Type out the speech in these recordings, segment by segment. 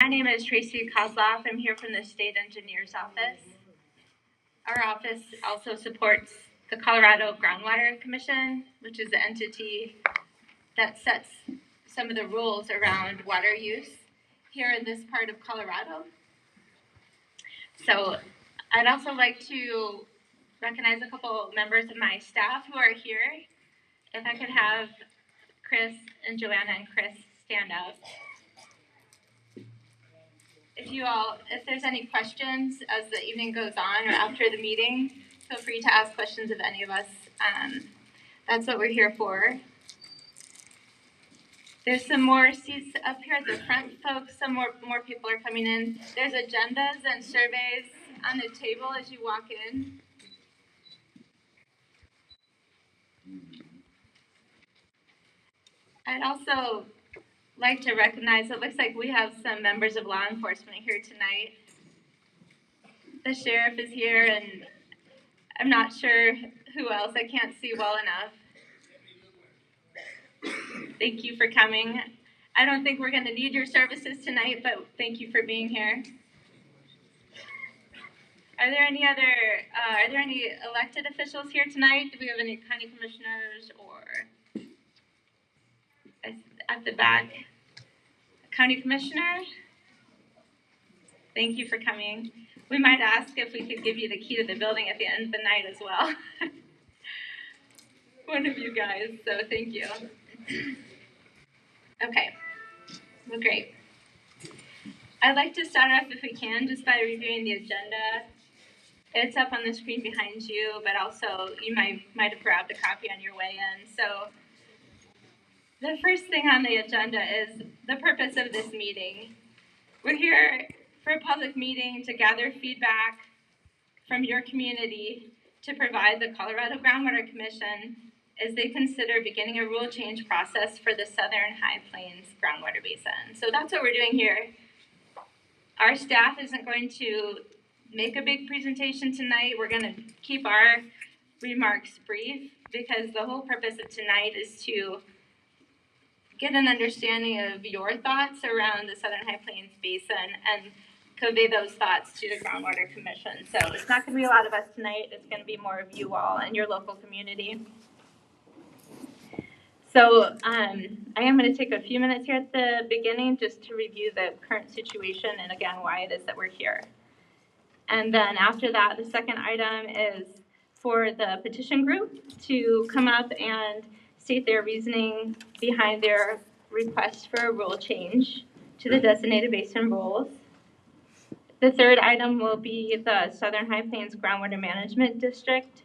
name is Tracy Kozloff. I'm here from the State Engineer's Office. Our office also supports the Colorado Groundwater Commission, which is the entity that sets some of the rules around water use here in this part of Colorado. So I'd also like to recognize a couple members of my staff who are here. If I could have Chris and Joanna and Chris stand up. If there's any questions as the evening goes on or after the meeting, feel free to ask questions of any of us. That's what we're here for. There's some more seats up here at the front, folks. Some more people are coming in. There's agendas and surveys on the table as you walk in. I'd also like to recognize, it looks like we have some members of law enforcement here tonight. The sheriff is here, and I'm not sure who else. I can't see well enough. Thank you for coming. I don't think we're going to need your services tonight, but thank you for being here. Are there any elected officials here tonight? Do we have any county commissioners or at the back? County commissioner? Thank you for coming. We might ask if we could give you the key to the building at the end of the night as well. One of you guys, so thank you. Okay, well, great. I'd like to start off, if we can, just by reviewing the agenda. It's up on the screen behind you, but also you might have grabbed a copy on your way in. So the first thing on the agenda is the purpose of this meeting. We're here for a public meeting to gather feedback from your community to provide the Colorado Groundwater Commission as they consider beginning a rule change process for the Southern High Plains Groundwater Basin. So that's what we're doing here. Our staff isn't going to make a big presentation tonight. We're going to keep our remarks brief because the whole purpose of tonight is to get an understanding of your thoughts around the Southern High Plains Basin and convey those thoughts to the Groundwater Commission. So it's not going to be a lot of us tonight. It's going to be more of you all and your local community. So I am going to take a few minutes here at the beginning just to review the current situation and again why it is that we're here. And then after that, the second item is for the petition group to come up and state their reasoning behind their request for a rule change to the designated basin rules. The third item will be the Southern High Plains Groundwater Management District.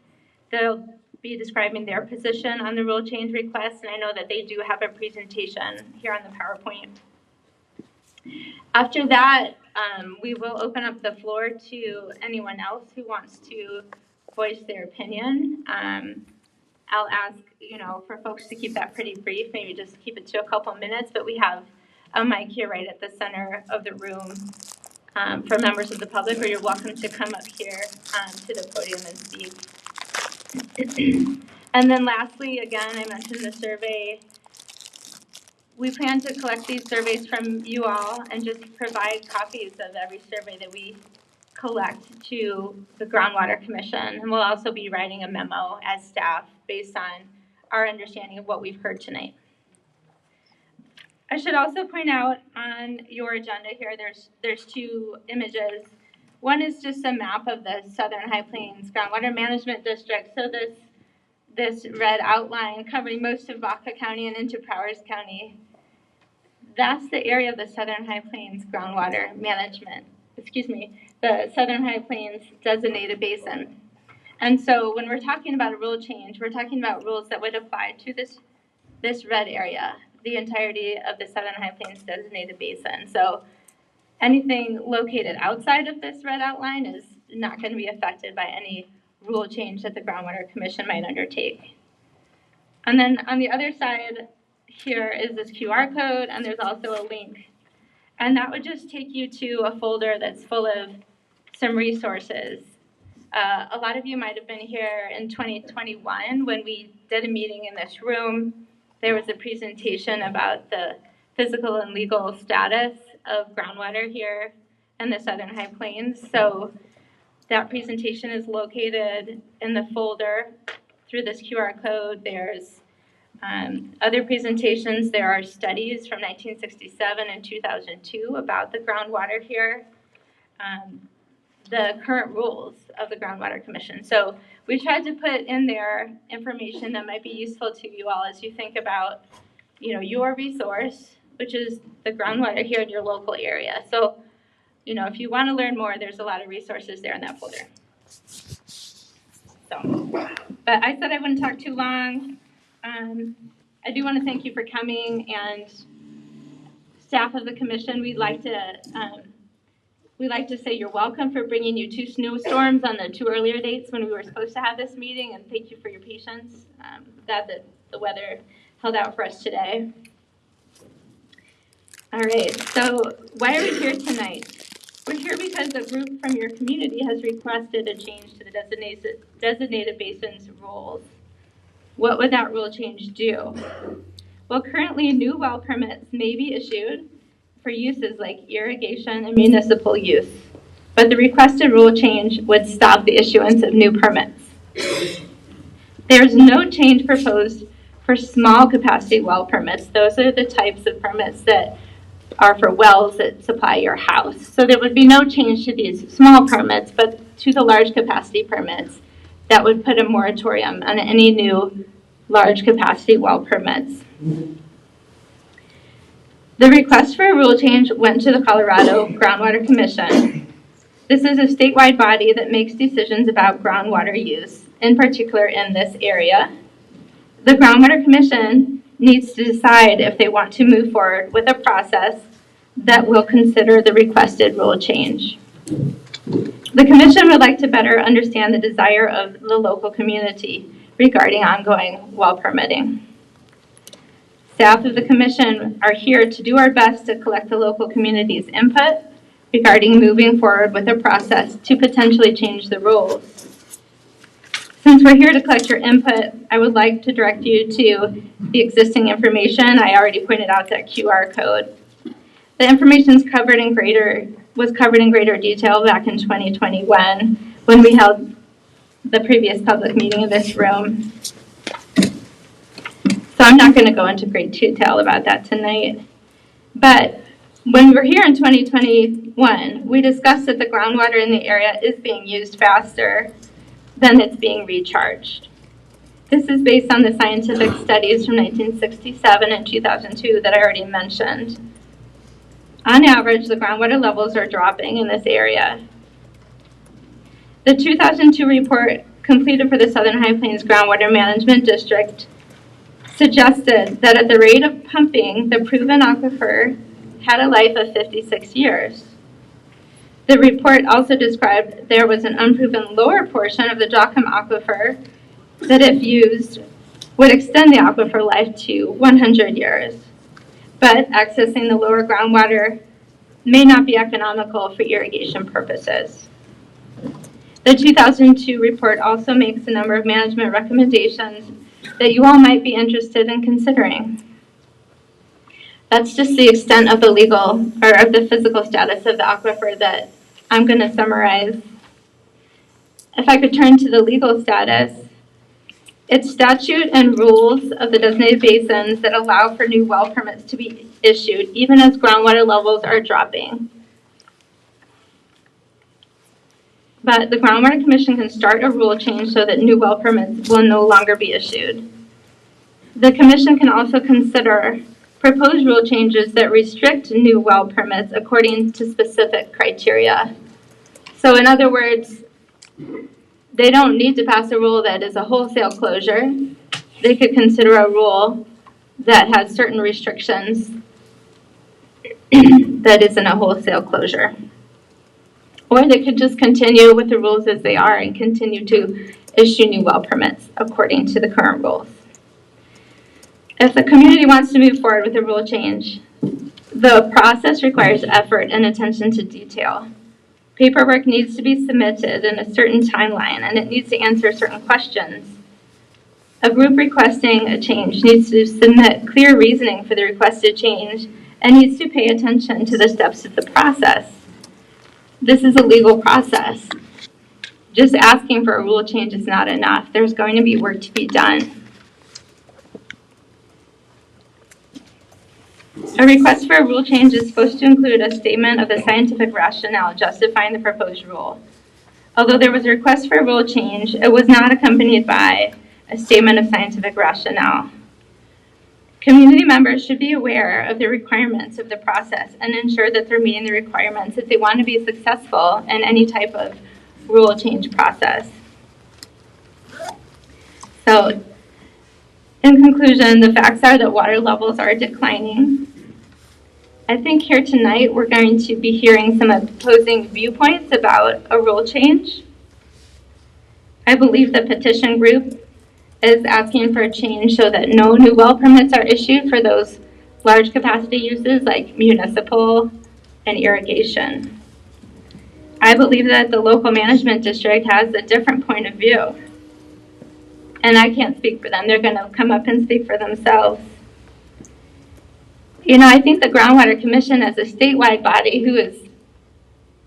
They'll be describing their position on the rule change request, and I know that they do have a presentation here on the PowerPoint. After that, we will open up the floor to anyone else who wants to voice their opinion. I'll ask, for folks to keep that pretty brief, maybe just keep it to a couple minutes, but we have a mic here right at the center of the room for members of the public, or you're welcome to come up here to the podium and speak. And then lastly, again, I mentioned the survey. We plan to collect these surveys from you all and just provide copies of every survey that we collect to the Groundwater Commission. And we'll also be writing a memo as staff based on our understanding of what we've heard tonight. I should also point out on your agenda here, there's two images. One is just a map of the Southern High Plains Groundwater Management District. So this red outline covering most of Baca County and into Prowers County, that's the area of the Southern High Plains Groundwater Management, the Southern High Plains Designated Basin. And so when we're talking about a rule change, we're talking about rules that would apply to this red area, the entirety of the Southern High Plains Designated Basin. So anything located outside of this red outline is not going to be affected by any rule change that the Groundwater Commission might undertake. And then on the other side here is this QR code, and there's also a link. And that would just take you to a folder that's full of some resources. A lot of you might have been here in 2021 when we did a meeting in this room. There was a presentation about the physical and legal status of groundwater here in the Southern High Plains. So that presentation is located in the folder through this QR code. There's other presentations. There are studies from 1967 and 2002 about the groundwater here. The current rules of the Groundwater Commission. So we tried to put in there information that might be useful to you all as you think about, your resource, which is the groundwater here in your local area. So, if you want to learn more, there's a lot of resources there in that folder. So, but I said I wouldn't talk too long. I do want to thank you for coming, and staff of the commission, we'd like to say you're welcome for bringing you 2 snowstorms on the 2 earlier dates when we were supposed to have this meeting, and thank you for your patience. Glad that the weather held out for us today. All right, so why are we here tonight? We're here because a group from your community has requested a change to the designated basins rules. What would that rule change do? Well, currently new well permits may be issued for uses like irrigation and municipal use, but the requested rule change would stop the issuance of new permits. There's no change proposed for small capacity well permits. Those are the types of permits that are for wells that supply your house. So there would be no change to these small permits, but to the large capacity permits, that would put a moratorium on any new large capacity well permits. The request for a rule change went to the Colorado Groundwater Commission. This is a statewide body that makes decisions about groundwater use, in particular in this area. The Groundwater Commission needs to decide if they want to move forward with a process that will consider the requested rule change. The Commission would like to better understand the desire of the local community regarding ongoing well permitting. Staff of the Commission are here to do our best to collect the local community's input regarding moving forward with a process to potentially change the rules. Since we're here to collect your input, I would like to direct you to the existing information. I already pointed out that QR code. The information was covered in greater detail back in 2021 when we held the previous public meeting in this room. So I'm not going to go into great detail about that tonight. But when we were here in 2021, we discussed that the groundwater in the area is being used faster than it's being recharged. This is based on the scientific studies from 1967 and 2002 that I already mentioned. On average, the groundwater levels are dropping in this area. The 2002 report completed for the Southern High Plains Groundwater Management District suggested that at the rate of pumping, the proven aquifer had a life of 56 years. The report also described there was an unproven lower portion of the Jocham aquifer that, if used, would extend the aquifer life to 100 years. But accessing the lower groundwater may not be economical for irrigation purposes. The 2002 report also makes a number of management recommendations that you all might be interested in considering. That's just the extent of the legal or of the physical status of the aquifer that I'm going to summarize. If I could turn to the legal status, it's statute and rules of the designated basins that allow for new well permits to be issued, even as groundwater levels are dropping. But the Groundwater Commission can start a rule change so that new well permits will no longer be issued. The Commission can also consider proposed rule changes that restrict new well permits according to specific criteria. So in other words, they don't need to pass a rule that is a wholesale closure. They could consider a rule that has certain restrictions that isn't a wholesale closure. Or they could just continue with the rules as they are and continue to issue new well permits according to the current rules. If the community wants to move forward with a rule change, the process requires effort and attention to detail. Paperwork needs to be submitted in a certain timeline, and it needs to answer certain questions. A group requesting a change needs to submit clear reasoning for the requested change and needs to pay attention to the steps of the process. This is a legal process. Just asking for a rule change is not enough. There's going to be work to be done. A request for a rule change is supposed to include a statement of the scientific rationale justifying the proposed rule. Although there was a request for a rule change, it was not accompanied by a statement of scientific rationale. Community members should be aware of the requirements of the process and ensure that they're meeting the requirements if they want to be successful in any type of rule change process. So, in conclusion, the facts are that water levels are declining. I think here tonight we're going to be hearing some opposing viewpoints about a rule change. I believe the petition group is asking for a change so that no new well permits are issued for those large capacity uses like municipal and irrigation. I believe that the local management district has a different point of view. And I can't speak for them. They're going to come up and speak for themselves. You know, I think the Groundwater Commission as a statewide body who is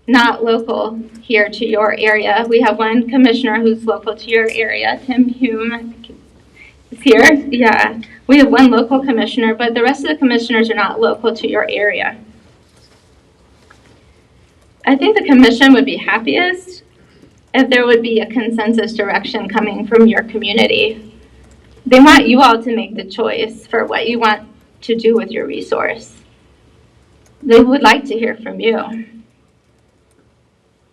not local here to your area. We have one commissioner who's local to your area, Tim Hume is here. Yeah, we have one local commissioner, but the rest of the commissioners are not local to your area. I think the commission would be happiest if there would be a consensus direction coming from your community. They want you all to make the choice for what you want to do with your resource. They would like to hear from you.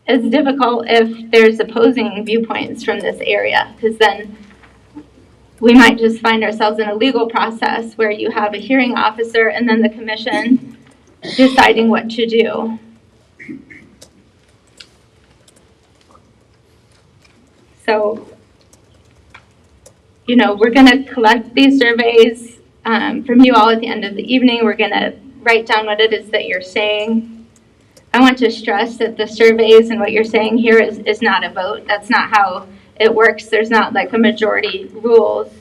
It's difficult if there's opposing viewpoints from this area, because then we might just find ourselves in a legal process where you have a hearing officer and then the commission deciding what to do. So, you know, we're going to collect these surveys from you all at the end of the evening. We're going to write down what it is that you're saying. I want to stress that the surveys and what you're saying here is not a vote. That's not how it works. There's not like a majority rules.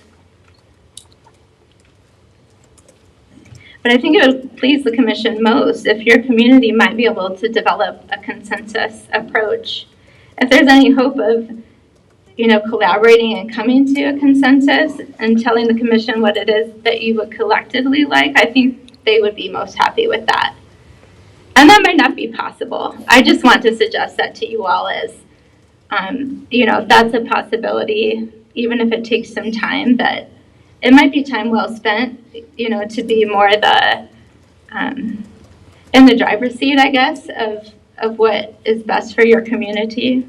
But I think it would please the commission most if your community might be able to develop a consensus approach. If there's any hope of, you know, collaborating and coming to a consensus and telling the commission what it is that you would collectively like, I think they would be most happy with that. And that might not be possible. I just want to suggest that to you all as, you know, if that's a possibility, even if it takes some time, that it might be time well spent, you know, to be more the, in the driver's seat, I guess, of what is best for your community.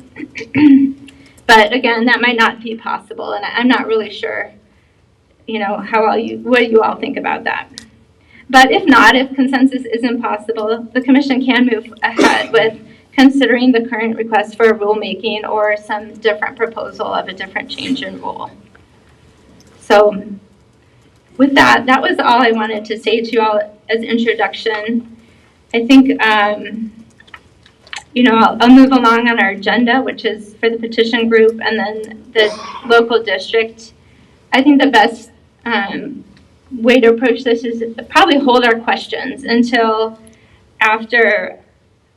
But again, that might not be possible, and I'm not really sure, you know, what you all think about that. But if not, if consensus isn't possible, the commission can move ahead with considering the current request for rulemaking or some different proposal of a different change in rule. So with that, that was all I wanted to say to you all as introduction. I think, you know, I'll move along on our agenda, which is for the petition group and then the local district. I think the best way to approach this is probably hold our questions until after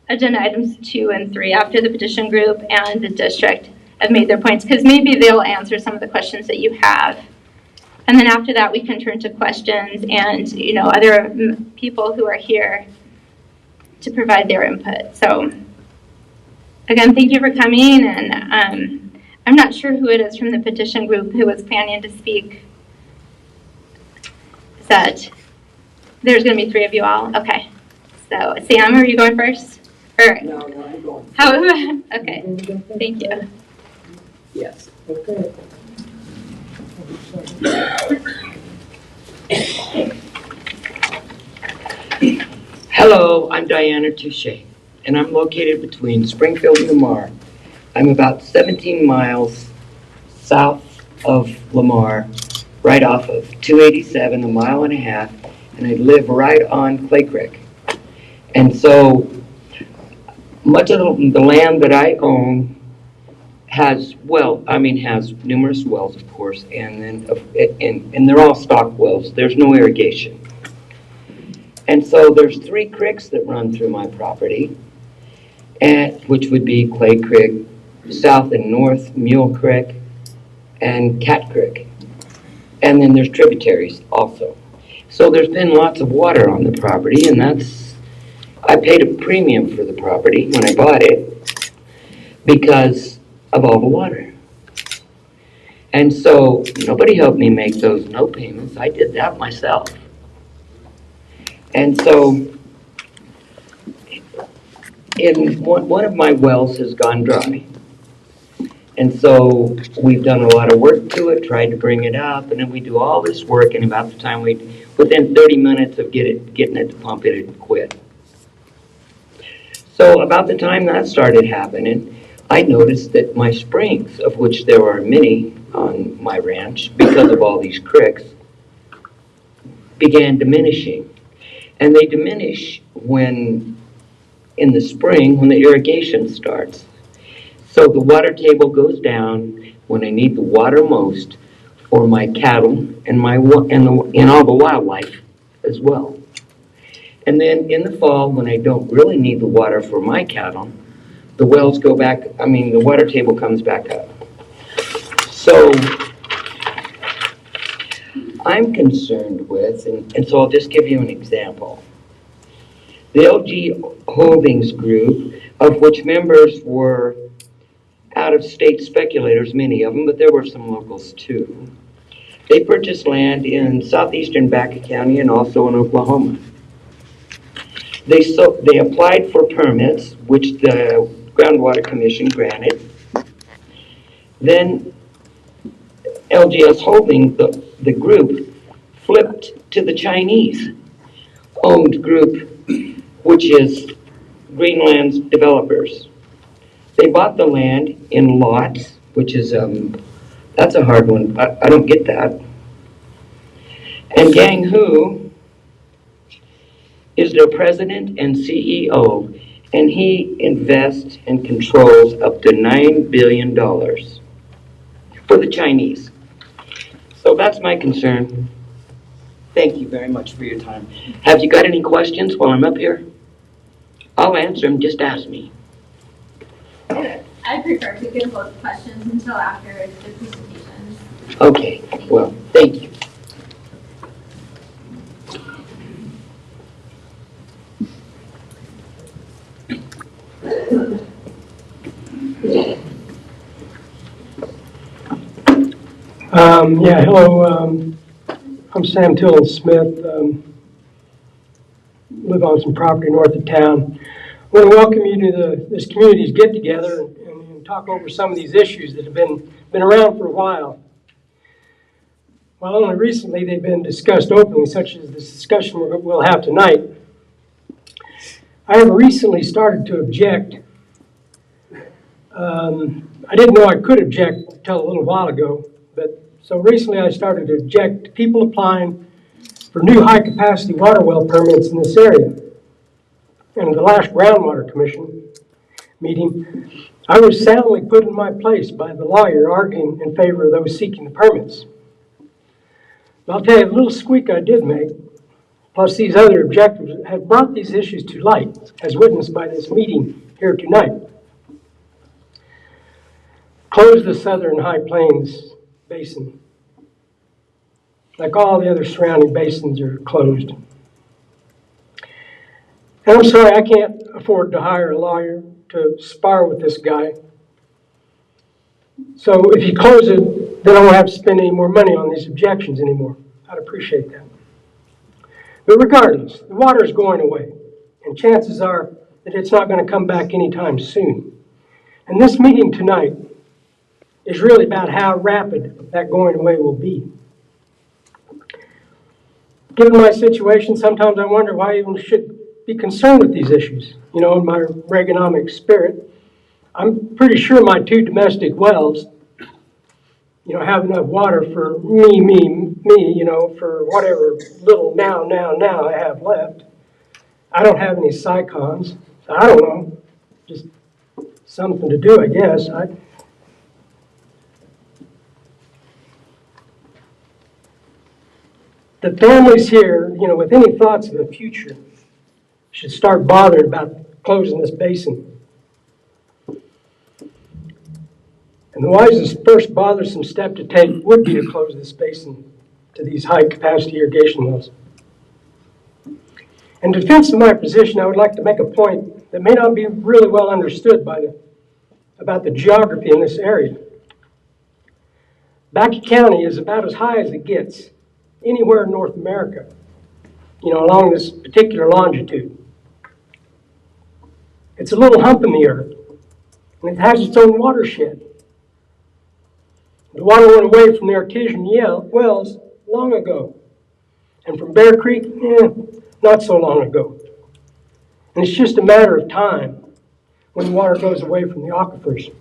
agenda items 2 and 3, after the petition group and the district have made their points, because maybe they'll answer some of the questions that you have. And then after that, we can turn to questions and, you know, other people who are here to provide their input. So again, thank you for coming, and I'm not sure who it is from the petition group who was planning to speak. Is that, there's going to be 3 of you all? Okay. So, Sam, are you going first? Or, no, I'm going. How? Okay. Thank you. Yes. Okay. Hello, I'm Diana Touche, and I'm located between Springfield and Lamar. I'm about 17 miles south of Lamar, right off of 287, a mile and a half, and I live right on Clay Creek. And so much of the land that I own has numerous wells, of course, and then and they're all stock wells. There's no irrigation. And so there's 3 creeks that run through my property, and which would be Clay Creek, South and North Mule Creek, and Cat Creek. And then there's tributaries also. So there's been lots of water on the property, and I paid a premium for the property when I bought it because of all the water. And so nobody helped me make those no payments. I did that myself. And so one of my wells has gone dry. And so we've done a lot of work to it, tried to bring it up, and then we do all this work, and about the time within 30 minutes of getting it to pump, it had quit. So about the time that started happening, I noticed that my springs, of which there are many on my ranch because of all these creeks, began diminishing. And they diminish in the spring, when the irrigation starts. So the water table goes down when I need the water most for my cattle and all the wildlife as well. And then in the fall, when I don't really need the water for my cattle, the wells go back, the water table comes back up. So I'm concerned with, and so I'll just give you an example. The LG Holdings Group, of which members were out-of-state speculators, many of them, but there were some locals too. They purchased land in southeastern Baca County and also in Oklahoma. They applied for permits, which the Groundwater Commission granted. Then LGS Holding, the group, flipped to the Chinese-owned group, which is Greenland's developers. They bought the land in lots, which is, that's a hard one. I don't get that. And Gang Hu is their president and CEO, and he invests and controls up to $9 billion for the Chinese. So that's my concern. Thank you very much for your time. Have you got any questions while I'm up here? I'll answer them, just ask me. I prefer to give both questions until after the presentations. Okay, well, thank you. Hello. I'm Sam Tillin Smith. Live on some property north of town. I want to welcome you to this community's get-together and talk over some of these issues that have been around for a while. While only recently they've been discussed openly, such as this discussion we'll have tonight. I have recently started to object. I didn't know I could object until a little while ago, but so recently I started to object to people applying for new high-capacity water well permits in this area. And at the last Groundwater Commission meeting, I was soundly put in my place by the lawyer arguing in favor of those seeking the permits. But I'll tell you, a little squeak I did make, plus these other objectives, have brought these issues to light, as witnessed by this meeting here tonight. Close the southern High Plains Basin. Like all the other surrounding basins are closed. And I'm sorry, I can't afford to hire a lawyer to spar with this guy. So if you close it, then I won't have to spend any more money on these objections anymore. I'd appreciate that. But regardless, the water is going away, and chances are that it's not going to come back anytime soon. And this meeting tonight is really about how rapid that going away will be. Given my situation, sometimes I wonder why I even should be concerned with these issues. You know, in my Reaganomics spirit, I'm pretty sure my 2 domestic wells, have enough water for me, for whatever little now I have left. I don't have any cyclones, so I don't know, just something to do, I guess. that families here, with any thoughts of the future, should start bothering about closing this basin. And the wisest first bothersome step to take would be to close this basin to these high-capacity irrigation wells. In defense of my position, I would like to make a point that may not be really well understood about the geography in this area. Bakke County is about as high as it gets anywhere in North America, along this particular longitude. It's a little hump in the earth, and it has its own watershed. The water went away from the artesian wells long ago, and from Bear Creek, not so long ago. And it's just a matter of time when the water goes away from the aquifers,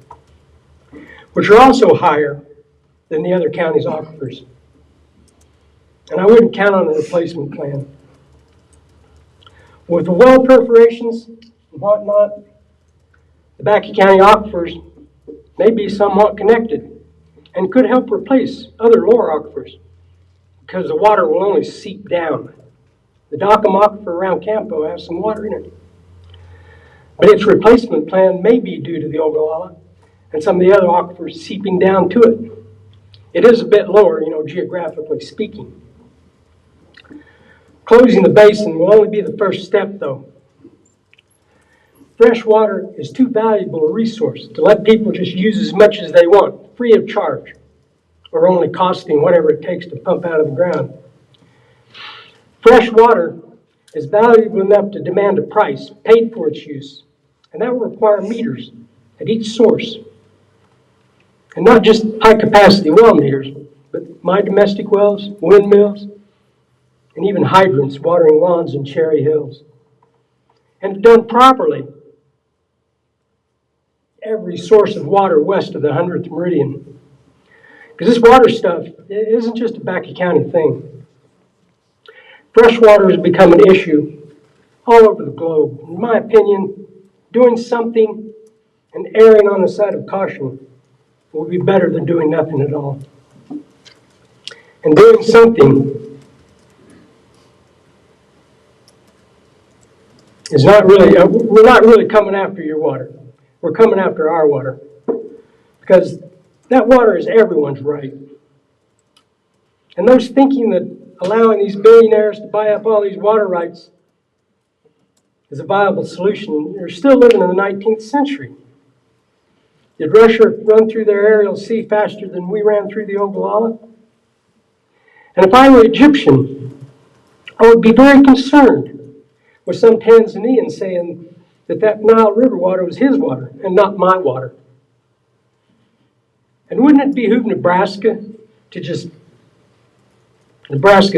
which are also higher than the other county's aquifers. And I wouldn't count on a replacement plan. With the well perforations and whatnot, the Bakke County aquifers may be somewhat connected and could help replace other lower aquifers because the water will only seep down. The Dockham aquifer around Campo has some water in it. But its replacement plan may be due to the Ogallala and some of the other aquifers seeping down to it. It is a bit lower, geographically speaking. Closing the basin will only be the first step, though. Fresh water is too valuable a resource to let people just use as much as they want, free of charge, or only costing whatever it takes to pump out of the ground. Fresh water is valuable enough to demand a price paid for its use, and that will require meters at each source. And not just high-capacity well meters, but my domestic wells, windmills, and even hydrants watering lawns in Cherry Hills. And if done properly, every source of water west of the 100th meridian. Because this water stuff isn't just a Bakke County thing. Fresh water has become an issue all over the globe. In my opinion, doing something and erring on the side of caution will be better than doing nothing at all. And doing something is not really, we're not really coming after your water. We're coming after our water. Because that water is everyone's right. And those thinking that allowing these billionaires to buy up all these water rights is a viable solution, you're still living in the 19th century. Did Russia run through their aerial sea faster than we ran through the Ogallala? And if I were Egyptian, I would be very concerned with some Tanzanian saying that Nile River water was his water and not my water. And wouldn't it behoove Nebraska's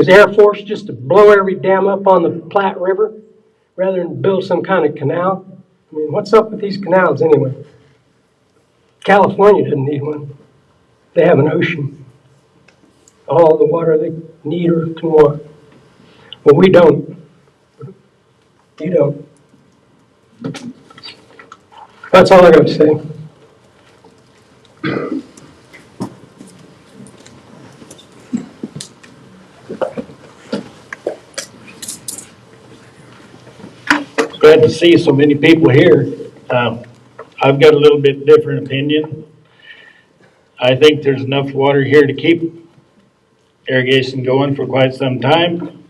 Air Force just to blow every dam up on the Platte River rather than build some kind of canal? I mean, what's up with these canals anyway? California doesn't need one. They have an ocean. All the water they need or can want. Well, we don't. You don't. That's all I got to say. Glad to see so many people here. I've got a little bit different opinion. I think there's enough water here to keep irrigation going for quite some time,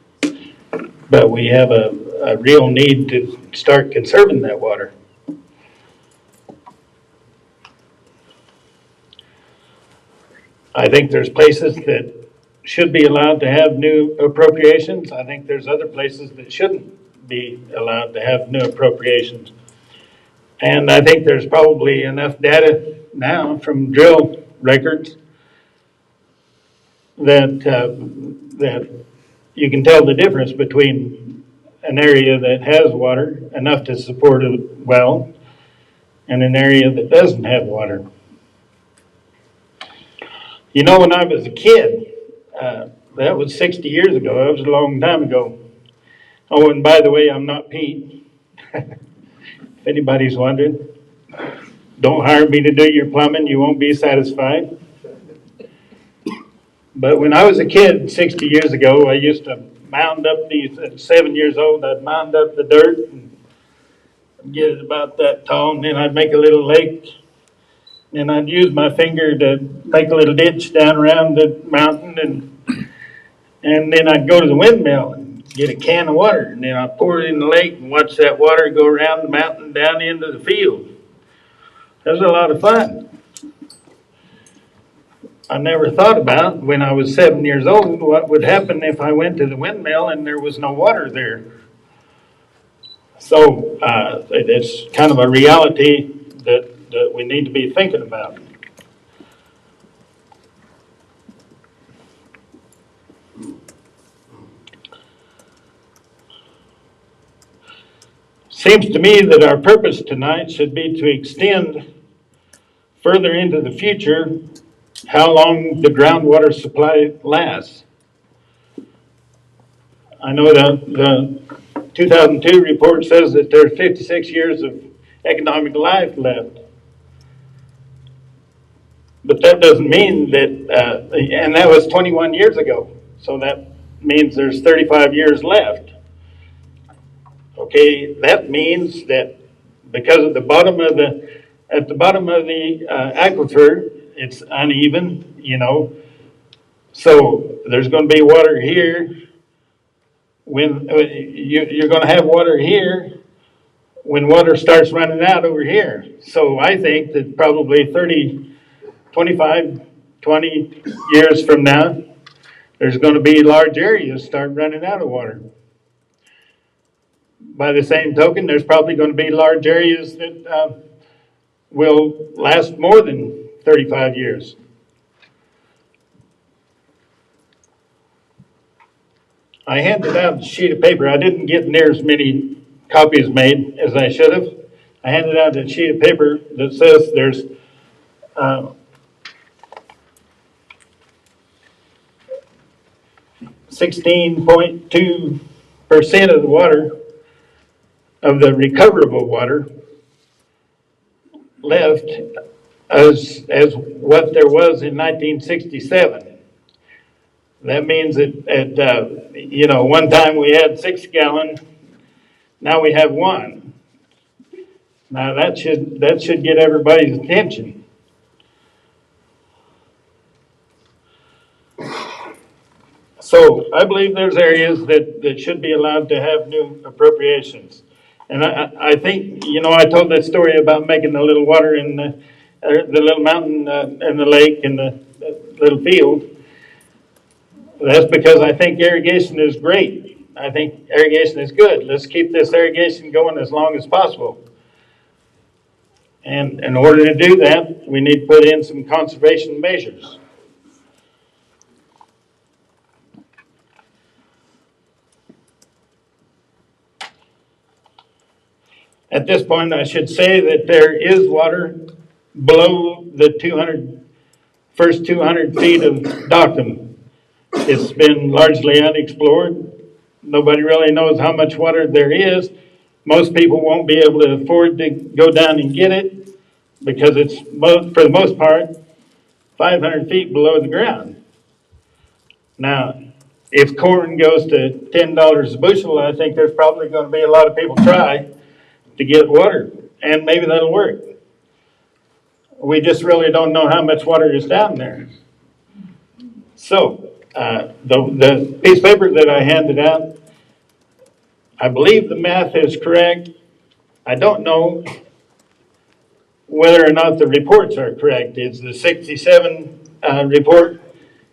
but we have a real need to start conserving that water. I think there's places that should be allowed to have new appropriations. I think there's other places that shouldn't be allowed to have new appropriations. And I think there's probably enough data now from drill records that you can tell the difference between an area that has water enough to support a well and an area that doesn't have water. You know, when I was a kid, that was 60 years ago. That was a long time ago. Oh, and by the way, I'm not Pete. If anybody's wondering, don't hire me to do your plumbing. You won't be satisfied. But when I was a kid, 60 years ago, I used to mound up these, at 7 years old, I'd mound up the dirt and get it about that tall, and then I'd make a little lake. And I'd use my finger to make a little ditch down around the mountain, and then I'd go to the windmill and get a can of water, and then I'd pour it in the lake and watch that water go around the mountain down into the field. It was a lot of fun. I never thought about, when I was 7 years old, what would happen if I went to the windmill and there was no water there. So it's kind of a reality that we need to be thinking about. Seems to me that our purpose tonight should be to extend further into the future how long the groundwater supply lasts. I know the 2002 report says that there's 56 years of economic life left. But that doesn't mean that, and that was 21 years ago. So that means there's 35 years left. Okay, that means that because at the bottom of the aquifer, it's uneven, you know. So there's going to be water here. When you're going to have water here when water starts running out over here. So I think that probably 20 years from now, there's going to be large areas start running out of water. By the same token, there's probably going to be large areas that will last more than 35 years. I handed out a sheet of paper. I didn't get near as many copies made as I should have. I handed out a sheet of paper that says there's 16.2% of the water, of the recoverable water, left as what there was in 1967. That means that at one time we had 6 gallon, now we have 1. Now that should get everybody's attention. So I believe there's areas that should be allowed to have new appropriations. And I think, I told that story about making the little water in the little mountain and the lake and the little field. That's because I think irrigation is great. I think irrigation is good. Let's keep this irrigation going as long as possible. And in order to do that, we need to put in some conservation measures. At this point, I should say that there is water below the first 200 feet of Dockham. It's been largely unexplored. Nobody really knows how much water there is. Most people won't be able to afford to go down and get it because it's, for the most part, 500 feet below the ground. Now, if corn goes to $10 a bushel, I think there's probably going to be a lot of people try to get water, and maybe that'll work. We just really don't know how much water is down there. So, the piece of paper that I handed out, I believe the math is correct. I don't know whether or not the reports are correct. Is the 67 report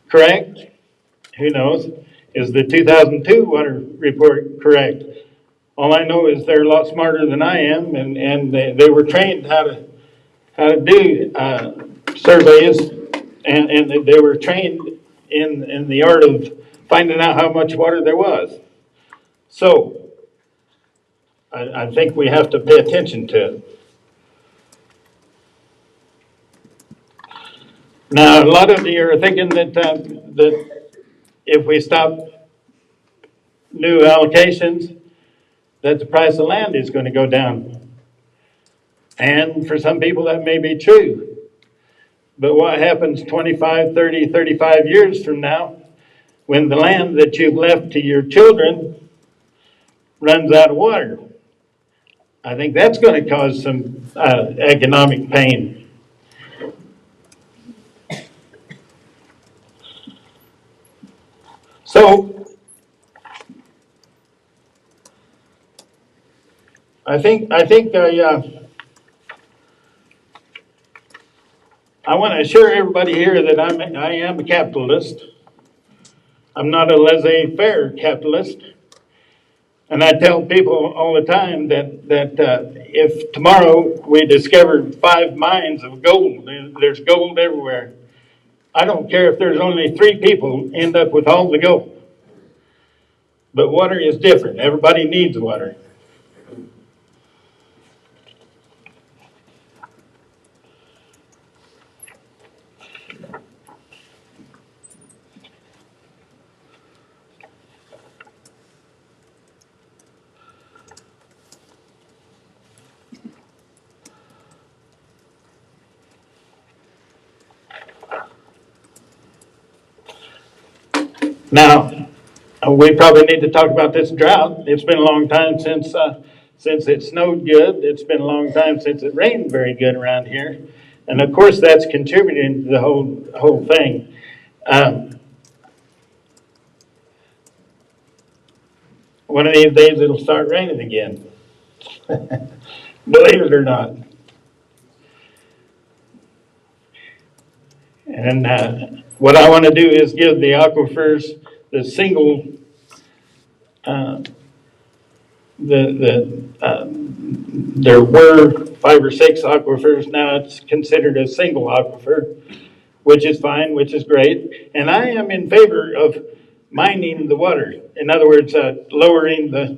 correct? Who knows? Is the 2002 water report correct? All I know is they're a lot smarter than I am, and they were trained how to do surveys, and they were trained in the art of finding out how much water there was. So I think we have to pay attention to it. Now, a lot of you are thinking that if we stop new allocations, that the price of land is going to go down. And for some people that may be true. But what happens 25, 30, 35 years from now when the land that you've left to your children runs out of water? I think that's going to cause some economic pain. So I think I want to assure everybody here that I am a capitalist. I'm not a laissez-faire capitalist. And I tell people all the time that if tomorrow we discovered 5 mines of gold, there's gold everywhere. I don't care if there's only 3 people end up with all the gold. But water is different. Everybody needs water. Now, we probably need to talk about this drought. It's been a long time since it snowed good. It's been a long time since it rained very good around here, and of course that's contributing to the whole thing. One of these days it'll start raining again. Believe it or not. And what I want to do is give the aquifers the single, there were 5 or 6 aquifers. Now it's considered a single aquifer, which is fine, which is great. And I am in favor of mining the water. In other words, lowering the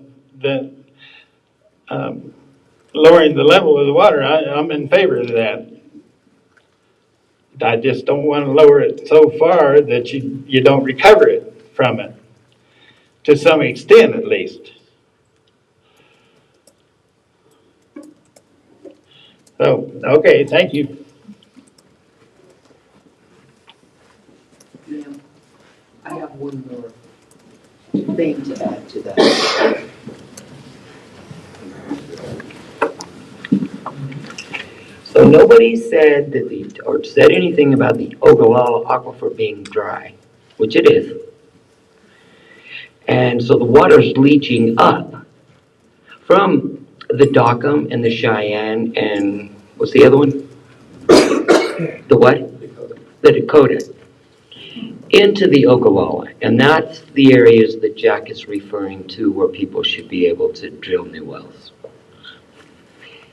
level of the water. I'm in favor of that. I just don't want to lower it so far that you don't recover it from it, to some extent at least. So, okay, thank you. Ma'am, I have one more thing to add to that. So nobody said or said anything about the Ogallala Aquifer being dry, which it is. And so the water's leaching up from the Dockham and the Cheyenne and what's the other one? The what? The Dakota. Into the Ogallala. And that's the areas that Jack is referring to where people should be able to drill new wells.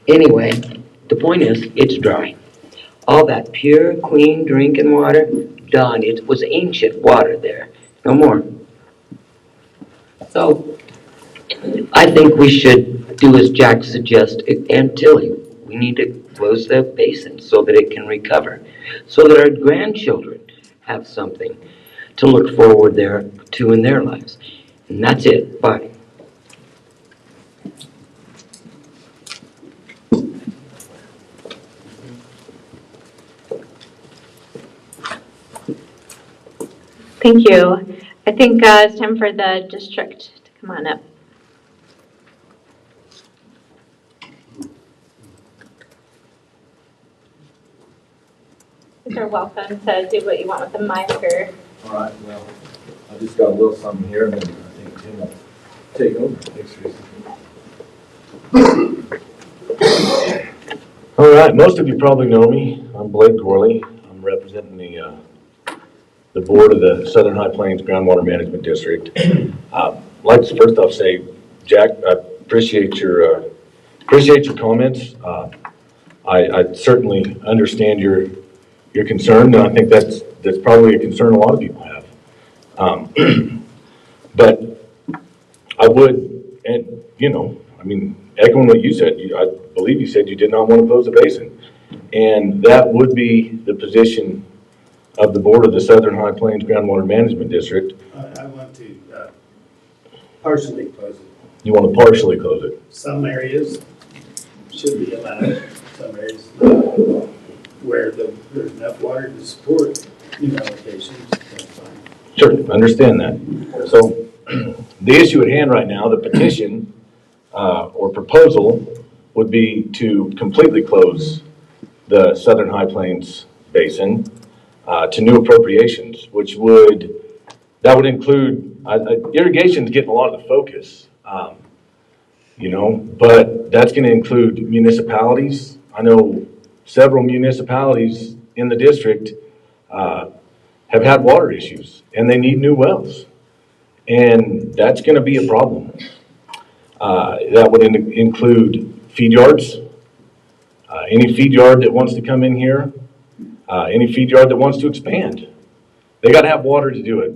Anyway, the point is, it's dry. All that pure, clean drinking water, done. It was ancient water there. No more. So, I think we should do as Jack suggests, and Tilly. We need to close the basin so that it can recover. So that our grandchildren have something to look forward to in their lives. And that's it. Bye. Thank you. I think it's time for the district to come on up. You're welcome to do what you want with the mic or. All right, well, I just got a little something here, and then I think Tim will take over. Thanks, Teresa. All right, most of you probably know me. I'm Blake Gorley. I'm representing the board of the Southern High Plains Groundwater Management District. I'd like to first off say, Jack, I appreciate your comments. I certainly understand your concern, and I think that's probably a concern a lot of people have. But I would, and echoing what you said, I believe you said you did not want to close the basin, and that would be the position of the board of the Southern High Plains Groundwater Management District. I want to partially close it. You want to partially close it? Some areas should be allowed, some areas where where there's enough water to support new allocations, that's fine. Sure, understand that. So the issue at hand right now, the petition or proposal would be to completely close the Southern High Plains Basin to new appropriations, which would include irrigation's getting a lot of the focus, but that's going to include municipalities. I know several municipalities in the district have had water issues and they need new wells, and that's going to be a problem. That would include feed yards. Any feed yard that wants to come in here, any feed yard that wants to expand, they got to have water to do it,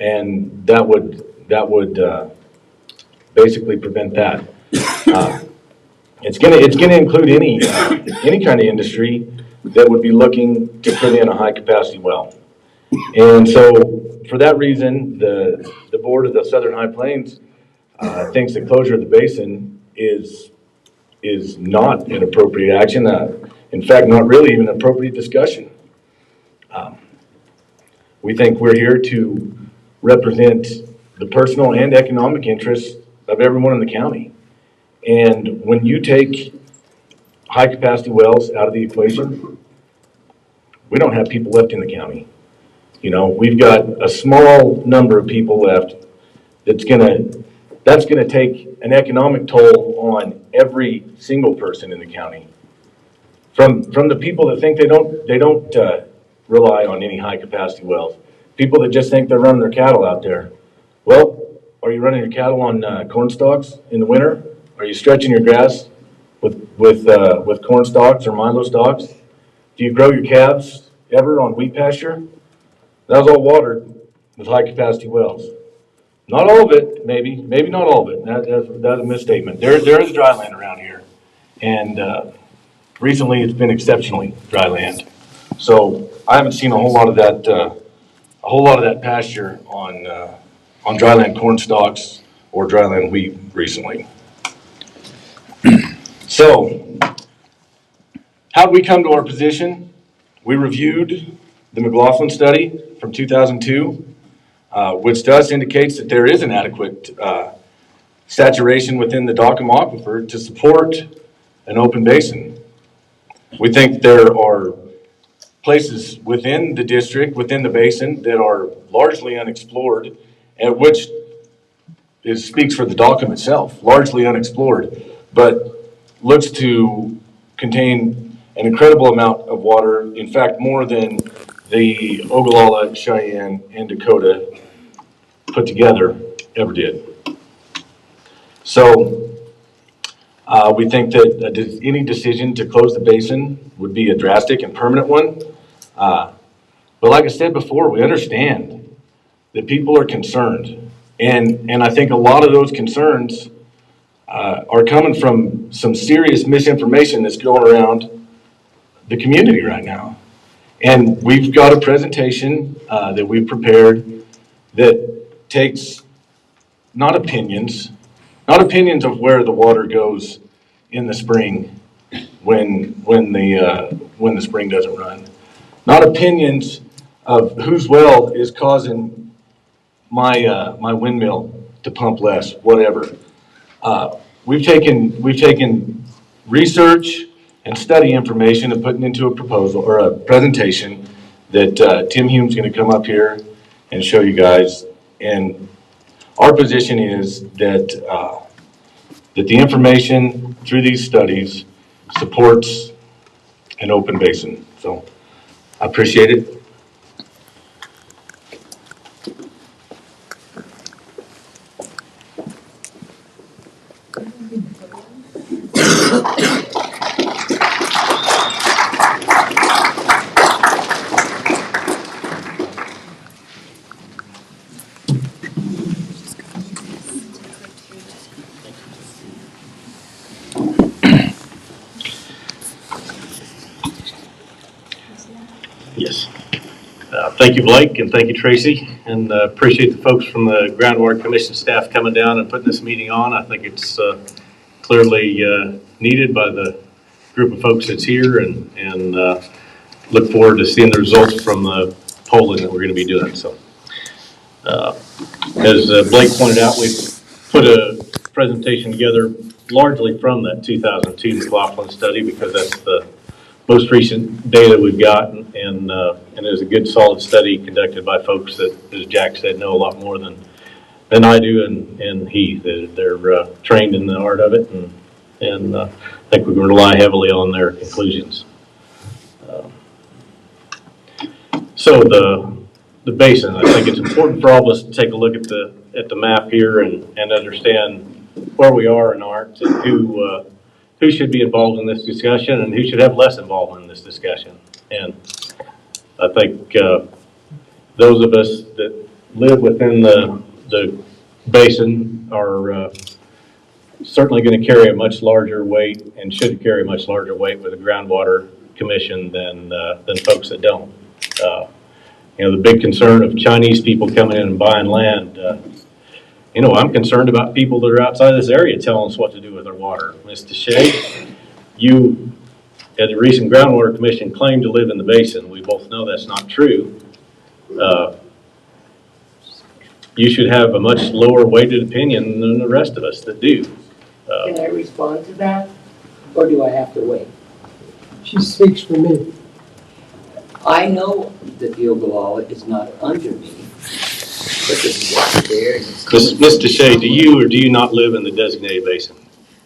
and that would basically prevent that. It's gonna include any kind of industry that would be looking to put in a high capacity well, and so for that reason, the board of the Southern High Plains thinks the closure of the basin is not an appropriate action. In fact, not really even an appropriate discussion. We think we're here to represent the personal and economic interests of everyone in the county. And when you take high capacity wells out of the equation, we don't have people left in the county. We've got a small number of people left that's gonna take an economic toll on every single person in the county. From the people that think they don't rely on any high capacity wells, people that just think they're running their cattle out there. Well, are you running your cattle on corn stalks in the winter? Are you stretching your grass with corn stalks or milo stalks? Do you grow your calves ever on wheat pasture? That was all watered with high capacity wells. Not all of it, maybe not all of it. That's a misstatement. There is dry land around here, and recently it's been exceptionally dry land. So I haven't seen a whole lot of that pasture on dryland corn stalks or dryland wheat recently. So how'd we come to our position? We reviewed the McLaughlin study from 2002. Which to us indicates that there is an adequate saturation within the Dockham Aquifer to support an open basin. We think there are places within the district, within the basin, that are largely unexplored, and which speaks for the Dockham itself, largely unexplored, but looks to contain an incredible amount of water, in fact, more than the Ogallala, Cheyenne, and Dakota put together ever did. So we think that any decision to close the basin would be a drastic and permanent one. But like I said before, we understand that people are concerned. And I think a lot of those concerns are coming from some serious misinformation that's going around the community right now. And we've got a presentation that we've prepared that takes not opinions of where the water goes in the spring when the spring doesn't run, not opinions of whose well is causing my windmill to pump less, whatever. We've taken research and study information and put it into a proposal or a presentation that Tim Hume's going to come up here and show you guys. And our position is that that the information through these studies supports an open basin. So I appreciate it. Yes. Thank you, Blake, and thank you, Tracy, and appreciate the folks from the Groundwater Commission staff coming down and putting this meeting on. I think it's clearly needed by the group of folks that's here and look forward to seeing the results from the polling that we're going to be doing. So, as Blake pointed out, we put a presentation together largely from that 2002 McLaughlin study because that's the most recent data we've got, and it is a good solid study conducted by folks that, as Jack said, know a lot more than I do and he. They're trained in the art of it, and I think we can rely heavily on their conclusions. So the basin, I think it's important for all of us to take a look at the map here and understand where we are and aren't, and who should be involved in this discussion and who should have less involvement in this discussion. And I think those of us that live within the basin are certainly going to carry a much larger weight and should carry a much larger weight with the groundwater commission than folks that don't. The big concern of Chinese people coming in and buying land, I'm concerned about people that are outside this area telling us what to do with our water. Mr. Shea, you, at the recent Groundwater Commission, claimed to live in the basin. We both know that's not true. You should have a much lower weighted opinion than the rest of us that do. Can I respond to that, or do I have to wait? She speaks for me. I know that the Ogallala is not under me, but there's water there. And it's coming from Mr. Shea, do you or do you not live in the designated basin?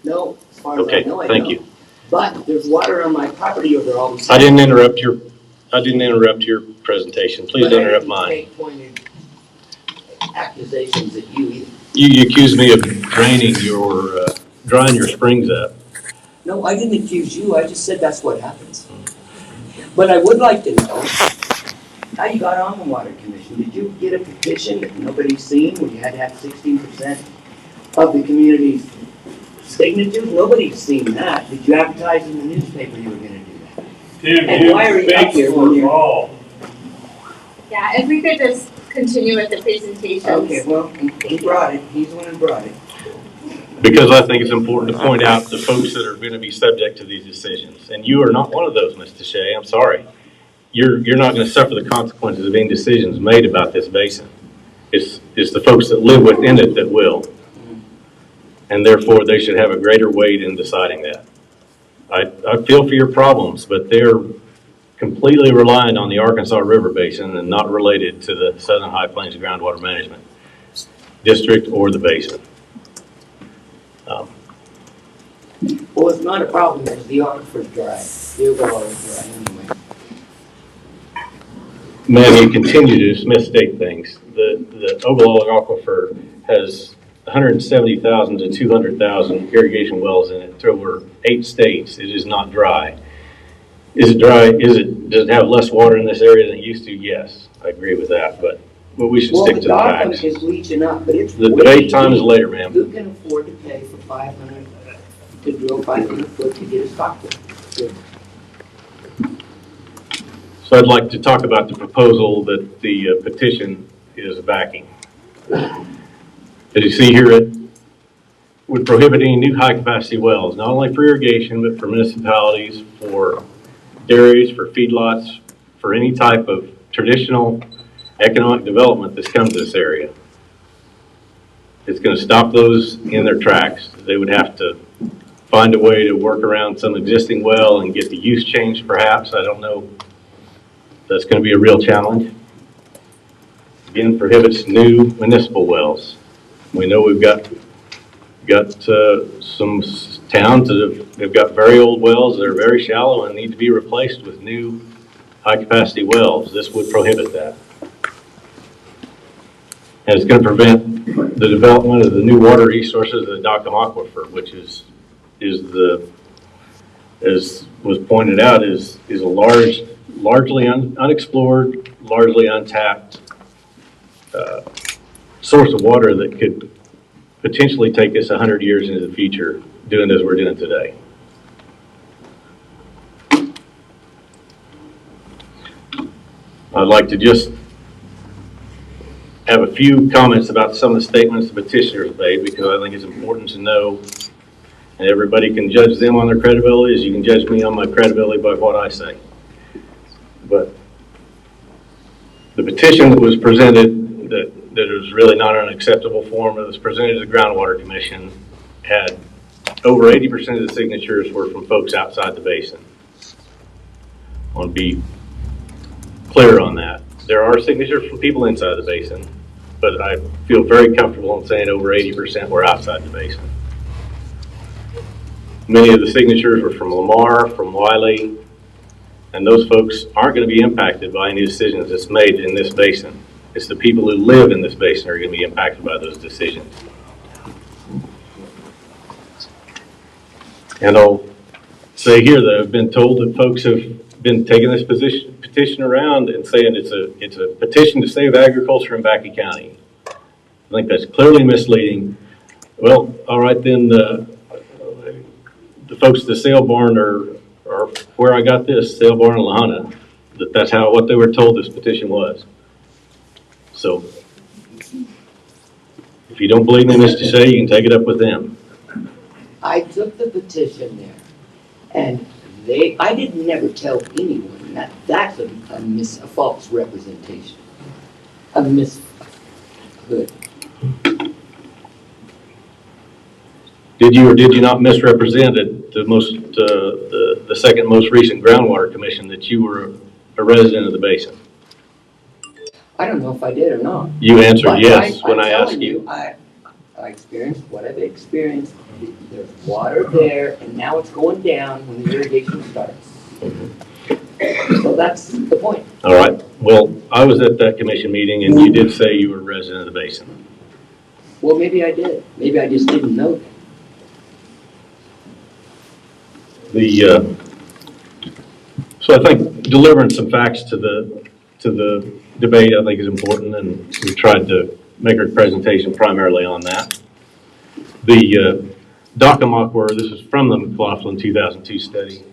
No, as far as I Okay, know, I thank don't. you. But there's water on my property over all the time. I didn't interrupt your presentation. Please don't interrupt mine. I didn't take pointed accusations at you either. You accused me of drying your springs up. No, I didn't accuse you. I just said that's what happens. But I would like to know how you got on the Water Commission. Did you get a petition that nobody's seen where you had to have 16% of the community's signatures? Nobody's seen that. Did you advertise in the newspaper you were going to do that? Tim, And why are you up here when you're... Yeah, if we could just continue with the presentations. Okay, well, he brought it. He's the one who brought it. Because I think it's important to point out the folks that are going to be subject to these decisions. And you are not one of those, Mr. Shea. I'm sorry. You're not going to suffer the consequences of any decisions made about this basin. It's the folks that live within it that will. And therefore, they should have a greater weight in deciding that. I feel for your problems, but they're completely reliant on the Arkansas River Basin and not related to the Southern High Plains Groundwater Management District or the basin. Well, it's not a problem because the aquifer's dry. The Ogallala is dry anyway. Man, you continue to misstate things. The Ogallala Aquifer has 170,000 to 200,000 irrigation wells in it through over 8 states. It is not dry. Is it dry? Does it have less water in this area than it used to? Yes, I agree with that, but we should stick to the facts. Well, the document is leaching up, but it's... The debate time is later, ma'am. Who can afford to pay for 500, to drill 500 foot to get a stockpile? So I'd like to talk about the proposal that the petition is backing. As you see here, it would prohibit any new high-capacity wells, not only for irrigation, but for municipalities, for dairies, for feedlots, for any type of traditional economic development that's come to this area. It's going to stop those in their tracks. They would have to find a way to work around some existing well and get the use changed perhaps. I don't know. That's going to be a real challenge. Again, prohibits new municipal wells. We know we've got some towns that have got very old wells that are very shallow and need to be replaced with new high-capacity wells. This would prohibit that. And it's going to prevent the development of the new water resources of the Dockham Aquifer, which is as was pointed out, is a largely unexplored, largely untapped source of water that could potentially take us 100 years into the future doing as we're doing today. I'd like to just have a few comments about some of the statements the petitioners made because I think it's important to know And everybody can judge them on their credibility as you can judge me on my credibility by what I say. But the petition that was presented, that was really not an acceptable form, that was presented to the Groundwater Commission, had over 80% of the signatures were from folks outside the basin. I want to be clear on that. There are signatures from people inside the basin, but I feel very comfortable in saying over 80% were outside the basin. Many of the signatures were from Lamar, from Wiley, and those folks aren't going to be impacted by any decisions that's made in this basin. It's the people who live in this basin who are going to be impacted by those decisions. And I'll say here that I've been told that folks have been taking this petition around and saying it's a petition to save agriculture in Backey County. I think that's clearly misleading. Well, all right then, the folks at the sale barn are where I got this, sale barn in Lahana, that's what they were told this petition was. So if you don't believe me, Mr. Shea, you can take it up with them. I took the petition there, and I didn't never tell anyone that that's a false representation, a mishood. Did you or did you not misrepresent it, the second most recent groundwater commission, that you were a resident of the basin? I don't know if I did or not. You answered But yes when I'm I asked telling you. I experienced what I've experienced. There's water there, and now it's going down when the irrigation starts. So that's the point. All right. Well, I was at that commission meeting, and you did say you were a resident of the basin. Well, maybe I did. Maybe I just didn't know that. So I think delivering some facts to the debate, I think, is important, and we tried to make our presentation primarily on that. The Dock-a-Mock, this is from the McLaughlin 2002 study.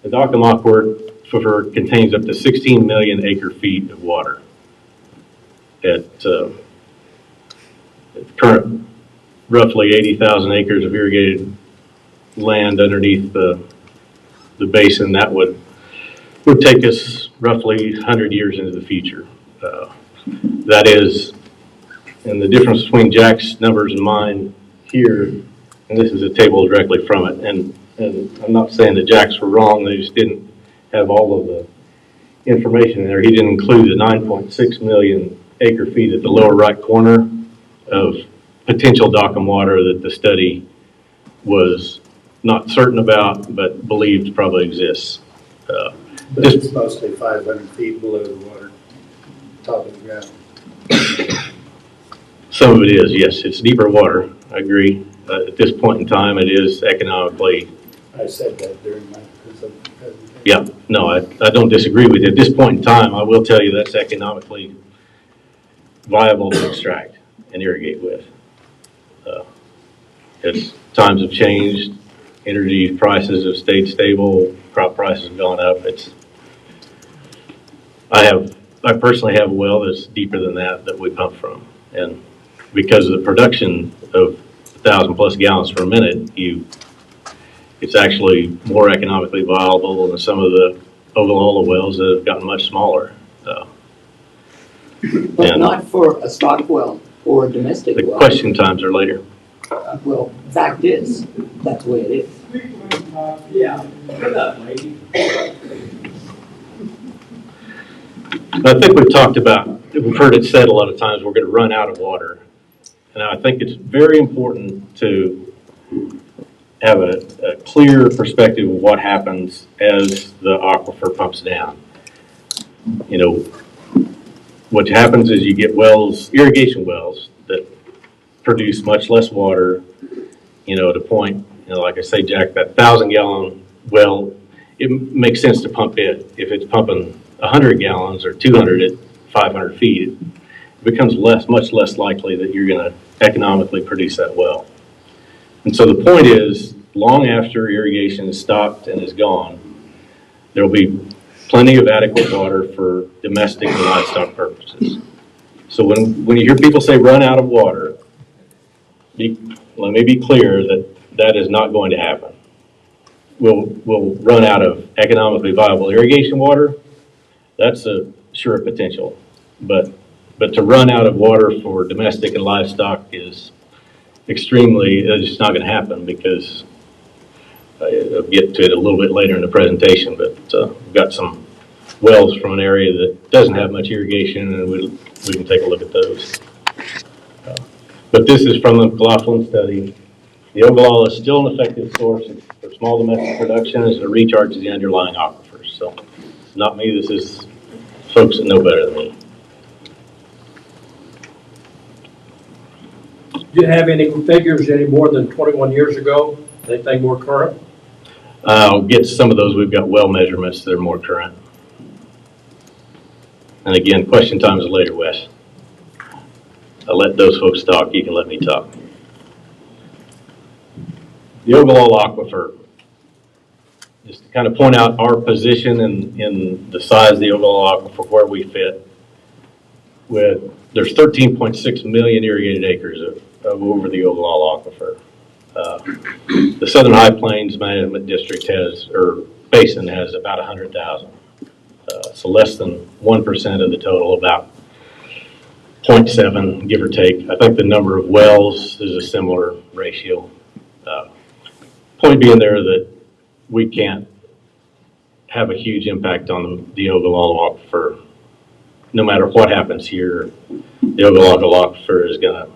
The Dock-a-Mock aquifer contains up to 16 million acre feet of water at current roughly 80,000 acres of irrigated land underneath the basin. That would take us roughly 100 years into the future. That is, and the difference between Jack's numbers and mine here, and this is a table directly from it, and I'm not saying that Jack's were wrong, they just didn't have all of the information in there. He didn't include the 9.6 million acre feet at the lower right corner of potential Dockham water that the study was not certain about, but believed probably exists. But it's mostly 500 feet below the water, top of the ground. Some of it is, yes, it's deeper water, I agree. At this point in time, it is economically. I said that during my presentation. Yeah, no, I don't disagree with you. At this point in time, I will tell you that's economically viable to extract and irrigate with. As times have changed, energy prices have stayed stable, crop prices have gone up. I personally have a well that's deeper than that we pump from, and because of the production of 1,000 plus gallons per minute, it's actually more economically viable than some of the Oglala wells that have gotten much smaller. But not for a stock well or a domestic The well. question times are later. Well, fact is, that's the way it is. I think we've heard it said a lot of times, we're going to run out of water. And I think it's very important to have a clear perspective of what happens as the aquifer pumps down. You know, what happens is you get irrigation wells that produce much less water, at a point, like I say, Jack, that 1,000 gallon well, it makes sense to pump it. If it's pumping 100 gallons or 200 at 500 feet, it becomes much less likely that you're going to economically produce that well. And so the point is, long after irrigation is stopped and is gone, there will be plenty of adequate water for domestic and livestock purposes. So when you hear people say run out of water, let me be clear that that is not going to happen. We'll run out of economically viable irrigation water. That's a sure potential, but to run out of water for domestic and livestock is extremely, it's just not going to happen because I'll get to it a little bit later in the presentation, but we've got some wells from an area that doesn't have much irrigation, and we can take a look at those. But this is from the McLaughlin study. The Ogallala is still an effective source for small domestic production as it recharges the underlying aquifers. So it's not me, this is folks that know better than me. Do you have any figures any more than 21 years ago? Anything more current? I'll get to some of those. We've got well measurements that are more current. And again, question time is later, Wes. I'll let those folks talk. You can let me talk. The Ogallala Aquifer. Just to kind of point out our position in the size of the Ogallala Aquifer, where we fit. There's 13.6 million irrigated acres of over the Ogallala Aquifer. The Southern High Plains Management District Basin has about 100,000. So less than 1% of the total, about 0.7, give or take. I think the number of wells is a similar ratio. Point being there that we can't have a huge impact on the Ogallala Aquifer. No matter what happens here, the Ogallala Aquifer is going to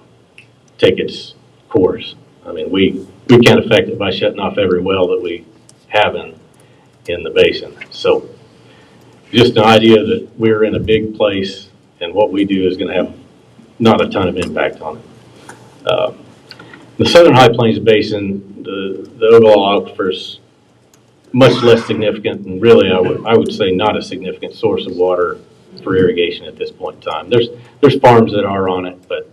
take its course. I mean, we can't affect it by shutting off every well that we have in the basin. So just an idea that we're in a big place and what we do is going to have not a ton of impact on it. The Southern High Plains Basin, the Ogallala Aquifer is much less significant, and really I would say not a significant source of water for irrigation at this point in time. There's farms that are on it, but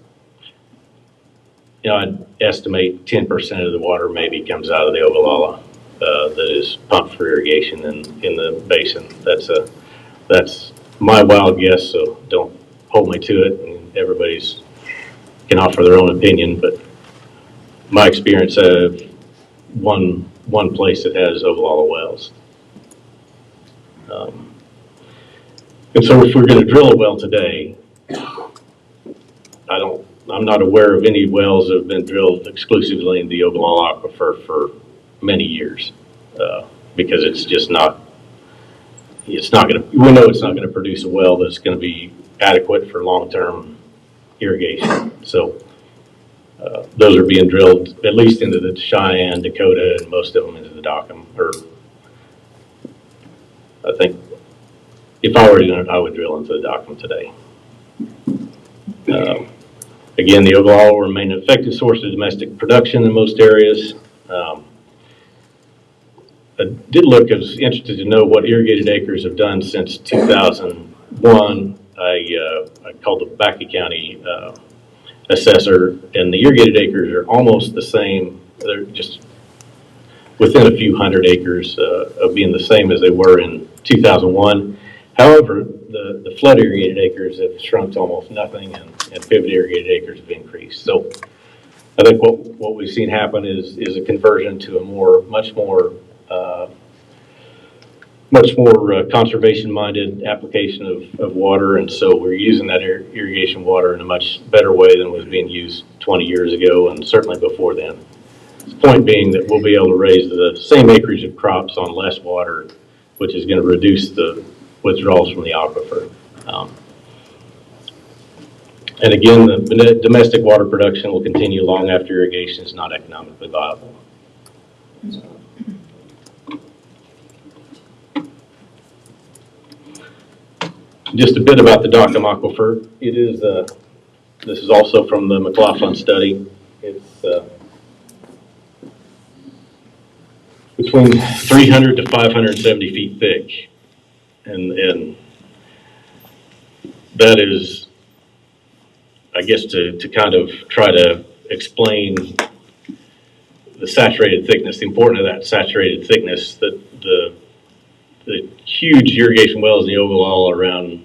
I'd estimate 10% of the water maybe comes out of the Ogallala that is pumped for irrigation in the basin. That's my wild guess, so don't hold me to it. And everybody's can offer their own opinion, but my experience of one place that has Ogallala wells. And so if we're going to drill a well today, I'm not aware of any wells that have been drilled exclusively in the Ogallala Aquifer for many years, because it's just not. It's not going to. We know it's not going to produce a well that's going to be adequate for long-term irrigation. So those are being drilled at least into the Cheyenne, Dakota, and most of them into the Dockham. Or I think if I were doing it, I would drill into the Dockham today. Again, the Ogallala will remain an effective source of domestic production in most areas. I did look, I was interested to know what irrigated acres have done since 2001. I called the Bakke County assessor, and the irrigated acres are almost the same. They're just within a few hundred acres of being the same as they were in 2001. However, the flood irrigated acres have shrunk to almost nothing, and pivot irrigated acres have increased. So I think what we've seen happen is a conversion to a much more conservation-minded application of water, and so we're using that irrigation water in a much better way than was being used 20 years ago, and certainly before then. The point being that we'll be able to raise the same acreage of crops on less water, which is going to reduce the withdrawals from the aquifer. And again, the domestic water production will continue long after irrigation is not economically viable. Just a bit about the Dockham Aquifer. It is, this is also from the McLaughlin study. It's between 300 to 570 feet thick. And that is, I guess, to kind of try to explain the saturated thickness, the importance of that saturated thickness, that the huge irrigation wells in the Ogallala around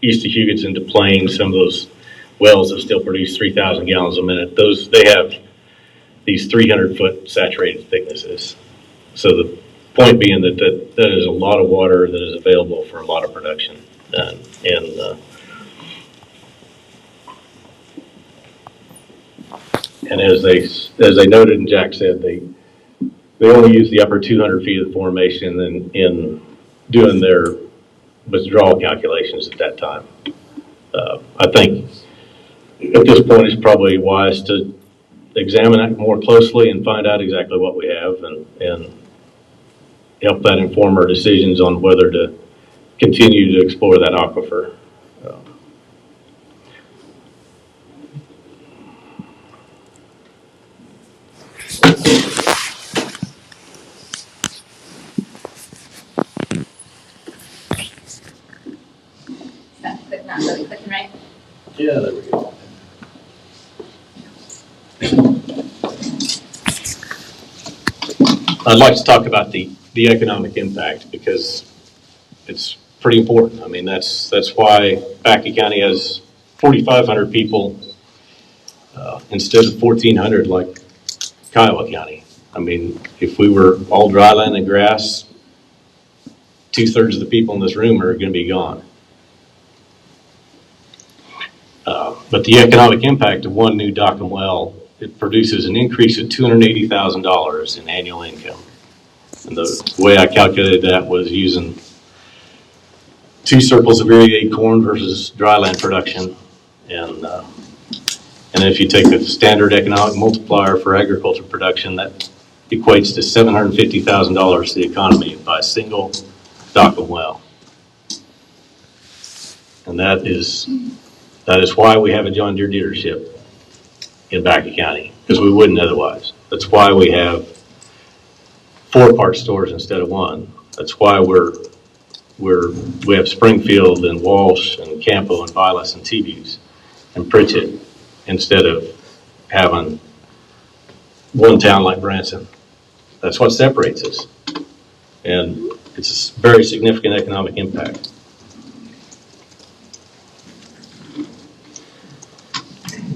east of Hugoton to Plains, some of those wells that still produce 3,000 gallons a minute, they have these 300-foot saturated thicknesses. So the point being that is a lot of water that is available for a lot of production. And as they noted and Jack said, they only use the upper 200 feet of the formation in doing their withdrawal calculations at that time. I think at this point it's probably wise to examine that more closely and find out exactly what we have and help that inform our decisions on whether to continue to explore that aquifer. Not really clicking right. Yeah, there we go. I'd like to talk about the economic impact because it's pretty important. I mean, that's why Packaging County has 4,500 people instead of 1,400 like Kiowa County. I mean, if we were all dry land and grass, 2/3 of the people in this room are going to be gone. But the economic impact of one new dock and well, it produces an increase of $280,000 in annual income. And the way I calculated that was using 2 circles of irrigated corn versus dry land production. And if you take the standard economic multiplier for agriculture production, that equates to $750,000 to the economy by a single dock and well. And that is why we have a John Deere dealership in Packaging County, because we wouldn't otherwise. That's why we have 4 part stores instead of 1. That's why we have Springfield and Walsh and Campo and Vilas and T-Views and Pritchett instead of having one town like Branson. That's what separates us. And it's a very significant economic impact.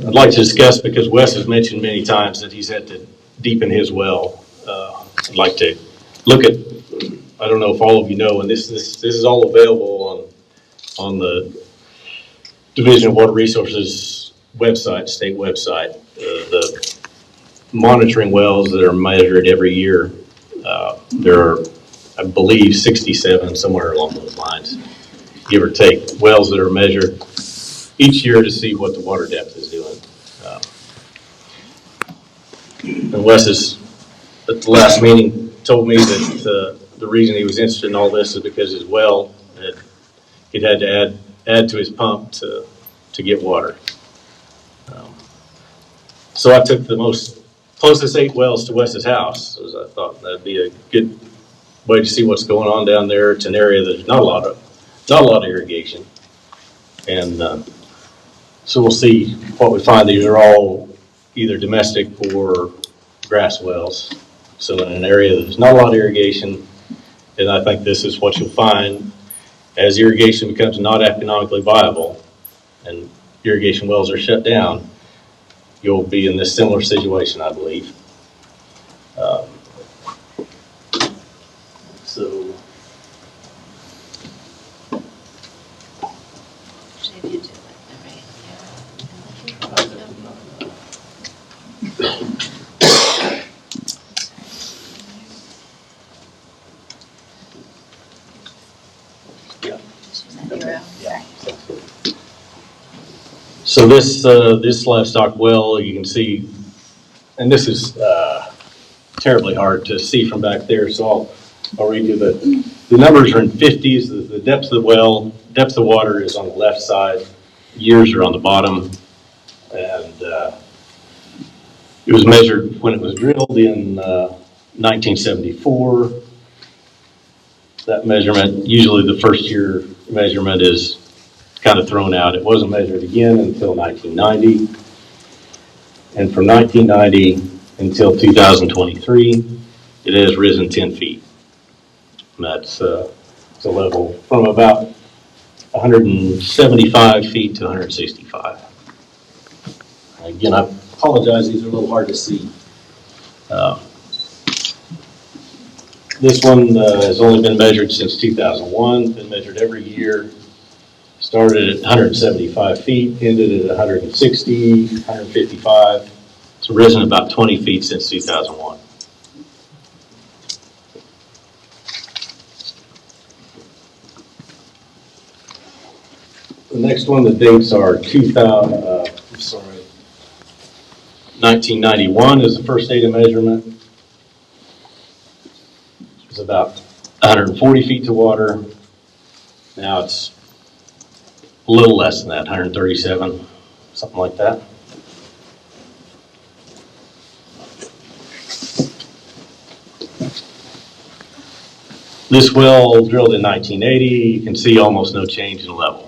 I'd like to discuss, because Wes has mentioned many times that he's had to deepen his well. I'd like to look at, I don't know if all of you know, and this is all available on the Division of Water Resources website, state website. The monitoring wells that are measured every year, there are, I believe, 67, somewhere along those lines, give or take, wells that are measured each year to see what the water depth is doing. And Wes is, at the last meeting, told me that the reason he was interested in all this is because his well, he'd had to add to his pump to get water. So I took the closest 8 wells to Wes's house, as I thought that'd be a good way to see what's going on down there. It's an area that there's not a lot of irrigation, and so we'll see what we find. These are all either domestic or grass wells. So in an area that there's not a lot of irrigation, and I think this is what you'll find as irrigation becomes not economically viable and irrigation wells are shut down, you'll be in this similar situation, I believe. So. So this livestock well, you can see, and this is terribly hard to see from back there, so I'll read you the numbers are in 50s. The depth of the well, depth of water is on the left side, years are on the bottom, and it was measured when it was drilled in 1974. That measurement, usually the first year measurement is kind of thrown out. It wasn't measured again until 1990. And from 1990 until 2023, it has risen 10 feet. And that's it's a level from about 175 feet to 165. Again, I apologize, these are a little hard to see. This one has only been measured since 2001, been measured every year. Started at 175 feet, ended at 160, 155. It's risen about 20 feet since 2001. The next one, the dates are 1991 is the first date of measurement. It's about 140 feet to water. Now it's a little less than that, 137, something like that. This well drilled in 1980, you can see almost no change in level.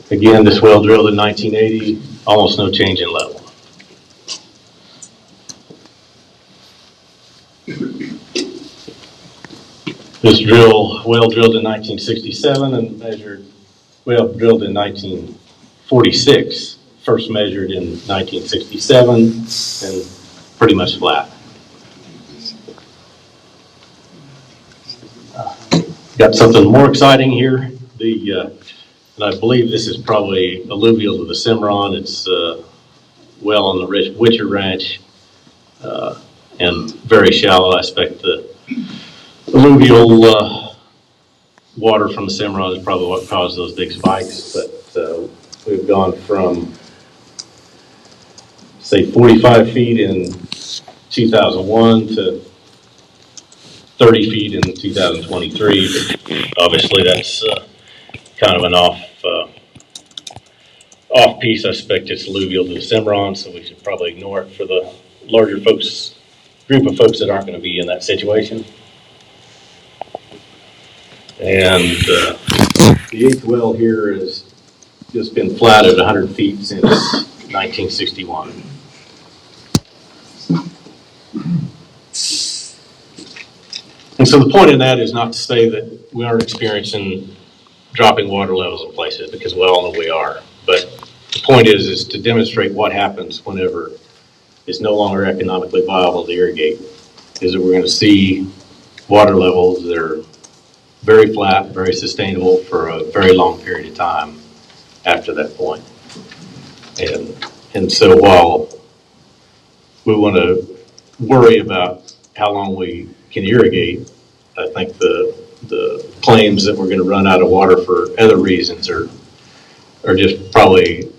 Again, this well drilled in 1980, almost no change in level. This well drilled in 1967 and drilled in 1946, first measured in 1967 and pretty much flat. Got something more exciting here. And I believe this is probably alluvial to the Cimarron. It's well on the Witcher Ranch and very shallow. I expect the alluvial water from the Cimarron is probably what caused those big spikes. But we've gone from, say, 45 feet in 2001 to 30 feet in 2023. But obviously, that's kind of an off piece. I suspect it's alluvial to the Cimarron, so we should probably ignore it for the larger group of folks that aren't going to be in that situation. And the eighth well here has just been flat at 100 feet since 1961. And so the point in that is not to say that we aren't experiencing dropping water levels in places, because we all know we are. But the point is to demonstrate what happens whenever it's no longer economically viable to irrigate, is that we're going to see water levels that are very flat, very sustainable for a very long period of time after that point. And so while we want to worry about how long we can irrigate, I think the claims that we're going to run out of water for other reasons are just probably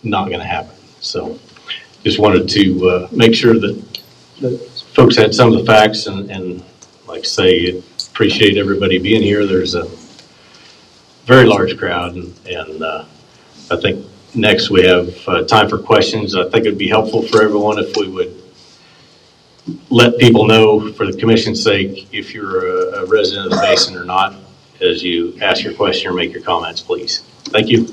not going to happen. So just wanted to make sure that folks had some of the facts, and like I say, appreciate everybody being here. There's a very large crowd, and I think next we have time for questions. I think it'd be helpful for everyone if we would let people know, for the commission's sake, if you're a resident of the basin or not, as you ask your question or make your comments, please. Thank you.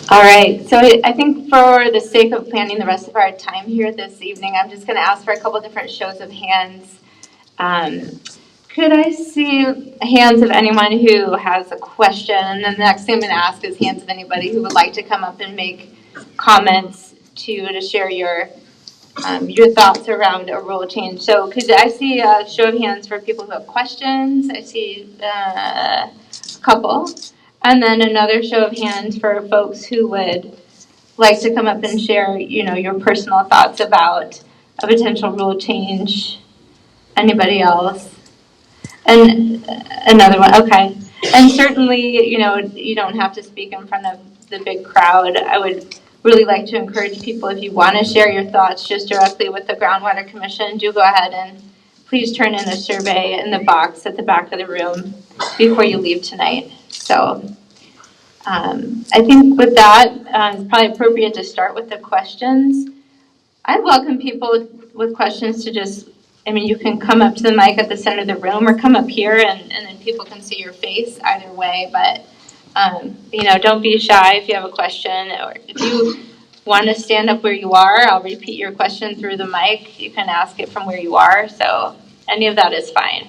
All right, so I think for the sake of planning the rest of our time here this evening, I'm just going to ask for a couple different shows of hands. Could I see hands of anyone who has a question? And then the next thing I'm going to ask is hands of anybody who would like to come up and make comments to share your thoughts around a rule change. So could I see a show of hands for people who have questions? I see a couple. And then another show of hands for folks who would like to come up and share, your personal thoughts about a potential rule change. Anybody else? And another one, okay. And certainly, you don't have to speak in front of the big crowd. I would really like to encourage people, if you want to share your thoughts just directly with the Groundwater Commission, do go ahead and please turn in a survey in the box at the back of the room before you leave tonight. So I think with that, it's probably appropriate to start with the questions. I'd welcome people with questions to you can come up to the mic at the center of the room or come up here and then people can see your face either way. But, don't be shy if you have a question, or if you want to stand up where you are, I'll repeat your question through the mic. You can ask it from where you are, so any of that is fine.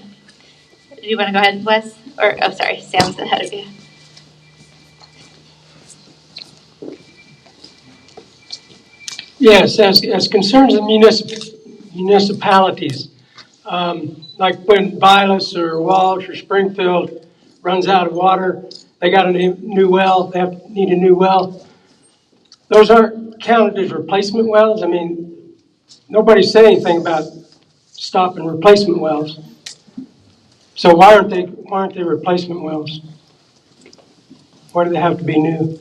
Do you want to go ahead, Wes? Or, oh, sorry, Sam's ahead of you. Yes, as concerns the municipalities, like when Vilas or Walsh or Springfield runs out of water, they got a new well, need a new well. Those aren't counted as replacement wells. I mean, nobody's saying anything about stopping replacement wells. So why aren't they replacement wells? Why do they have to be new?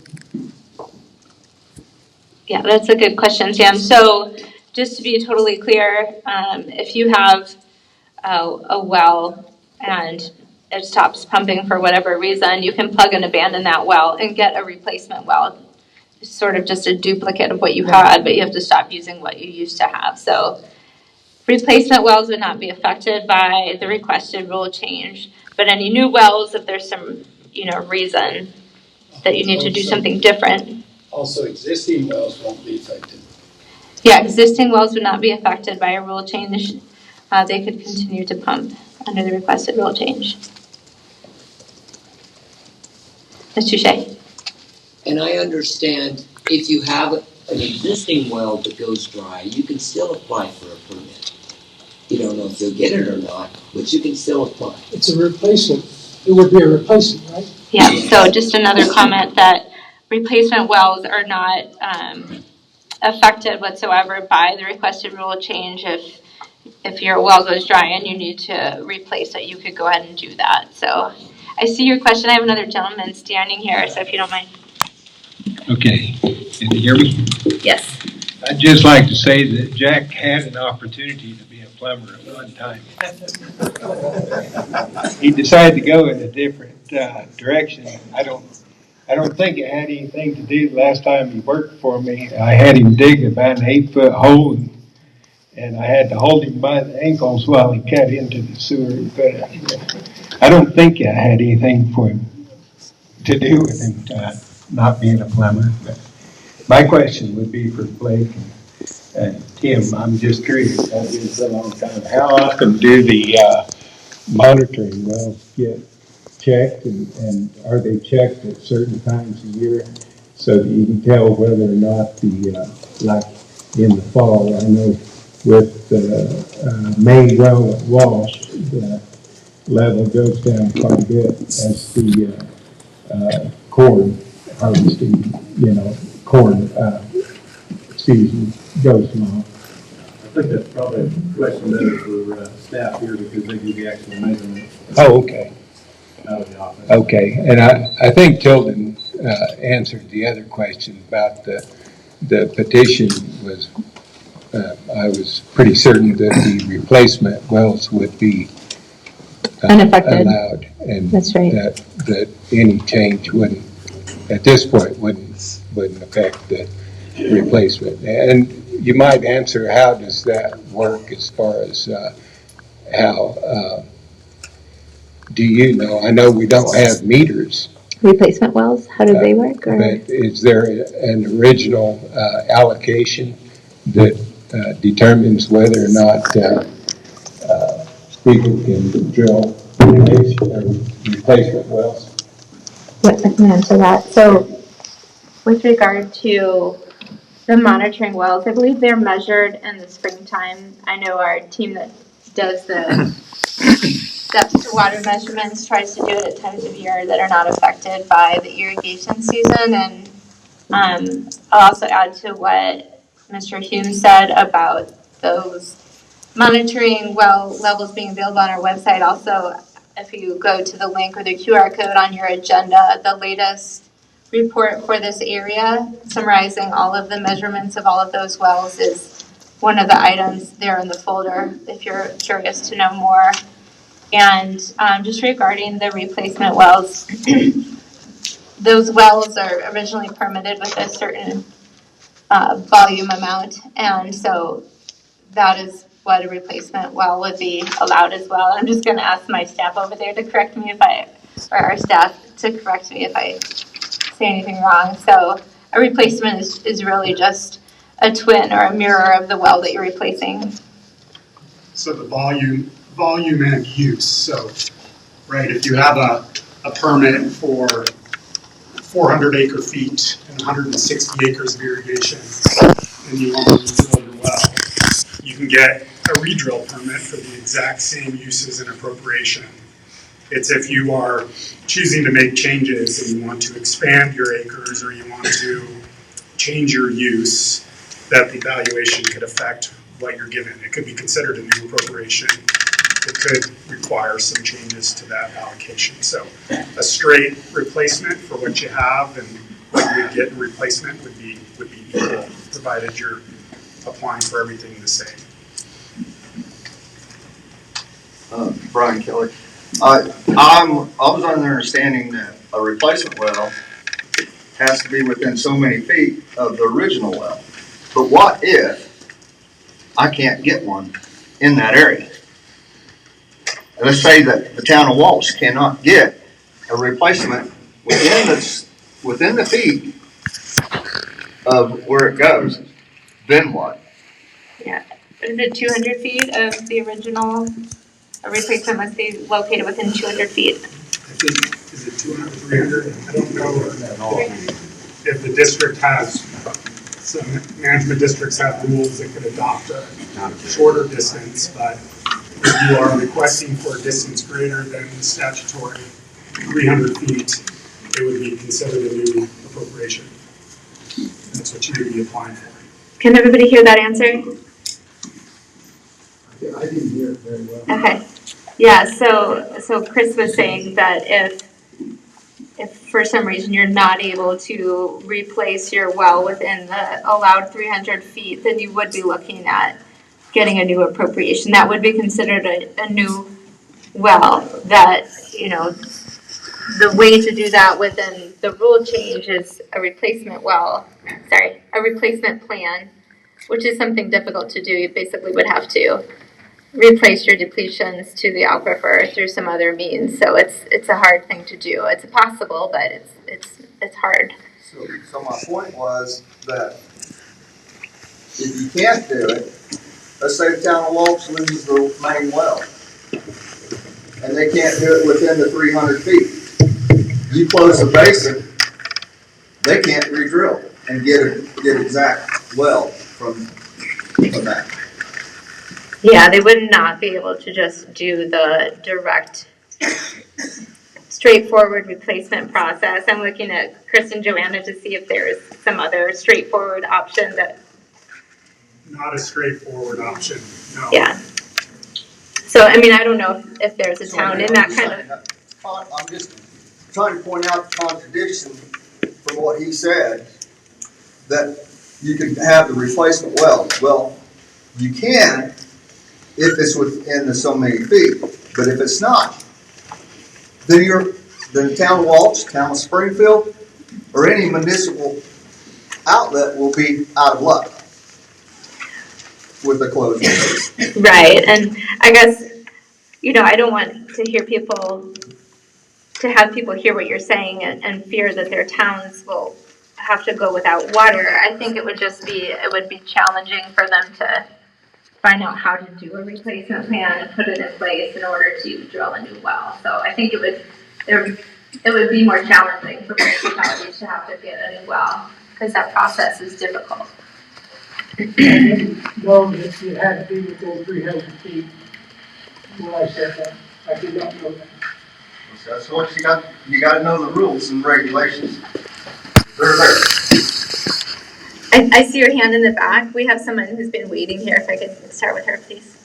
Yeah, that's a good question, Sam. So just to be totally clear, if you have a well and it stops pumping for whatever reason, you can plug and abandon that well and get a replacement well. It's sort of just a duplicate of what you had, but you have to stop using what you used to have. So replacement wells would not be affected by the requested rule change, but any new wells, if there's some, reason that you need to do something different. Also, existing wells won't be affected. Yeah, existing wells would not be affected by a rule change. They could continue to pump under the requested rule change. Mr. Shea. And I understand if you have an existing well that goes dry, you can still apply for a permit. You don't know if you'll get it or not, but you can still apply. It's a replacement. It would be a replacement, right? Yeah, so just another comment that replacement wells are not affected whatsoever by the requested rule change. If your well goes dry and you need to replace it, you could go ahead and do that. So I see your question. I have another gentleman standing here, so if you don't mind. Okay, can you hear me? Yes. I'd just like to say that Jack had an opportunity to be a plumber at one time. He decided to go in a different direction. I don't think it had anything to do. The last time he worked for me, I had him dig about an 8-foot hole, and I had to hold him by the ankles while he cut into the sewer. But I don't think it had anything for him to do with him not being a plumber. But my question would be for Blake and Tim. I'm just curious. I've been so long time. How often do the monitoring wells get checked, and are they checked at certain times a year so that you can tell whether or not like in the fall? I know with the main well at Walsh, the level goes down quite a bit as the corn harvesting, corn season goes along. I think that's probably a question better for staff here because they do the actual measurement. Oh, okay. Out of the office. Okay, and I think Tilden answered the other question about the petition was, I was pretty certain that the replacement wells would be Unaffected. allowed. And That's right. That any change wouldn't, at this point, wouldn't affect the replacement. And you might answer, how does that work as far as how, do you know? I know we don't have meters. Replacement wells, how do they work? Or? But is there an original allocation that determines whether or not people can drill replacement wells? What, I can answer that. So with regard to the monitoring wells, I believe they're measured in the springtime. I know our team that does the depth to water measurements tries to do it at times of year that are not affected by the irrigation season. And I'll also add to what Mr. Hume said about those monitoring well levels being available on our website. Also, if you go to the link or the QR code on your agenda, the latest report for this area summarizing all of the measurements of all of those wells is one of the items there in the folder if you're curious to know more. And just regarding the replacement wells, those wells are originally permitted with a certain volume amount, and so that is what a replacement well would be allowed as well. I'm just going to ask my staff over there to correct me or our staff to correct me if I say anything wrong. So A replacement is really just a twin or a mirror of the well that you're replacing. So the volume and use. So, right, if you have a permit for 400 acre feet and 160 acres of irrigation, and you want to redrill your well, you can get a redrill permit for the exact same uses and appropriation. It's if you are choosing to make changes and you want to expand your acres or you want to change your use, that the valuation could affect what you're given. It could be considered a new appropriation. It could require some changes to that allocation. So a straight replacement for what you have and what you would get in replacement would be equal, provided you're applying for everything the same. Brian Kelly. I was under the understanding that a replacement well has to be within so many feet of the original well. But what if I can't get one in that area? Let's say that the town of Walsh cannot get a replacement within the feet of where it goes. Then what? Yeah. Is it 200 feet of the original? A replacement must be located within 200 feet. I think, is it 200, 300? I don't know if the district has, some management districts have rules that could adopt a shorter distance, but if you are requesting for a distance greater than the statutory 300 feet, it would be considered a new appropriation. That's what you would be applying for. Can everybody hear that answer? I didn't hear it very well. Okay. Yeah, so Chris was saying that if for some reason you're not able to replace your well within the allowed 300 feet, then you would be looking at getting a new appropriation. That would be considered a new well. That, you know, the way to do that within the rule change is a replacement plan, which is something difficult to do. You basically would have to replace your depletions to the aquifer through some other means. So it's a hard thing to do. It's possible, but it's hard. So my point was that if you can't do it, let's say the town of Walsh loses the main well, and they can't do it within the 300 feet. You close the basin, they can't re-drill and get exact well from that. Yeah, they would not be able to just do the direct, straightforward replacement process. I'm looking at Chris and Joanna to see if there's some other straightforward option that. Not a straightforward option, no. Yeah. So, I mean, I don't know if there's a town in that kind of. I'm just trying to point out the contradiction from what he said, that you can have the replacement well. Well, you can if it's within the so many feet, but if it's not, then the town of Walsh, town of Springfield, or any municipal outlet will be out of luck with the closure. Right, and I guess, you know, I don't want to have people hear what you're saying and fear that their towns will have to go without water. I think it would be challenging for them to find out how to do a replacement plan and put it in place in order to drill a new well. So I think it would be more challenging for municipalities to have to get a new well, because that process is difficult. Well, if you had to be within 300 feet, when I said that, I did not know that. That's what you got to know the rules and regulations. They're there. I see your hand in the back. We have someone who's been waiting here. If I could start with her, please.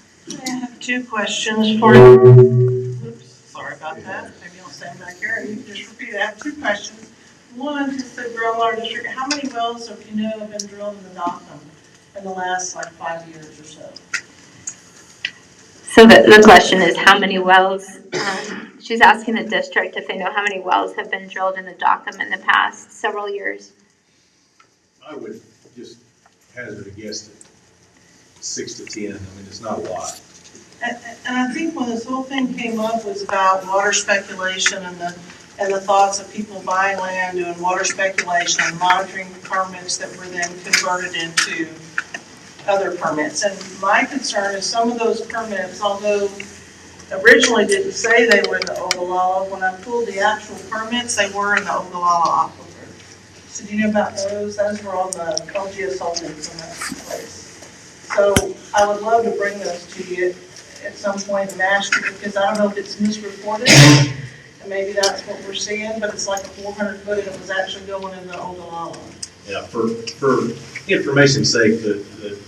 I have two questions for you. Oops, sorry about that. Maybe I'll stand back here and you can just repeat it. I have two questions. One, to the groundwater district, how many wells have you know have been drilled in the Gotham in the last 5 years or so? So the question is how many wells, she's asking the district if they know how many wells have been drilled in the Dockham in the past several years. I would just hazard a guess at 6 to 10. I mean, it's not a lot. And I think when this whole thing came up was about water speculation and and the thoughts of people buying land, doing water speculation, and monitoring permits that were then converted into other permits. And my concern is some of those permits, although originally didn't say they were in the Ogallala, when I pulled the actual permits, they were in the Ogallala aquifer. So do you know about those? Those were on the LGS holdings in that place. So I would love to bring those to you at some point and ask you, because I don't know if it's misreported, and maybe that's what we're seeing, but it's like a 400 foot and it was actually going in the Ogallala. Yeah, for information's sake, the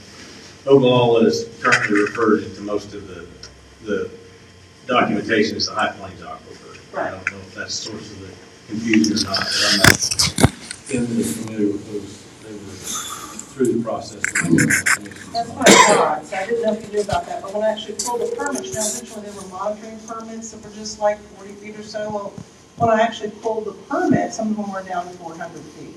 Ogallala is currently referred to most of the documentation as the High Plains Aquifer. Right. I don't know if that's the source of the confusion or not, but I'm not intimately familiar with those. They were through the process. That's what I thought, so I didn't know if you knew about that, but when I actually pulled the permits, you know, originally they were monitoring permits that were just like 40 feet or so. Well, when I actually pulled the permit, some of them were down to 400 feet.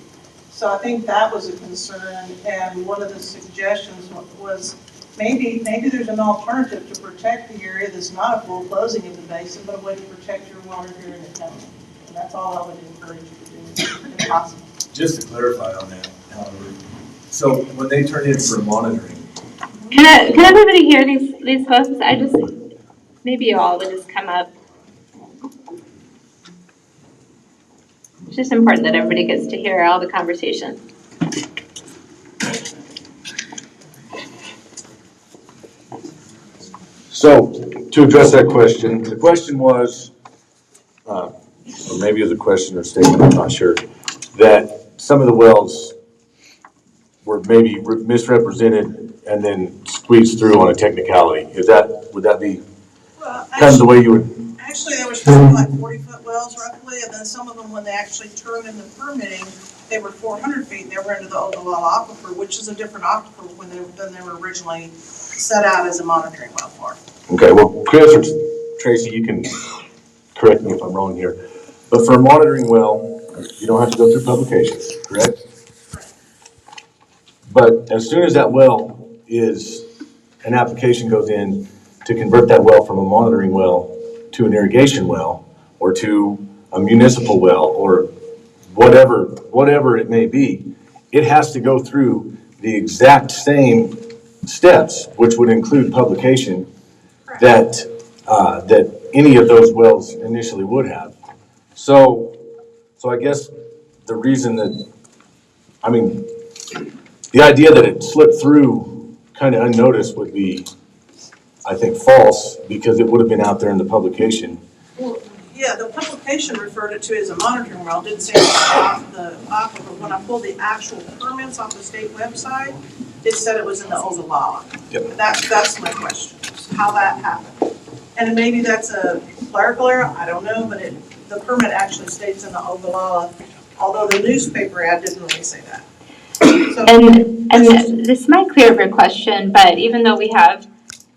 So I think that was a concern, and one of the suggestions was maybe there's an alternative to protect the area that's not a full closing of the basin, but a way to protect your water here in the county. And that's all I would encourage you to do, if possible. Just to clarify on that, so when they turn in for monitoring, Can everybody hear these folks? Maybe you all would just come up. It's just important that everybody gets to hear all the conversation. So, to address that question, the question was, or maybe it was a question or statement, I'm not sure, that some of the wells were maybe misrepresented and then squeezed through on a technicality. Would that be kind of the way you would? Actually, they were supposed to be like 40-foot wells roughly, and then some of them, when they actually turned in the permitting, they were 400 feet, they were into the Ogallala aquifer, which is a different aquifer than they were originally set out as a monitoring well for. Okay, well, Chris or Tracy, you can correct me if I'm wrong here, but for a monitoring well, you don't have to go through publication, correct? But as soon as that well an application goes in to convert that well from a monitoring well to an irrigation well or to a municipal well or whatever it may be, it has to go through the exact same steps, which would include publication that any of those wells initially would have. So I guess the reason that, the idea that it slipped through kind of unnoticed would be, I think, false, because it would have been out there in the publication. Well, yeah, the publication referred it to as a monitoring well, didn't say off the aquifer. When I pulled the actual permits off the state website, it said it was in the Ogallala. Yep. That's my question, how that happened. And maybe that's a clerical error, I don't know, but the permit actually states in the Ogallala, although the newspaper ad didn't really say that. So, and this might clear up your question, but even though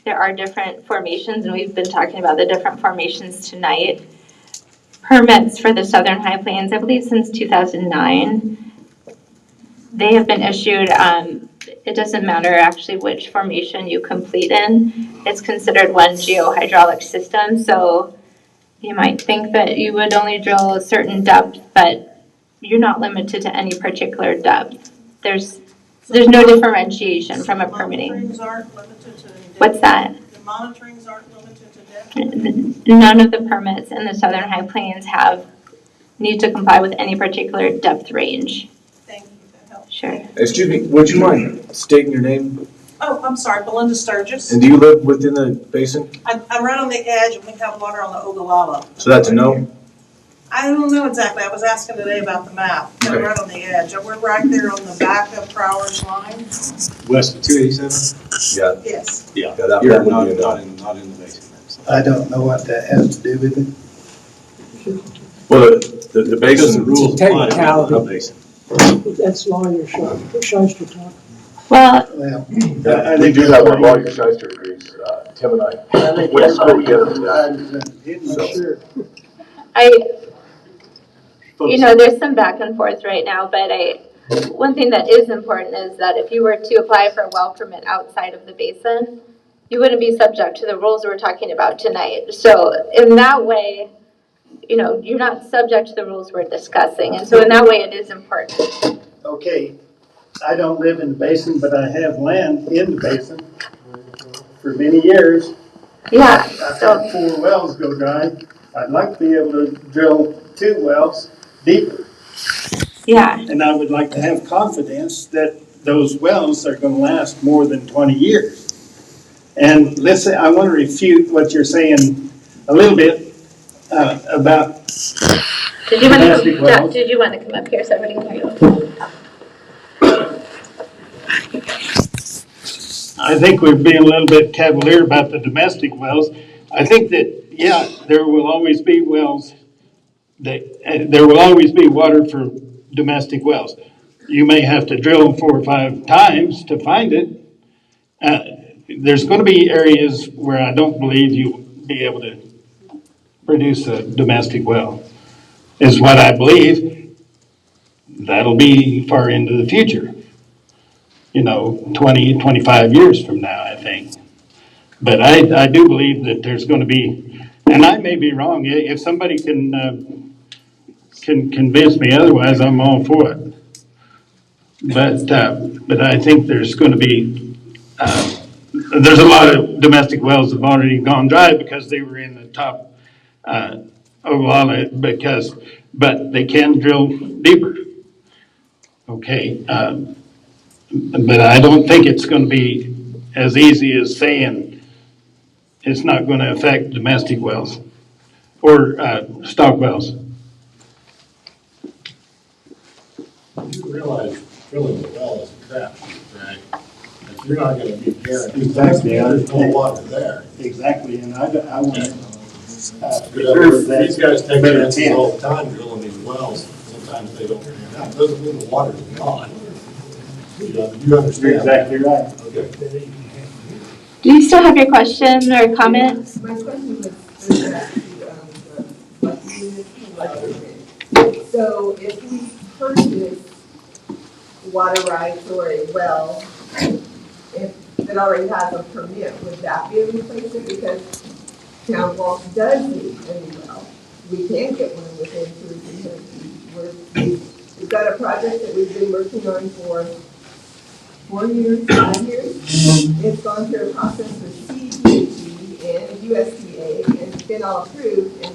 there are different formations, and we've been talking about the different formations tonight, permits for the Southern High Plains, I believe since 2009, they have been issued, it doesn't matter actually which formation you complete in, it's considered one geohydraulic system, so you might think that you would only drill a certain depth, but you're not limited to any particular depth. There's no differentiation from a permitting. Monitorings aren't limited to any depth. What's that? The monitorings aren't limited to depth? None of the permits in the Southern High Plains need to comply with any particular depth range. Thank you, that helps. Sure. Excuse me, would you mind stating your name? Oh, I'm sorry, Belinda Sturgis. And do you live within the basin? I'm right on the edge, and we have water on the Ogallala. So that's a no? I don't know exactly. I was asking today about the map. Okay. We're right on the edge. We're right there on the back of Prowler's line. West of 287? Yeah. Yes. Yeah. Yeah, that You're would not be a no. not in the basin. I don't know what that has to do with it. Well, the Because basin the rules apply to Technicality. the basin. That's lawyer Shyster talk. Well, Well, I think we do have our lawyer Shyster agrees, Tim and I went to school together for that. there's some back and forth right now, but one thing that is important is that if you were to apply for a well permit outside of the basin, you wouldn't be subject to the rules we're talking about tonight. So in that way, you're not subject to the rules we're discussing. And so in that way, it is important. Okay, I don't live in the basin, but I have land in the basin for many years. Yeah. I've had 4 wells go dry. I'd like to be able to drill 2 wells deeper. Yeah. And I would like to have confidence that those wells are going to last more than 20 years. And listen, I want to refute what you're saying a little bit about Did you domestic wells. did you want to come up here so everybody can hear you? I think we're being a little bit cavalier about the domestic wells. I think that, yeah, there will always be wells there will always be water for domestic wells. You may have to drill 4 or 5 times to find it. There's going to be areas where I don't believe you'll be able to produce a domestic well, is what I believe. That'll be far into the future, 20, 25 years from now, I think. But I do believe that there's going to be, and I may be wrong, if somebody can convince me otherwise, I'm all for it. But I think there's going to be, there's a lot of domestic wells that have already gone dry because they were in the top Ogallala but they can drill deeper. Okay, but I don't think it's going to be as easy as saying it's not going to affect domestic wells or stock wells. You realize drilling the well is a crap, right? If you're not gonna be guaranteed. Exactly. There's no water there. Exactly, and I want to These guys take chances all the time drilling these wells. Sometimes they don't pan out. Doesn't mean the water's gone. You understand? You're exactly right. Okay. Do you still have your question or comment? My question was so if we purchase water rights or a well, if it already has a permit, would that be a replacement? Because Town Walsh does need a new well. We can get one within 2 or 3 years. We've got a project that we've been working on for 4 years, 5 years. It's gone through a process with CDG and USDA, and it's been all approved. And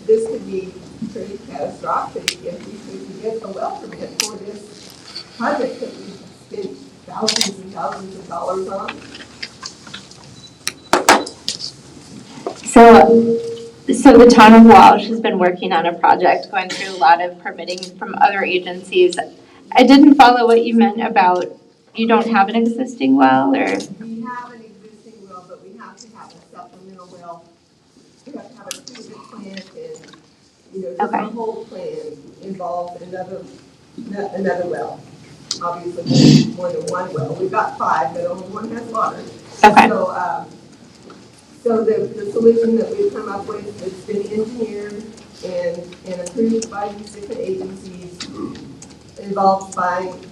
this could be pretty catastrophic if we could get a well permit for this project that we spent thousands and thousands of dollars on. So the town of Walsh has been working on a project, going through a lot of permitting from other agencies. I didn't follow what you meant about you don't have an existing well, or? We have an existing well, but we have to have a supplemental well. We have to have a treatment plant and, just a whole plan involves another well. Obviously, more than one well. We've got 5, but only one has water. Okay. So the solution that we've come up with, it's been engineered and approved by these different agencies, involves buying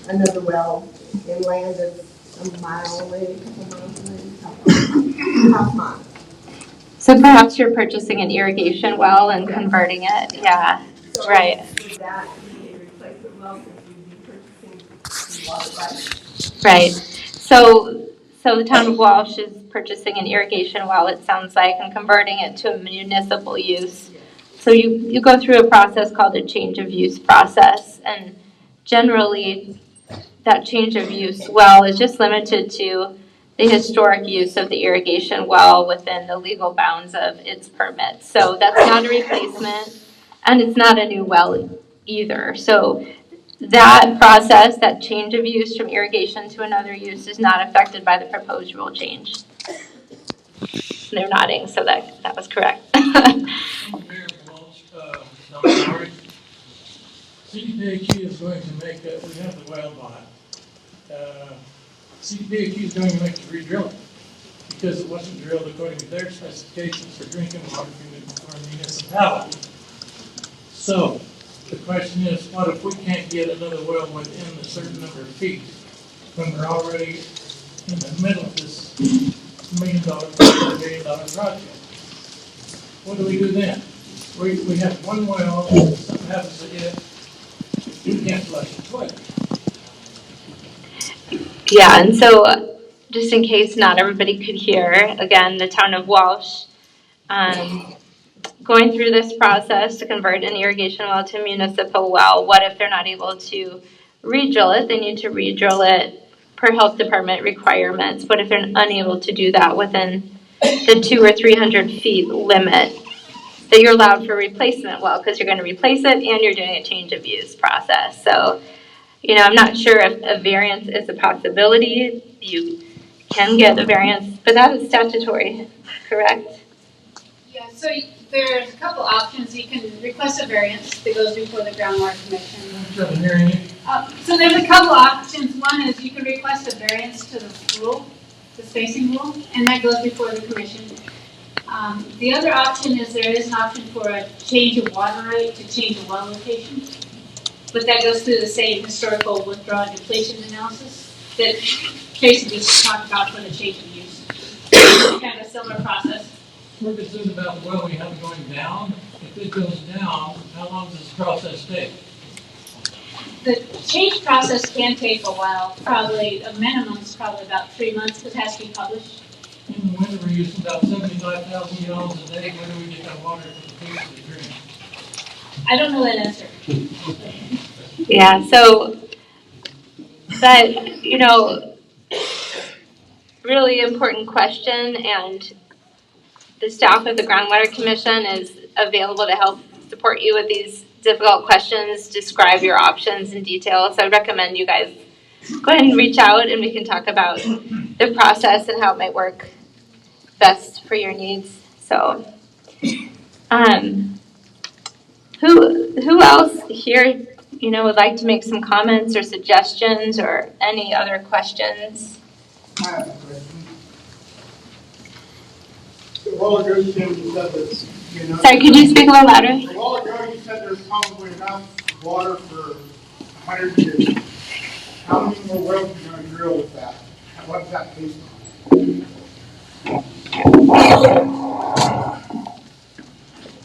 another well in land that's a mile away, a couple miles away, half mile. So perhaps you're purchasing an irrigation well and converting it? Yeah, so right. Would that be a replacement well since we'd be purchasing water rights? Right. So the town of Walsh is purchasing an irrigation well, it sounds like, and converting it to a municipal use. So you go through a process called a change of use process, and generally that change of use well is just limited to the historic use of the irrigation well within the legal bounds of its permit. So that's not a replacement, and it's not a new well either. So that process, that change of use from irrigation to another use, is not affected by the proposed rule change. They're nodding, so that was correct. CDPHE is going to make it, we have the well bought. CDPHE is going to make the re-drilling because it wasn't drilled according to their specifications for drinking water for the municipality. So the question is, what if we can't get another well within a certain number of feet when we're already in the middle of this $1 million project? What do we do then? we have one well, and something happens to it, you can't flush the toilet. Yeah, and so just in case not everybody could hear, again, the town of Walsh, going through this process to convert an irrigation well to a municipal well. What if they're not able to re-drill it? They need to re-drill it per health department requirements. What if they're unable to do that within the 200 or 300 feet limit that you're allowed for replacement well, because you're going to replace it and you're doing a change of use process. So, I'm not sure if a variance is a possibility. You can get a variance, but that is statutory, correct? Yeah, so there's a couple options. You can request a variance that goes before the groundwater commission. So there's a couple options. One is you can request a variance to the rule, the spacing rule, and that goes before the commission. The other option is there is an option for a change of water rate to change a well location, but that goes through the same historical withdrawal and depletion analysis that basically talked about for the change of use. It's kind of a similar process. We're concerned about the well we have going down. If it goes down, how long does this process take? The change process can take a while, probably, a minimum is probably about 3 months, because it has to be published. In the winter, we're using about 75,000 gallons a day. Where do we get that water for the people to drink? I don't know that answer. Yeah, so, but, really important question, and the staff of the Groundwater Commission is available to help support you with these difficult questions, describe your options in detail. So I recommend you guys go ahead and reach out and we can talk about the process and how it might work best for your needs. So, who else here, would like to make some comments or suggestions or any other questions? I have a question. A while ago you said that, Sorry, could you speak a little louder? A while ago you said there's probably enough water for 100 years. How many more wells are you going to drill with that? And what's that based on?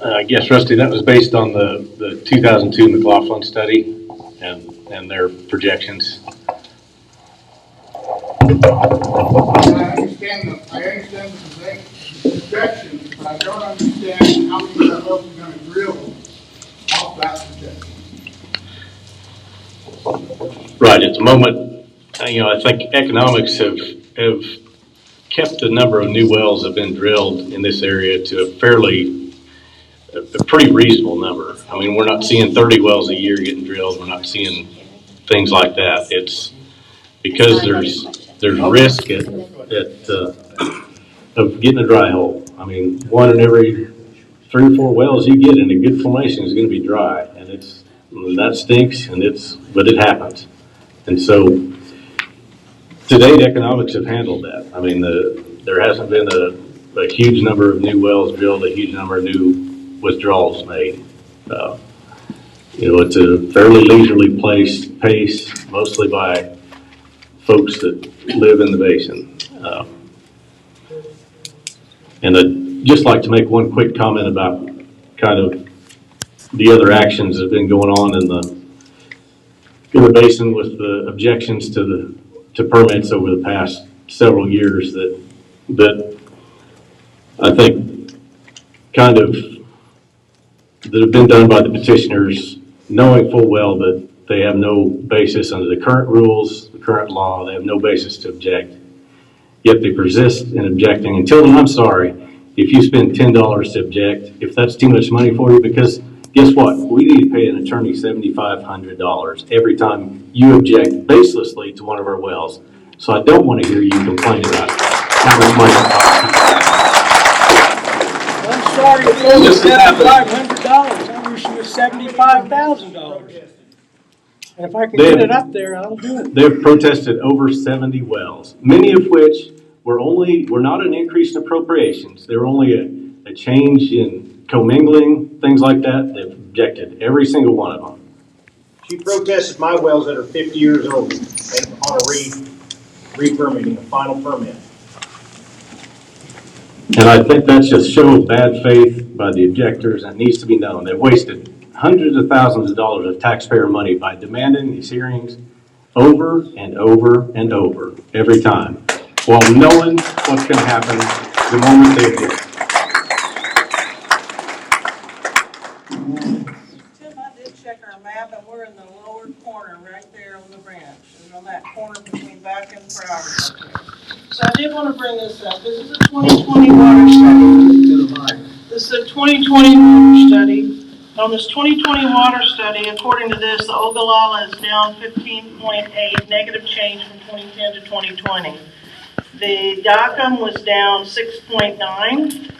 I guess, Rusty, that was based on the 2002 McLaughlin study and their projections. I understand the projections, but I don't understand how many wells we're going to drill off that projection. Right, at the moment, I think economics have kept the number of new wells that have been drilled in this area to a pretty reasonable number. I mean, we're not seeing 30 wells a year getting drilled. We're not seeing things like that. It's because there's risk of getting a dry hole. I mean, one in every 3 or 4 wells you get in a good formation is going to be dry, and that stinks, but it happens. And so, to date, economics have handled that. I mean, there hasn't been a huge number of new wells drilled, a huge number of new withdrawals made. It's a fairly leisurely pace, mostly by folks that live in the basin. And I'd just like to make one quick comment about kind of the other actions that have been going on in the basin with the objections to permits over the past several years that I think kind of that have been done by the petitioners, knowing full well that they have no basis under the current rules, the current law. They have no basis to object. Yet they persist in objecting. And tell them, I'm sorry, if you spend $10 to object, if that's too much money for you, because guess what? We need to pay an attorney $7,500 every time you object baselessly to one of our wells. So I don't want to hear you complain about how much money it costs. I'm sorry, it's only $7,500. I wish it was $75,000. And if I can get it up there, I'll do it. They've protested over 70 wells, many of which were not an increase in appropriations. They were only a change in commingling, things like that. They've objected every single one of them. She protested my wells that are 50 years old on a re-permitting, a final permit. And I think that just shows bad faith by the objectors and needs to be known. They've wasted hundreds of thousands of dollars of taxpayer money by demanding these hearings over and over and over every time, while knowing what's going to happen the moment they do. Tim, I did check our map, and we're in the lower corner, right there on the branch, and on that corner between Back and Prowers. So I did want to bring this up. This is a 2020 water study. This is a 2020 water study. On this 2020 water study, according to this, the Ogallala is down 15.8, negative change from 2010 to 2020. The Yackham was down 6.9,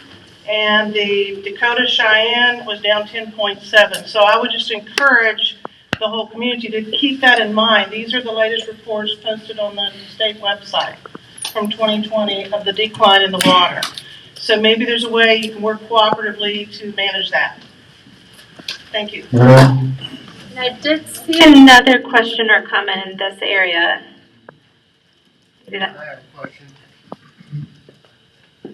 and the Dakota Cheyenne was down 10.7. So I would just encourage the whole community to keep that in mind. These are the latest reports posted on the state website from 2020 of the decline in the water. So maybe there's a way you can work cooperatively to manage that. Thank you. And I did see another question or comment in this area. I have a question.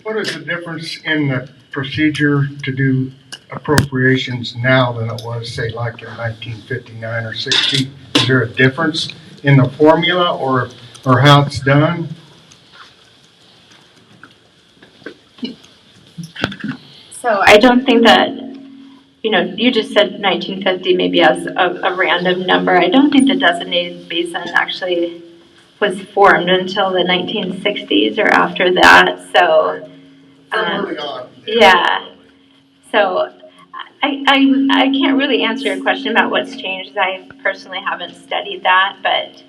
What is the difference in the procedure to do appropriations now than it was, say, like in 1959 or 60? Is there a difference in the formula or how it's done? So I don't think that, you just said 1950 maybe as a random number. I don't think the designated basin actually was formed until the 1960s or after that. So, Early on. yeah. So I can't really answer your question about what's changed. I personally haven't studied that, but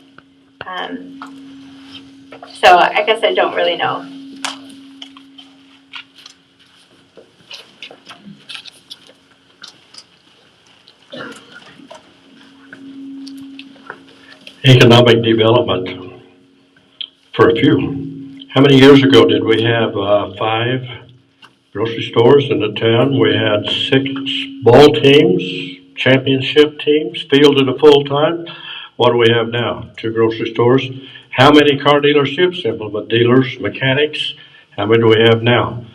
so I guess I don't really know. Economic development for a few. How many years ago did we have 5 grocery stores in the town? We had 6 ball teams, championship teams, fielded a full time. What do we have now? 2 grocery stores. How many car dealerships, implement dealers, mechanics? How many do we have now?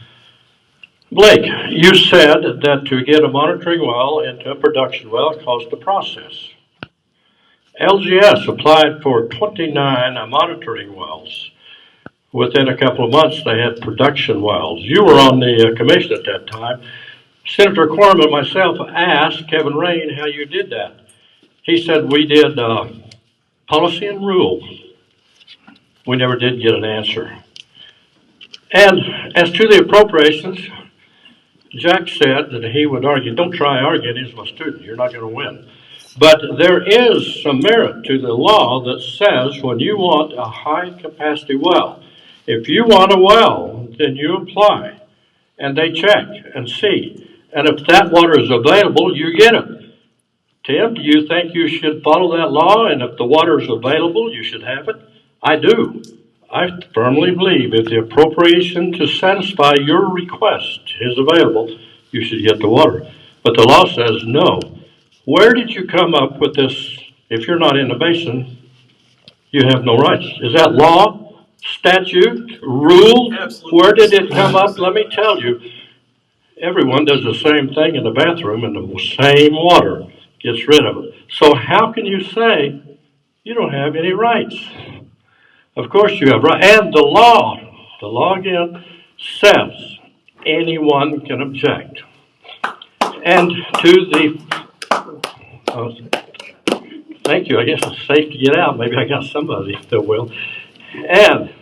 Blake, you said that to get a monitoring well into a production well cost a process. LGS applied for 29 monitoring wells. Within a couple of months, they had production wells. You were on the commission at that time. Senator Quorum and myself asked Kevin Rain how you did that. He said we did policy and rule. We never did get an answer. And as to the appropriations, Jack said that he would argue, don't try arguing, he's my student, you're not going to win. But there is some merit to the law that says when you want a high capacity well, if you want a well, then you apply and they check and see. And if that water is available, you get it. Tim, do you think you should follow that law? And if the water is available, you should have it? I do. I firmly believe if the appropriation to satisfy your request is available, you should get the water. But the law says no. Where did you come up with this? If you're not in the basin, you have no rights. Is that law, statute, rule? Absolutely. Where did it come up? Let me tell you, everyone does the same thing in the bathroom and the same water gets rid of it. So how can you say you don't have any rights? Of course you have rights. And the law again says anyone can object. And to the thank you. I guess it's safe to get out. Maybe I got somebody that will. And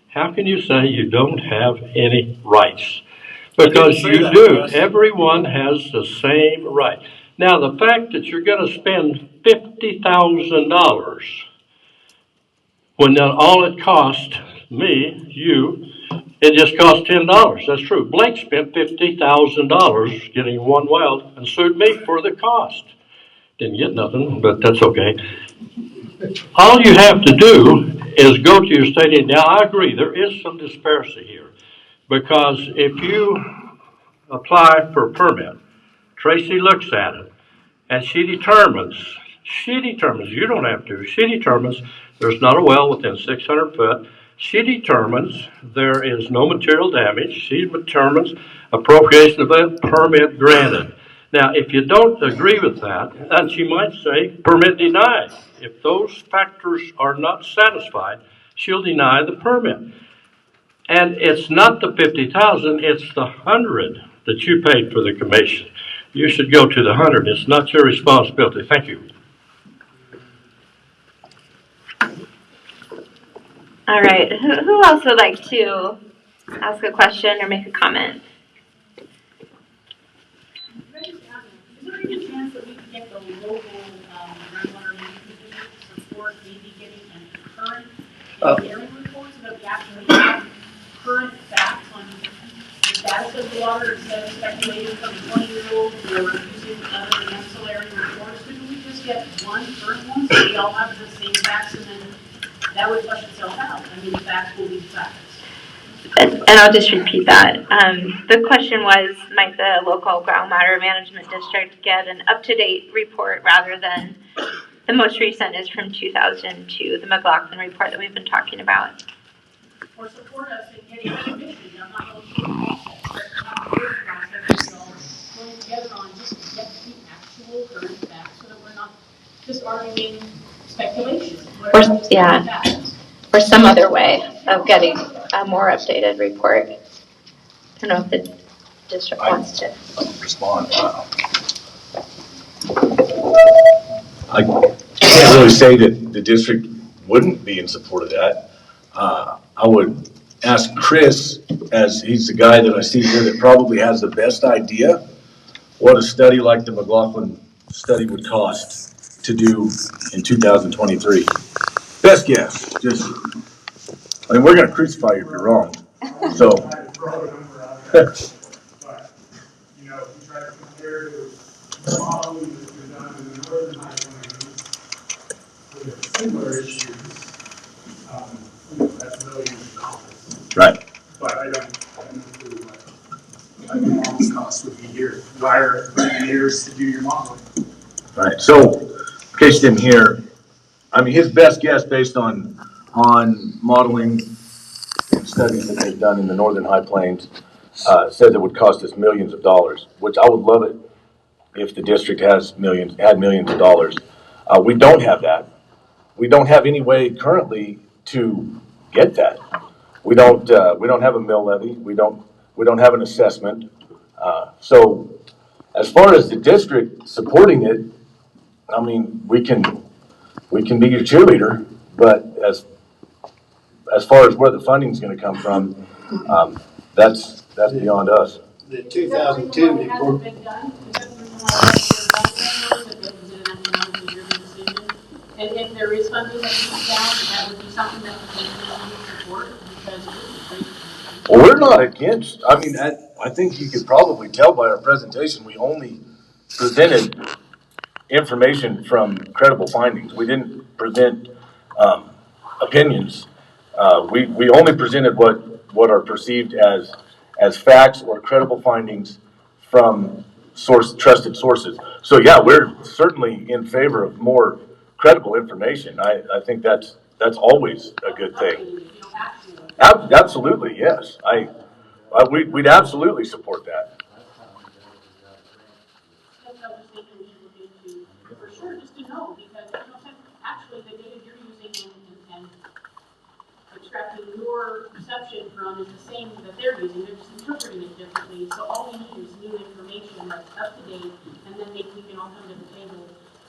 how can you say you don't have any rights? Because you do. Everyone has the same right. Now, the fact that you're going to spend $50,000 when all it cost me, you, it just cost $10. That's true. Blake spent $50,000 getting one well and sued me for the cost. Didn't get nothing, but that's okay. All you have to do is go to your state. Now, I agree, there is some disparity here. Because if you apply for a permit, Tracy looks at it, and she determines, you don't have to, she determines there's not a well within 600 foot, She determines there is no material damage. She determines appropriation of that permit granted. Now, if you don't agree with that, then she might say permit denied. If those factors are not satisfied, she'll deny the permit. And it's not the 50,000, it's the 100 that you paid for the commission. You should go to the 100. It's not your responsibility. Thank you. All right, who else would like to ask a question or make a comment? Is there any chance that we could get the local groundwater management district support, maybe getting a current engineering report so that we actually have current facts on the status of the water instead of speculating from 20-year-olds or using other ancillary reports? Couldn't we just get one current one so we all have the same facts and then that would flush itself out? I mean, the facts will be facts. And I'll just repeat that. The question was, might the local groundwater management district get an up-to-date report rather than the most recent is from 2002, the McLaughlin report that we've been talking about? Or support us in getting permission. I'm not going through the process, but not process, going together on just to get the actual current facts so that we're not just arguing speculation. Or some other way of getting a more updated report. I don't know if the district wants to respond. I can't really say that the district wouldn't be in support of that. I would ask Chris, as he's the guy that I see here that probably has the best idea, what a study like the McLaughlin study would cost to do in 2023. Best guess. I mean, we're going to crucify you if you're wrong. So. But, you know, if you try to compare the modeling that's been done in the northern high plains with similar issues, that's millions of dollars. Right. But I don't know what the model's cost would be here. Hire engineers to do your modeling. Right. So, in case you didn't hear, I mean, his best guess based on modeling and studies that they've done in the northern high plains says it would cost us millions of dollars, which I would love it if the district had millions of dollars. We don't have that. We don't have any way currently to get that. We don't have a mill levy. We don't have an assessment. So as far as the district supporting it, I mean, we can be your cheerleader, but as far as where the funding is going to come from, that's beyond us. The 2002 report. And if there is funding that comes down, that would be something that the community would support because well, we're not against. I mean, I think you could probably tell by our presentation, we only presented information from credible findings. We didn't present opinions. We only presented what are perceived as facts or credible findings from trusted sources. So yeah, we're certainly in favor of more credible information. I think that's always a good thing. Absolutely, yes. We'd absolutely support that. for sure, just to know, because actually the data you're using and extracting your perception from is the same that they're using. They're just interpreting it differently. So all we need is new information that's up to date, and then we can all come to the table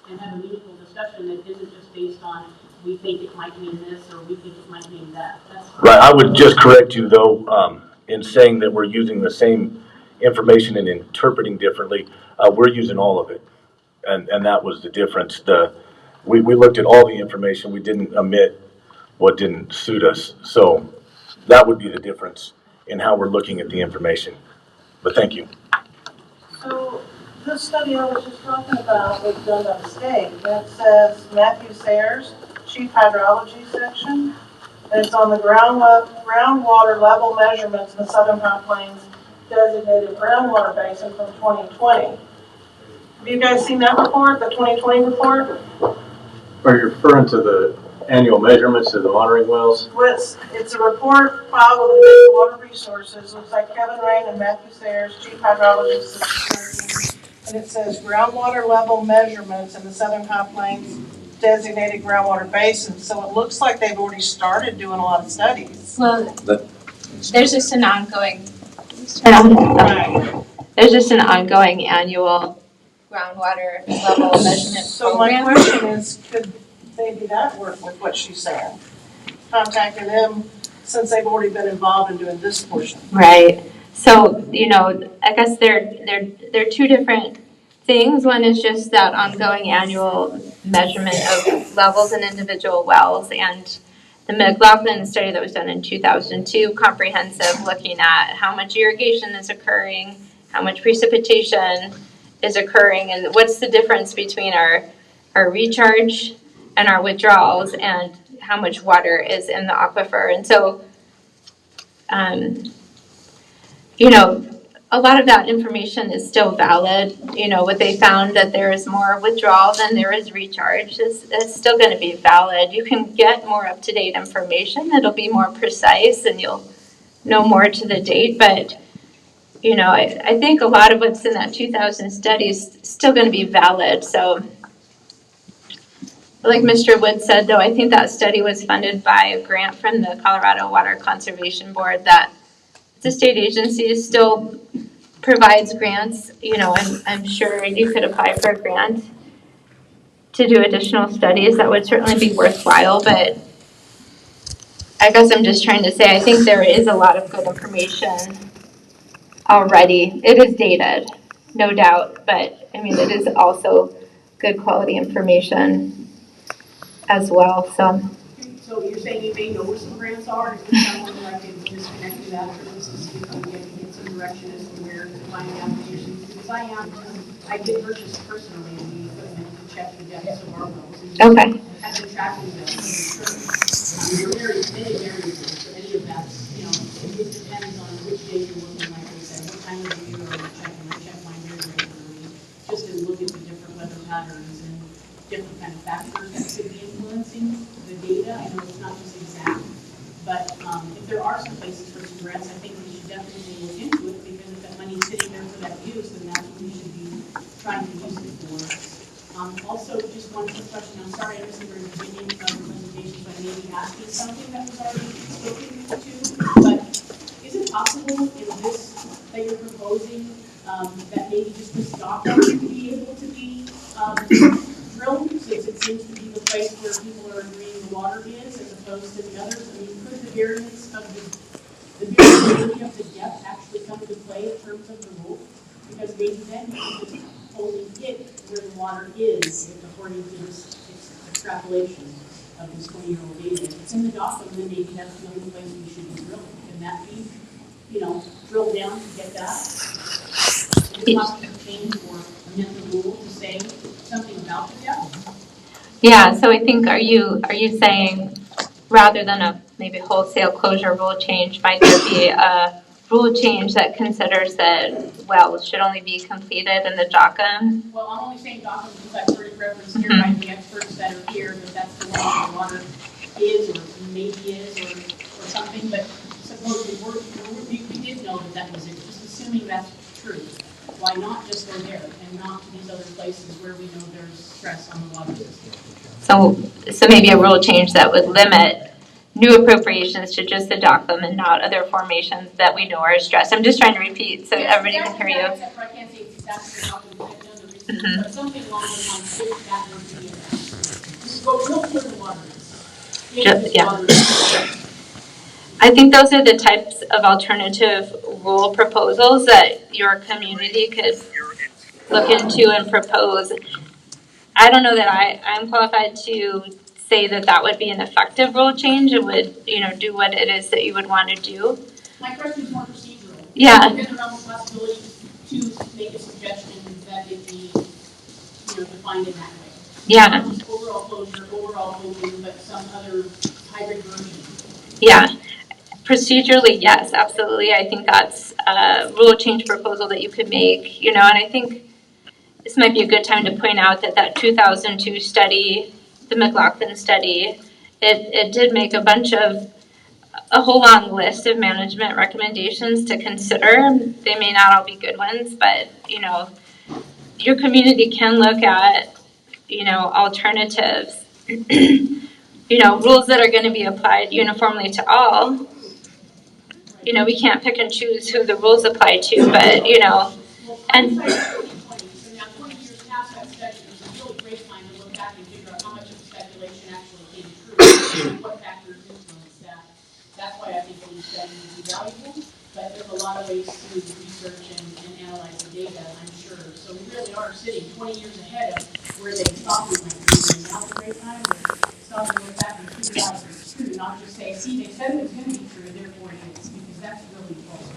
and have a meaningful discussion that isn't just based on we think it might mean this or we think it might mean that. Right. I would just correct you though, in saying that we're using the same information and interpreting differently. We're using all of it, and that was the difference. We looked at all the information. We didn't omit what didn't suit us. So that would be the difference in how we're looking at the information. But thank you. So this study I was just talking about was done by the state. That says Matthew Sayers, Chief Hydrology Section. And it's on the groundwater level measurements in the Southern High Plains designated groundwater basin from 2020. Have you guys seen that report, the 2020 report? Are you referring to the annual measurements of the monitoring wells? Well, it's a report filed with the Division of Water Resources. Looks like Kevin Rain and Matthew Sayers, chief hydrologist. And it says groundwater level measurements in the Southern High Plains designated groundwater basins. So it looks like they've already started doing a lot of studies. Well, there's just an ongoing, Right. there's just an ongoing annual groundwater level measurement So my program. question is, could maybe that work with what she's saying? Contacting them since they've already been involved in doing this portion. Right. So, I guess they're two different things. One is just that ongoing annual measurement of levels in individual wells, and the McLaughlin study that was done in 2002, comprehensive, looking at how much irrigation is occurring, how much precipitation is occurring, and what's the difference between our recharge and our withdrawals, and how much water is in the aquifer. And so, a lot of that information is still valid. What they found that there is more withdrawal than there is recharge is still going to be valid. You can get more up-to-date information. It'll be more precise and you'll know more to the date. But, I think a lot of what's in that 2000 study is still going to be valid. So, like Mr. Wood said, though, I think that study was funded by a grant from the Colorado Water Conservation Board that the state agency still provides grants. I'm sure you could apply for a grant to do additional studies. That would certainly be worthwhile, but I guess I'm just trying to say I think there is a lot of good information already. It is dated, no doubt, but it is also good quality information as well. So you're saying you may know where some grants are, is this someone where I can just connect you that, for instance, if I can get some direction as to where to find the applications? Because I did purchase personally the equipment to check the depths of our wells. Okay. I've been tracking them. There are many variables for any of that, it depends on which day you're looking, like I said, what time of the year are you checking. I check mine very regularly, just to look at the different weather patterns and different kind of factors that could be influencing the data. I know it's not just exact, but if there are some places for some grants, I think we should definitely look into it, because if that money's sitting there for that use, then that's what we should be trying to use it for. Also, just one quick question. I'm sorry I missed the very beginning of the presentation, but I may be asking something that was already spoken to, but is it possible in this that you're proposing that maybe just this dock would be able to be drilled, since it seems to be the place where people are agreeing the water is, as opposed to the others? Could the variance of the variability of the depth actually come into play in terms of the rule? Because maybe then you can just only hit where the water is, according to this extrapolation of this 20-year-old data. If it's in the document, then maybe that's the only place we should be drilling. Can that be, drilled down to get that? Is it possible to change or amend the rule to say something about the depth? Yeah, so I think, are you saying rather than a maybe wholesale closure rule change, might there be a rule change that considers that wells should only be completed in the JOCM? Well, I'm only saying JOCM because I've heard it referenced here by the experts that are here, that that's the one where the water is, or maybe is, or something. But supposedly we did know that was it. Just assuming that's true, why not just go there and not to these other places where we know there's stress on the water system? So maybe a rule change that would limit new appropriations to just the DOCM and not other formations that we know are stressed. I'm just trying to repeat so everybody can hear you. Except I can't say it's exactly the DOCM, I've done the research, but something along those lines, if that were to be it. Just go real where the water is. Yeah. I think those are the types of alternative rule proposals that your community could look into and propose. I don't know that I'm qualified to say that would be an effective rule change. It would, do what it is that you would want to do. My question is more procedural. Yeah. Is there a possibility to make a suggestion that it be, defined in that way? Yeah. Not just overall closure, overall open, but some other hybrid version. Yeah. Procedurally, yes, absolutely. I think that's a rule change proposal that you could make, and I think this might be a good time to point out that 2002 study, the McLaughlin study, it did make a whole long list of management recommendations to consider. They may not all be good ones, but, your community can look at, alternatives, rules that are going to be applied uniformly to all. We can't pick and choose who the rules apply to, but, and that's why I think these studies would be valuable, but there's a lot of ways to research and analyze the data, I'm sure. So we really are sitting 20 years ahead of where they thought we might be. And now's a great time to stop and look back and figure out if it's true, not just say, see, they said it was going to be true, therefore it is, because that's really false.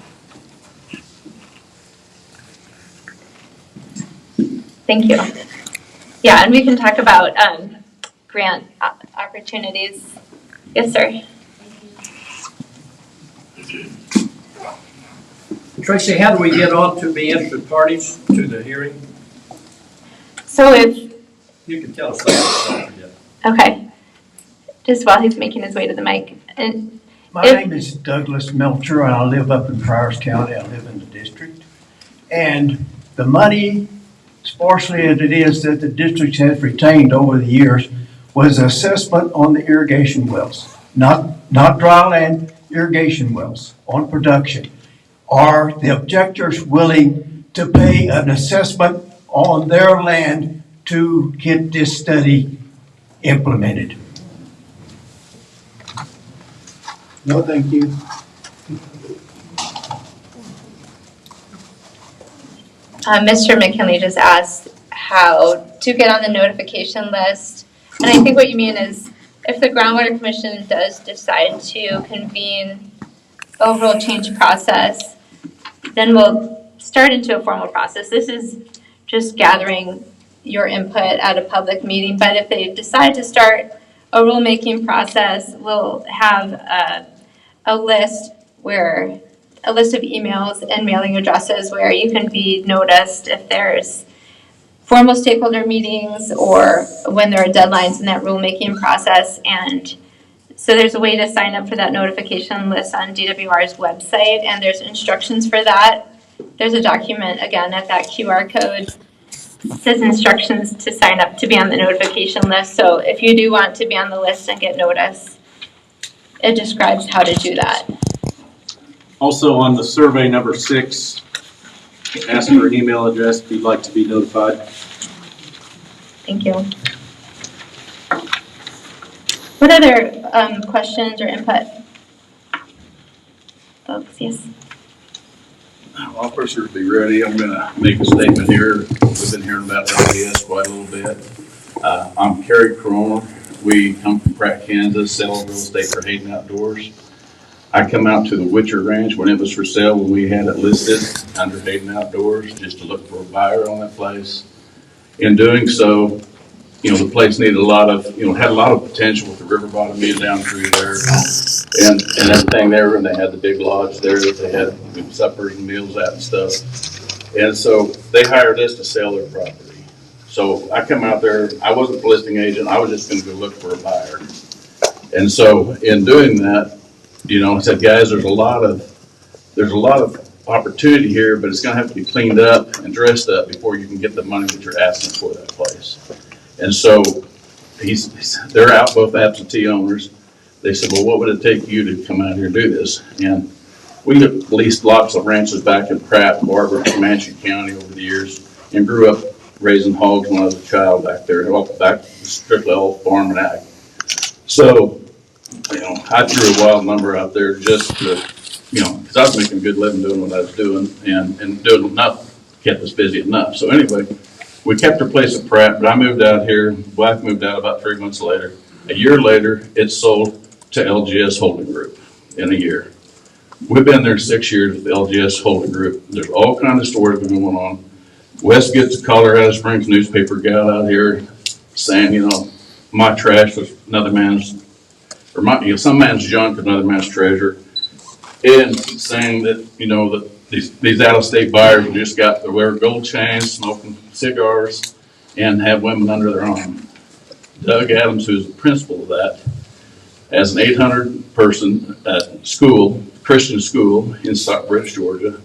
thank you. Yeah, and we can talk about grant opportunities. Yes, sir. Tracy, how do we get on to be interested parties to the hearing? So if You can tell us that. okay, just while he's making his way to the mic, and My name is Douglas Melcher, and I live up in Pryor's County. I live in the district. And the money, sparsely as it is, that the district has retained over the years was assessment on the irrigation wells, not dry land irrigation wells on production. Are the objectors willing to pay an assessment on their land to get this study implemented? No, thank you. Mr. McKinley just asked how to get on the notification list. And I think what you mean is if the Groundwater Commission does decide to convene a rule change process, then we'll start into a formal process. This is just gathering your input at a public meeting. But if they decide to start a rulemaking process, we'll have a list of emails and mailing addresses where you can be noticed if there's formal stakeholder meetings or when there are deadlines in that rulemaking process. And so there's a way to sign up for that notification list on DWR's website, and there's instructions for that. There's a document, again, at that QR code. It says instructions to sign up to be on the notification list. So if you do want to be on the list and get notice, it describes how to do that. Also on the survey number 6, ask for an email address if you'd like to be notified. Thank you. What other questions or input? Folks, yes. Officer, be ready. I'm going to make a statement here. We've been hearing about LDS quite a little bit. I'm Kerry Cromer. We come from Pratt, Kansas, sell real estate for Hayden Outdoors. I come out to the Witcher Ranch when it was for sale, when we had it listed under Hayden Outdoors, just to look for a buyer on that place. In doing so, the place needed a lot of, had a lot of potential with the river bottom being down through there and everything there. And they had the big lodge there that they had suppers and meals at and stuff. And so they hired us to sell their property. So I come out there, I wasn't a listing agent, I was just going to go look for a buyer. And so in doing that, I said, guys, there's a lot of opportunity here, but it's going to have to be cleaned up and dressed up before you can get the money that you're asking for that place. And so they're out, both absentee owners. They said, well, what would it take you to come out here and do this? And we leased lots of ranches back in Pratt, Barber, Comanche County over the years, and grew up raising hogs when I was a child back there, back strictly all farm and ag. So, I threw a wild number out there just to, because I was making a good living doing what I was doing and doing enough, kept us busy enough. So anyway, we kept our place at Pratt, but I moved out here. Wife moved out about 3 months later. A year later, it sold to LGS Holding Group in a year. We've been there 6 years with LGS Holding Group. There's all kinds of stories going on. Wes gets a Colorado Springs newspaper gal out here saying, my trash was another man's, or some man's junk is another man's treasure. And saying that, that these out-of-state buyers just got to wear gold chains, smoking cigars, and have women under their arm. Doug Adams, who's the principal of that, as an 800-person school, Christian school in Stockbridge, Georgia.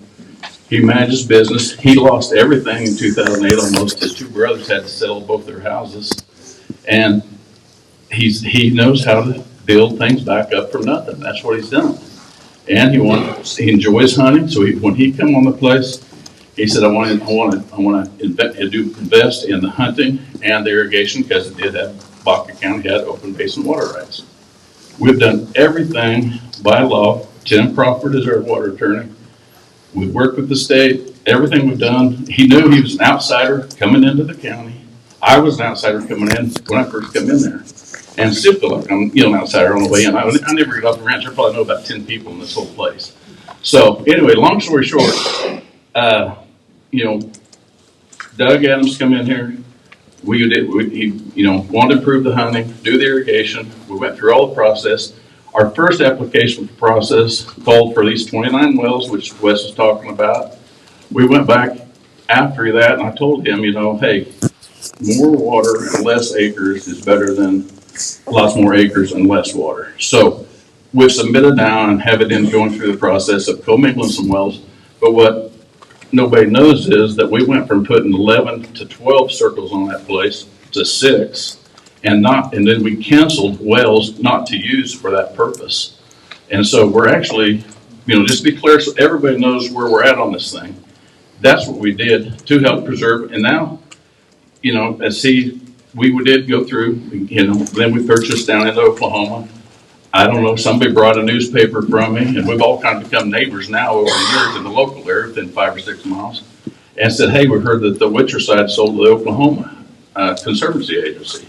He manages business. He lost everything in 2008 almost. His two brothers had to sell both their houses. And he knows how to build things back up from nothing. That's what he's done. And he enjoys hunting. So when he come on the place, he said, I want to invest in the hunting and the irrigation because it did have, Baca County had open basin water rights. We've done everything by law. Tim Crawford is our water attorney. We've worked with the state, everything we've done. He knew he was an outsider coming into the county. I was an outsider coming in when I first came in there. And still feel like I'm, an outsider on the way in. I never get off the ranch. I probably know about 10 people in this whole place. So anyway, long story short, Doug Adams come in here. He wanted to improve the hunting, do the irrigation. We went through all the process. Our first application process called for these 29 wells, which Wes was talking about. We went back after that, and I told him, hey, more water and less acres is better than lots more acres and less water. So we've submitted now and have it in going through the process of commingling some wells. But what nobody knows is that we went from putting 11 to 12 circles on that place to 6, and then we canceled wells not to use for that purpose. And so we're actually, just to be clear, so everybody knows where we're at on this thing. That's what we did to help preserve. And now, we did go through, then we purchased down in Oklahoma. I don't know, somebody brought a newspaper from me, and we've all kind of become neighbors now over the years in the local area within 5 or 6 miles, and said, hey, we heard that the Witcher side sold to the Oklahoma Conservancy Agency.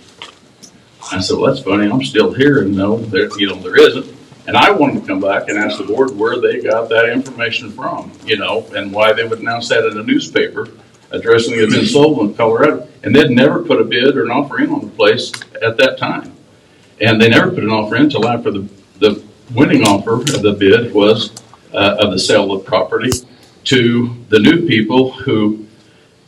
I said, well, that's funny. I'm still here, and no, there isn't. And I wanted to come back and ask the board where they got that information from, and why they would announce that in a newspaper addressing it had been sold in Colorado. And they'd never put a bid or an offer in on the place at that time. And they never put an offer in until after the winning offer of the bid was of the sale of the property to the new people, who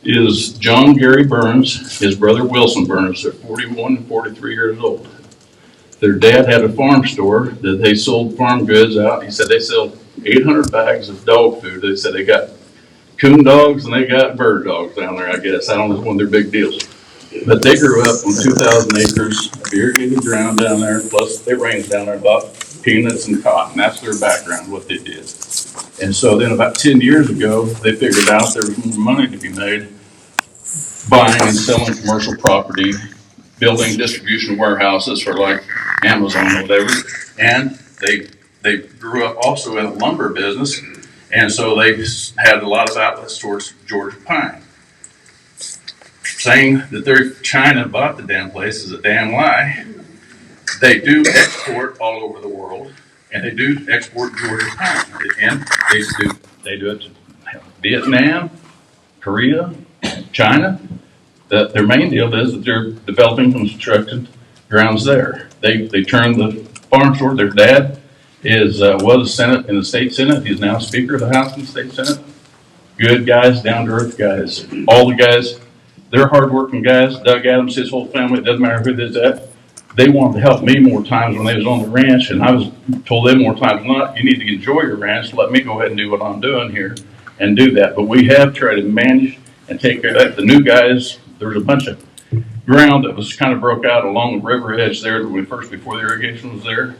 is John Gary Burns, his brother Wilson Burns. They're 41 and 43 years old. Their dad had a farm store that they sold farm goods out. He said they sell 800 bags of dog food. They said they got coon dogs and they got bird dogs down there, I guess. I don't know, it's one of their big deals. But they grew up on 2,000 acres of irrigated ground down there, plus they raised down there about peanuts and cotton. That's their background, what they did. And so then about 10 years ago, they figured out there was more money to be made buying and selling commercial property, building distribution warehouses for like Amazon or whatever. And they grew up also in a lumber business. And so they had a lot of outlets towards Georgia pine. Saying that China bought the damn place is a damn lie. They do export all over the world, and they do export Georgia pine. And they do it to Vietnam, Korea, China. Their main deal is that they're developing construction grounds there. They turn the farm store. Their dad was a Senate in the state Senate. He's now Speaker of the House in the state Senate. Good guys, down to earth guys. All the guys, they're hardworking guys. Doug Adams, his whole family, it doesn't matter who this at. They wanted to help me more times when they was on the ranch, and I was told them more times than not, you need to enjoy your ranch. Let me go ahead and do what I'm doing here and do that. But we have tried to manage and take care of that. The new guys, there was a bunch of ground that was kind of broke out along the river edge there before the irrigation was there.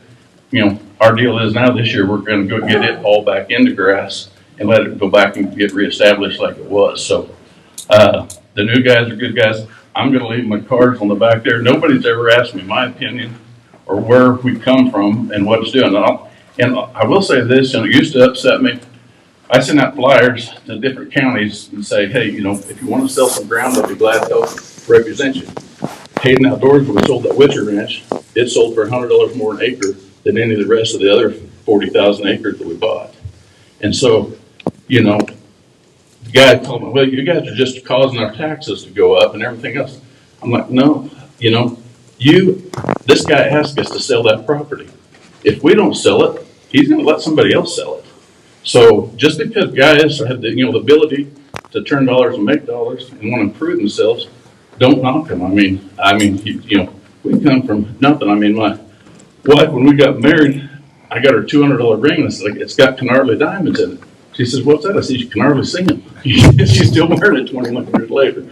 Our deal is now this year we're going to go get it all back into grass and let it go back and get reestablished like it was. So the new guys are good guys. I'm going to leave my cards on the back there. Nobody's ever asked me my opinion or where we come from and what it's doing. And I will say this, it used to upset me. I send out flyers to different counties and say, hey, if you want to sell some ground, I'll be glad to help represent you. Hayden Outdoors, when we sold that Witcher Ranch, it sold for $100 more an acre than any of the rest of the other 40,000 acres that we bought. And so, the guy told me, well, you guys are just causing our taxes to go up and everything else. I'm like, no, this guy asked us to sell that property. If we don't sell it, he's going to let somebody else sell it. So just because guys have the ability to turn dollars and make dollars and want to improve themselves, don't knock them. I mean, we come from nothing. I mean, Well, when we got married, I got her $200 ring, and it's like, it's got Canarley diamonds in it. She says, what's that? I said, you can hardly see them. She's still wearing it 21 years later.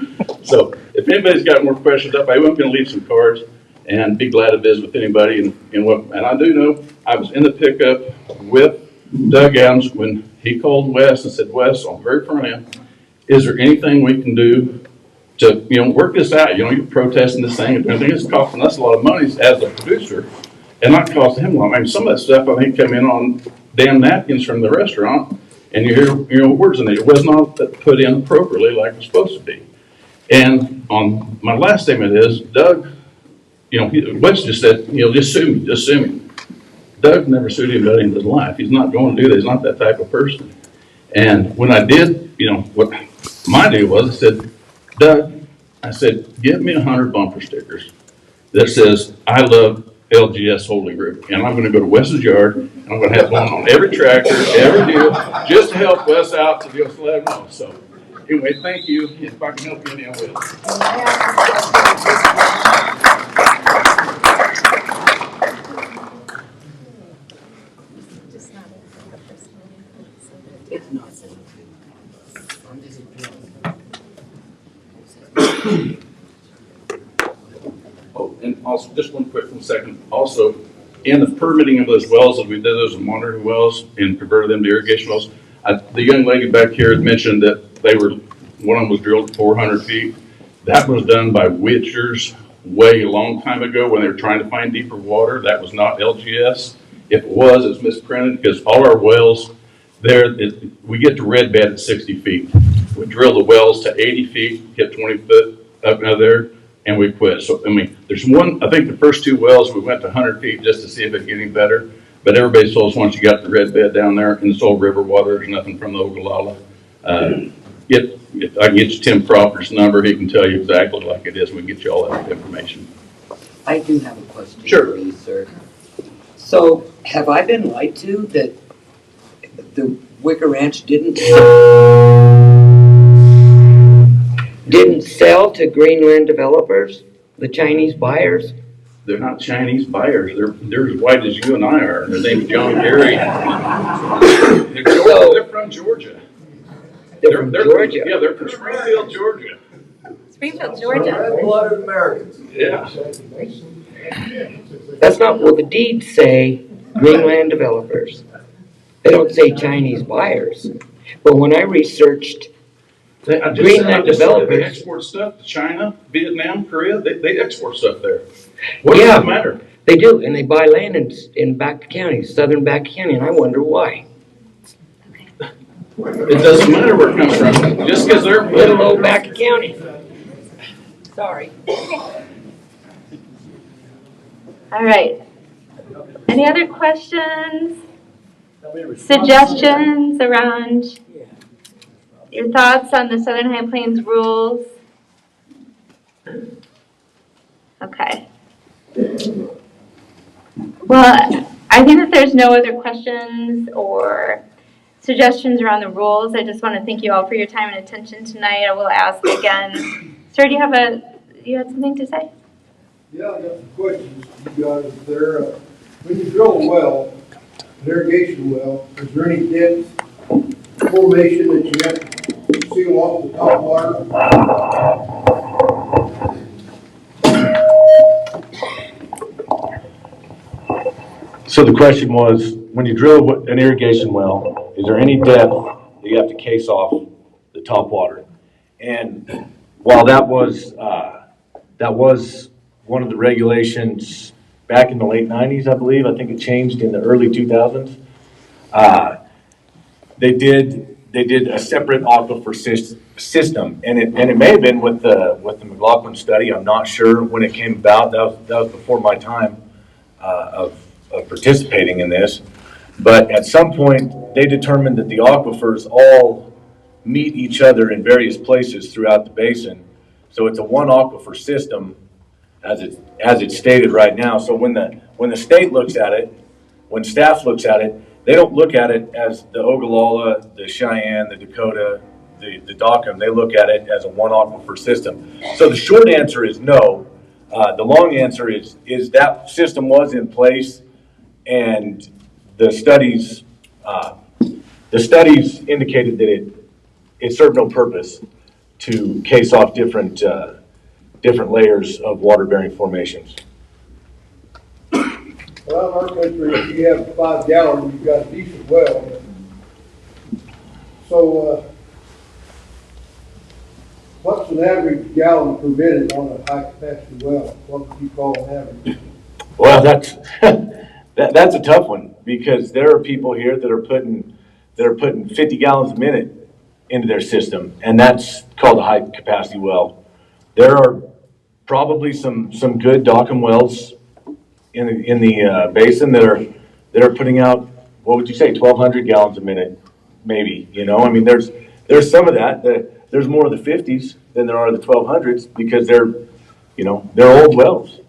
So if anybody's got more questions up, I am going to leave some cards and be glad to visit with anybody. And I do know I was in the pickup with Doug Adams when he called Wes and said, Wes, on the very front end, is there anything we can do to, work this out? You're protesting this thing, and everything is costing us a lot of money as a producer and not costing him a lot. I mean, some of that stuff I think came in on damn napkins from the restaurant, and you hear, words in it. It was not put in appropriately like it's supposed to be. And on my last statement is, Doug, Wes just said, just sue me. Doug never sued anybody in his life. He's not going to do that. He's not that type of person. And when I did, what my deal was, I said, Doug, I said, give me 100 bumper stickers that says, I love LGS Holding Group. And I'm going to go to Wes's yard, and I'm going to have one on every tractor, every deal, just to help Wes out to just let him know. So anyway, thank you. If I can help you any, I will. Oh, and also, just one quick 1 second. Also, in the permitting of those wells, as we did those monitoring wells and converted them to irrigation wells, the young lady back here had mentioned that one of them was drilled 400 feet. That was done by Witchers way a long time ago when they were trying to find deeper water. That was not LGS. If it was, it's misprinted because all our wells we get to red bed at 60 feet. We drill the wells to 80 feet, get 20 foot up out of there, and we quit. So, there's I think the first 2 wells, we went to 100 feet just to see if it's getting better. But everybody told us once you got the red bed down there and it's all river water, there's nothing from the Ogallala. If I can get you Tim Crawford's number, he can tell you exactly like it is. We can get you all that information. I do have a question Sure. for you, sir. So, have I been lied to that the Wicker Ranch didn't sell to Greenland developers, the Chinese buyers? They're not Chinese buyers. They're as white as you and I are. Their name's John Gary. They're from Georgia. They're from Georgia? Yeah, they're from Springfield, Georgia. Springfield, Georgia. Red-blooded Americans. Yeah. That's not what the deeds say, Greenland developers. They don't say Chinese buyers. But when I researched Greenland developers, they export stuff to China, Vietnam, Korea. They export stuff there. What does it matter? They do, and they buy land in Baca County, southern Baca County, and I wonder why. It doesn't matter where it comes from. Just because they're little old Baca County. Sorry. All right. Any other questions, suggestions around your thoughts on the Southern High Plains rules? Okay. Well, I think that there's no other questions or suggestions around the rules. I just want to thank you all for your time and attention tonight. I will ask again. Sir, you had something to say? Yeah, I got some questions. You guys there, when you drill a well, an irrigation well, is there any depth formation that you have to seal off the top water? So the question was, when you drill an irrigation well, is there any depth that you have to case off the top water? And while that was one of the regulations back in the late 90s, I believe, I think it changed in the early 2000s. They did a separate aquifer system, and it may have been with the McLaughlin study. I'm not sure when it came about. That was before my time of participating in this. But at some point, they determined that the aquifers all meet each other in various places throughout the basin. So it's a one aquifer system, as it's stated right now. So when the state looks at it, when staff looks at it, they don't look at it as the Ogallala, the Cheyenne, the Dakota, the Dockham. They look at it as a one aquifer system. So the short answer is no. The long answer is that system was in place, and the studies indicated that it served no purpose to case off different layers of water-bearing formations. Well, in our country, if you have 5 gallons, you've got a decent well. So, what's an average gallon per minute on a high capacity well? What would you call an average? Well, that's a tough one, because there are people here that are putting 50 gallons a minute into their system, and that's called a high capacity well. There are probably some good Dockham wells in the basin that are putting out, what would you say, 1,200 gallons a minute, maybe. I mean, there's some of that. There's more of the 50s than there are the 1,200s, because they're old wells.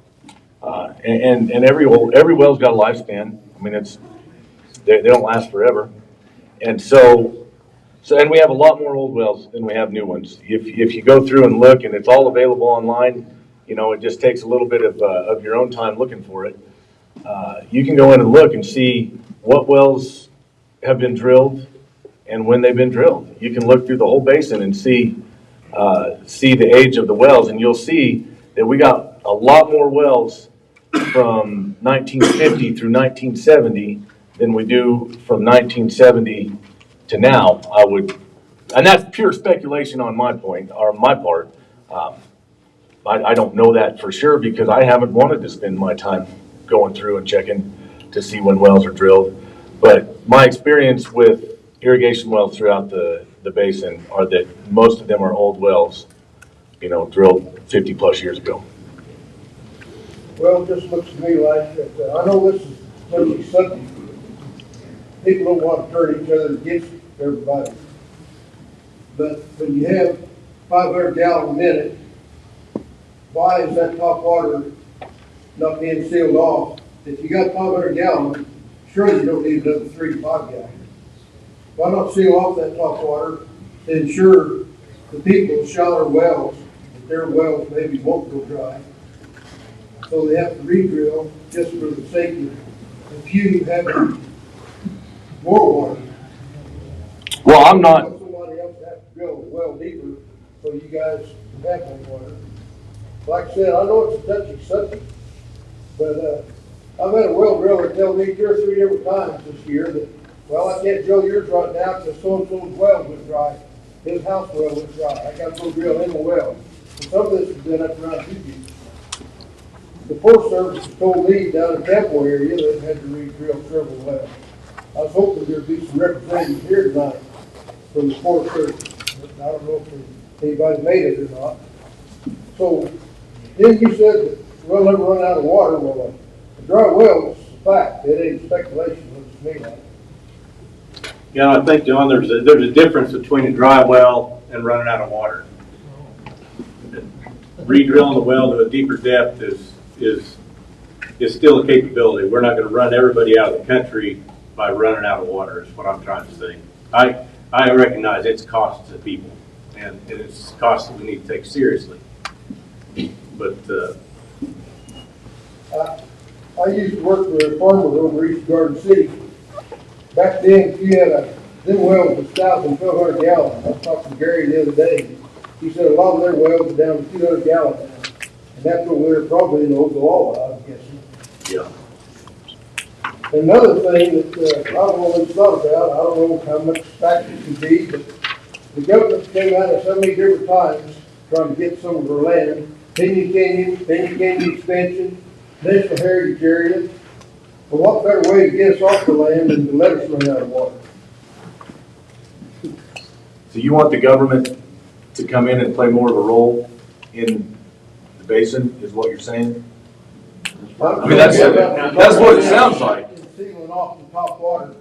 And every well's got a lifespan. I mean, they don't last forever. And and we have a lot more old wells than we have new ones. If you go through and look, and it's all available online, it just takes a little bit of your own time looking for it. You can go in and look and see what wells have been drilled and when they've been drilled. You can look through the whole basin and see the age of the wells, and you'll see that we got a lot more wells from 1950 through 1970 than we do from 1970 to now. And that's pure speculation on my part. I don't know that for sure, because I haven't wanted to spend my time going through and checking to see when wells are drilled. But my experience with irrigation wells throughout the basin are that most of them are old wells, drilled 50 plus years ago. Well, it just looks to me like that, I know this is really subject. People don't want to turn each other against everybody. But when you have 500 gallons a minute, why is that top water not being sealed off? If you got 500 gallons, surely you don't need another 3 to 5 gallons. Why not seal off that top water to ensure the people of shallower wells, that their wells maybe won't go dry? So they have to re-drill just for the sake of you having more water. Well, I'm not. Somebody else has to drill a well deeper so you guys can have more water. Like I said, I know it's a touchy subject, but I've had a well driller tell me 2 or 3 different times this year that, well, I can't drill yours right now because so-and-so's well went dry. His house well went dry. I got to go drill him a well. And some of this has been up around 2 feet. The Forest Service has told me down in the Temple area they had to re-drill several wells. I was hoping there'd be some representatives here tonight from the Forest Service. I don't know if anybody made it or not. So then you said that we'll never run out of water. Well, a dry well is a fact. It ain't speculation, looks to me like. Yeah, I think, John, there's a difference between a dry well and running out of water. Re-drilling the well to a deeper depth is still a capability. We're not going to run everybody out of the country by running out of water, is what I'm trying to say. I recognize it's cost to people, and it's cost that we need to take seriously. But I used to work for a farmer over East Garden City. Back then, if you had them wells was 1,200 gallons. I was talking to Gary the other day. He said a lot of their wells are down to 200 gallons now. And that's what we're probably in Oklahoma, I'm guessing. yeah. Another thing that I've always thought about, I don't know how much fact it could be, but the government came out of so many different times trying to get some of our land. Pinyon Canyon expansion, National Heritage Area. But what better way to get us off the land than to let us run out of water? So you want the government to come in and play more of a role in the basin, is what you're saying? I mean, that's what it sounds like. Sealing off the top water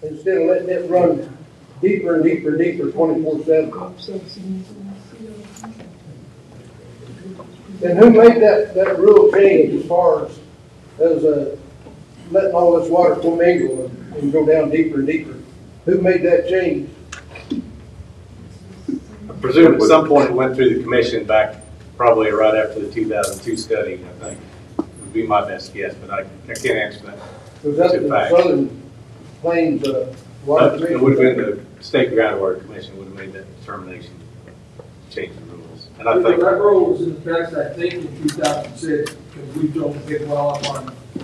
instead of letting it run deeper and deeper and deeper 24/7. And who made that rule change as far as letting all this water commingle and go down deeper and deeper? Who made that change? I presume at some point it went through the commission back probably right after the 2002 study, I think, would be my best guess, but I can't answer that. Was that the fact. Southern Plains, Water It would have been the State Groundwater Commission would have made that determination, change the rules. And I think that road was in effect, I think, in 2006, because we drilled a big well up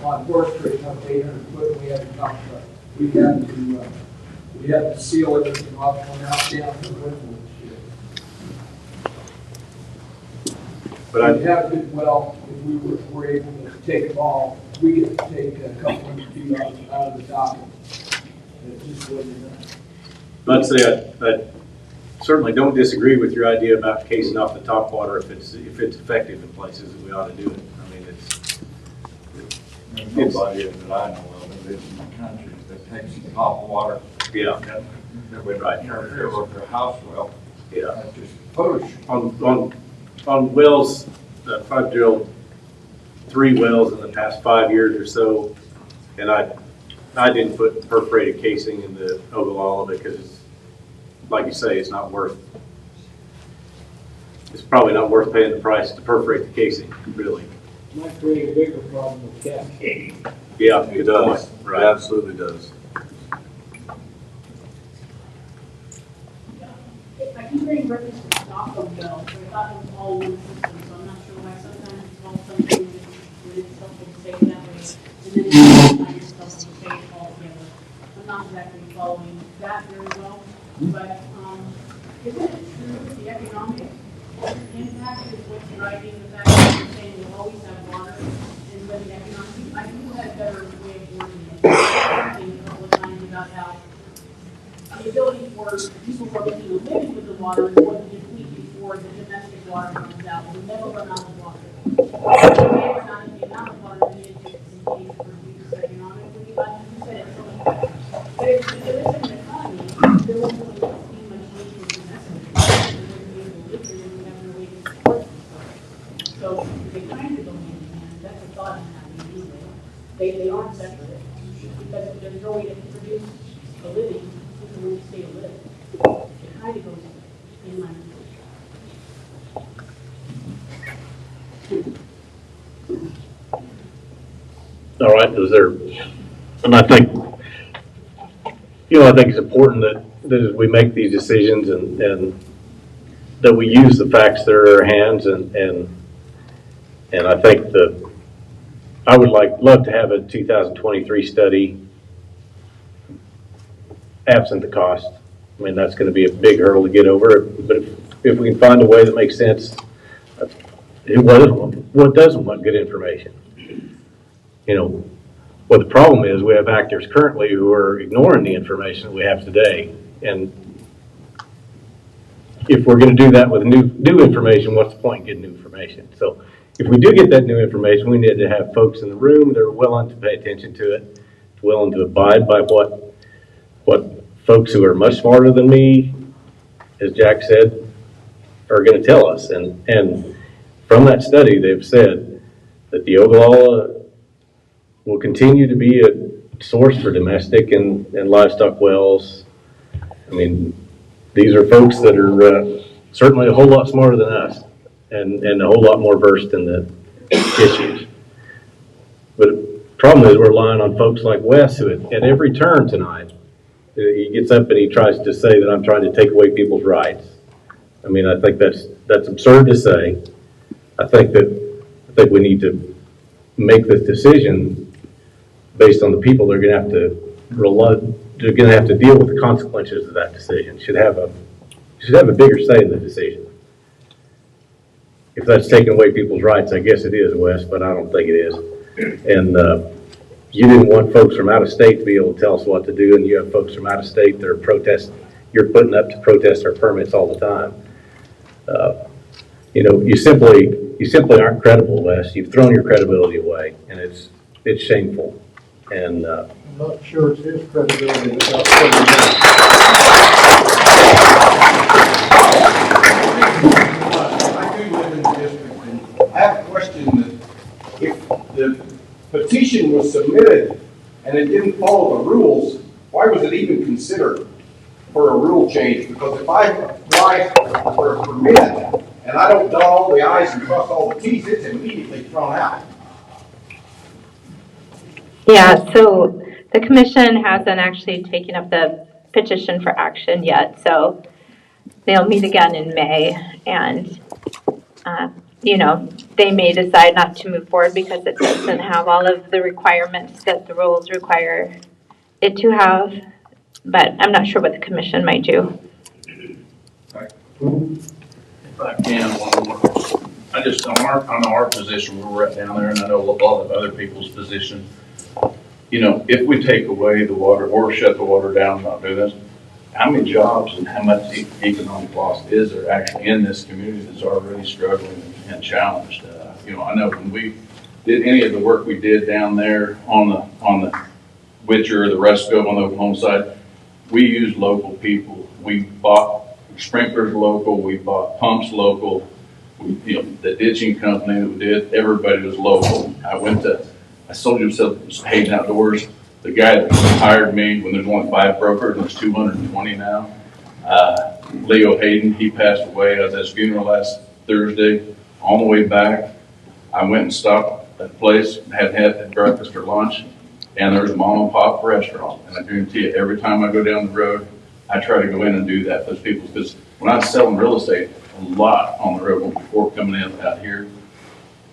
on Horse Creek, up 800 foot, and we had to talk about, we had to seal everything off, going out down to the Winwood. But we had a big well, if we were able to take them all, we could take a couple hundred feet out of the dock. It just wasn't enough. I'd say I certainly don't disagree with your idea about casing off the top water if it's effective in places that we ought to do it. I mean, there's nobody that I know of that lives in the country that takes the top water. Yeah. That would interfere with their house well. Yeah. That's just push. On wells, I've drilled 3 wells in the past 5 years or so, and I didn't put perforated casing in the Ogallala because it's, like you say, it's probably not worth paying the price to perforate the casing, really. Might create a bigger problem with cascading. Yeah, It does. Right. It absolutely does. I keep hearing reference to Stockholm Bell, but I thought it was all one system, so I'm not sure why sometimes it's called something when it's supposed to say that way, and then it's not supposed to say it all together. I'm not exactly following that very well, but, isn't it true that the economic impact is what's driving the fact that you're saying we'll always have water, and when the economic, I think we had a better way of wording it. I think a couple of times about how the ability for people who are looking to live with the water is going to deplete before the domestic water comes out. We'll never run out of water. We may run out of the amount of water needed to continue to produce economically. You said it's so much. But if there isn't an economy, there won't really be much need for domestic water. We wouldn't be able to live here and we have no way to support it. So they kind of go hand in hand. That's a thought I'm having anyway. They aren't separate. Because if there's no way to produce a living, when you stay lit, it kind of goes in line. All right, and I think, I think it's important that as we make these decisions and that we use the facts that are in our hands and I think I would love to have a 2023 study absent the cost. I mean, that's going to be a big hurdle to get over, but if we can find a way that makes sense, what doesn't want good information? What the problem is, we have actors currently who are ignoring the information that we have today, and if we're going to do that with new information, what's the point in getting new information? So if we do get that new information, we need to have folks in the room that are willing to pay attention to it, willing to abide by what folks who are much smarter than me, as Jack said, are going to tell us. And from that study, they've said that the Ogallala will continue to be a source for domestic and livestock wells. I mean, these are folks that are certainly a whole lot smarter than us and a whole lot more versed in the issues. But the problem is we're relying on folks like Wes, who at every turn tonight, he gets up and he tries to say that I'm trying to take away people's rights. I mean, I think that's absurd to say. I think we need to make this decision based on the people that are going to have to deal with the consequences of that decision. Should have a bigger say in the decision. If that's taking away people's rights, I guess it is, Wes, but I don't think it is. And you didn't want folks from out of state to be able to tell us what to do, and you have folks from out of state that are you're putting up to protest our permits all the time. You simply aren't credible, Wes. You've thrown your credibility away, and it's shameful. And I'm not sure it's his credibility without I do live in the district, and I have a question that if the petition was submitted and it didn't follow the rules, why was it even considered for a rule change? Because if I apply for a permit and I don't dot all the i's and cross all the t's, it's immediately thrown out. Yeah, so the commission hasn't actually taken up the petition for action yet, so they'll meet again in May, and, they may decide not to move forward because it doesn't have all of the requirements that the rules require it to have, but I'm not sure what the commission might do. If I can, one more. I just, on our position, where we're at down there, and I know a lot of other people's position, if we take away the water or shut the water down, not do this, how many jobs and how much economic loss is there actually in this community that's already struggling and challenged? I know when we did any of the work we did down there on the Witcher, the Resco on the Oklahoma side, we used local people. We bought sprinklers local, we bought pumps local, the ditching company that we did, everybody was local. I sold you Hayden Outdoors. The guy that hired me when there's only 5 brokers and there's 220 now, Leo Hayden, he passed away. I was at his funeral last Thursday. On the way back, I went and stopped at a place, had breakfast or lunch, and there was a mom and pop restaurant. And I guarantee you, every time I go down the road, I try to go in and do that for those people. Because when I was selling real estate, a lot on the road before coming in out here,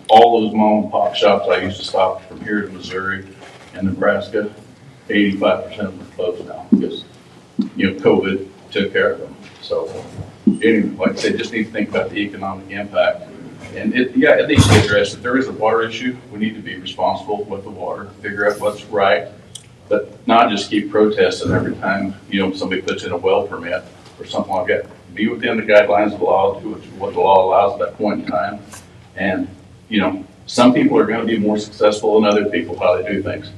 all those mom and pop shops I used to stop from here to Missouri and Nebraska, 85% of them are closed now because, COVID took care of them. So, anyway, like I said, just need to think about the economic impact. And it needs to be addressed. If there is a water issue, we need to be responsible with the water, figure out what's right, but not just keep protesting every time, somebody puts in a well permit or something like that. Be within the guidelines of the law, do what the law allows at that point in time. And, some people are going to be more successful than other people, how they do things.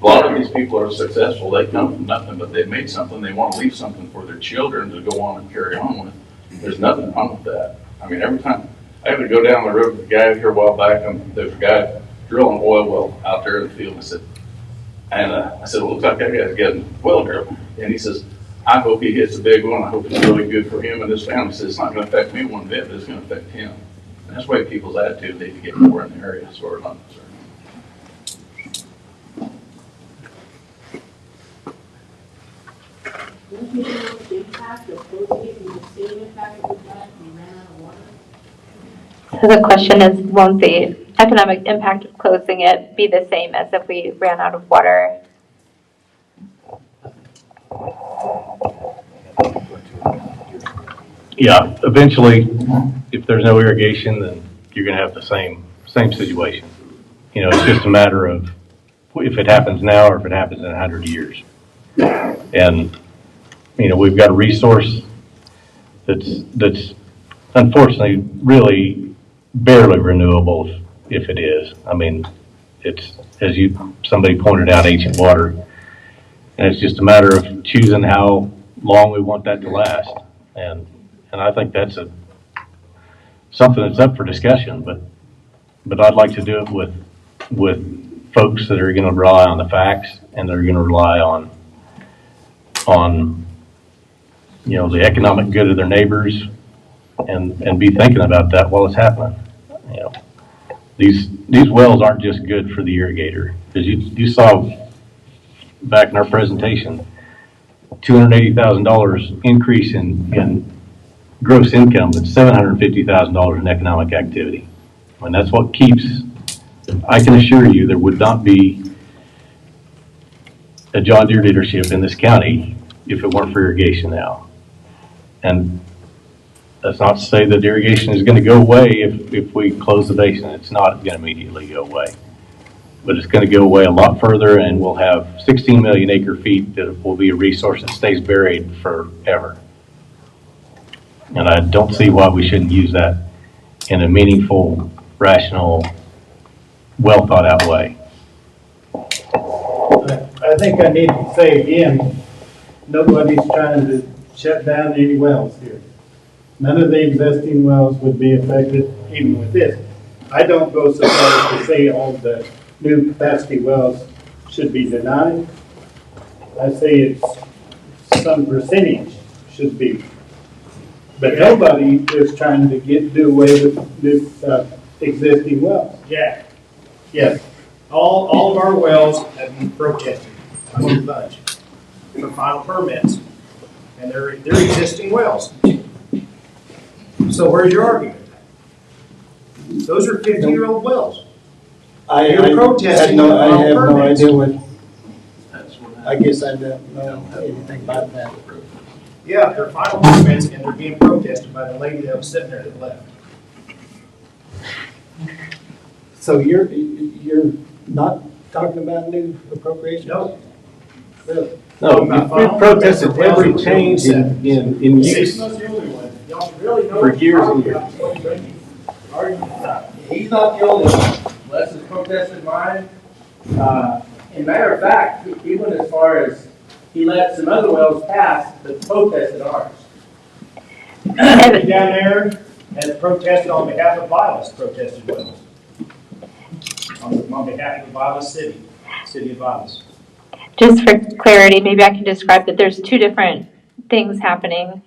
A lot of these people are successful. They come from nothing, but they've made something. They want to leave something for their children to go on and carry on with. There's nothing wrong with that. I mean, every time I had to go down the road with a guy here a while back, and there's a guy drilling an oil well out there in the field. I said, well, looks like that guy's getting well drilled. And he says, I hope he hits a big one. I hope it's really good for him and his family. He says, it's not going to affect me one bit, but it's going to affect him. And that's why people's attitude, they need to get more in the area, as far as I'm concerned. Won't you know the impact of closing it and the same impact that we got when we ran out of water? So the question is, won't the economic impact of closing it be the same as if we ran out of water? Yeah, eventually, if there's no irrigation, then you're going to have the same situation. It's just a matter of if it happens now or if it happens in 100 years. And we've got a resource that's unfortunately really barely renewable if it is. I mean, it's, as somebody pointed out, ancient water, and it's just a matter of choosing how long we want that to last. And I think that's something that's up for discussion, but I'd like to do it with folks that are going to rely on the facts and that are going to rely on the economic good of their neighbors and be thinking about that while it's happening. These wells aren't just good for the irrigator, because you saw back in our presentation, $280,000 increase in gross income, but $750,000 in economic activity. And that's what keeps, I can assure you, there would not be a John Deere dealership in this county if it weren't for irrigation now. And that's not to say that irrigation is going to go away if we close the basin. It's not going to immediately go away. But it's going to go away a lot further, and we'll have 16 million acre feet that will be a resource that stays buried forever. And I don't see why we shouldn't use that in a meaningful, rational, well thought out way. I think I need to say again, nobody's trying to shut down any wells here. None of the existing wells would be affected even with this. I don't go so far as to say all the new capacity wells should be denied. I say it's some percentage should be. But nobody is trying to do away with new, existing wells. Jack, yes, all of our wells have been protested by the bunch for final permits, and they're existing wells. So where's your argument? Those are 50-year-old wells. You're protesting the I final have no permits. idea what, I guess I don't know anything about that. Yeah, they're final permits, and they're being protested by the lady that was sitting there that left. So you're not talking about new appropriations? No. Really? No, we've protested every change in use for years and years. He's not the only one. Les has protested mine. In matter of fact, he went as far as he let some other wells pass, but protested ours. Down there has protested on behalf of Violet's protested wells. On behalf of Violet City of Violet. Just for clarity, maybe I can describe that there's two different things happening.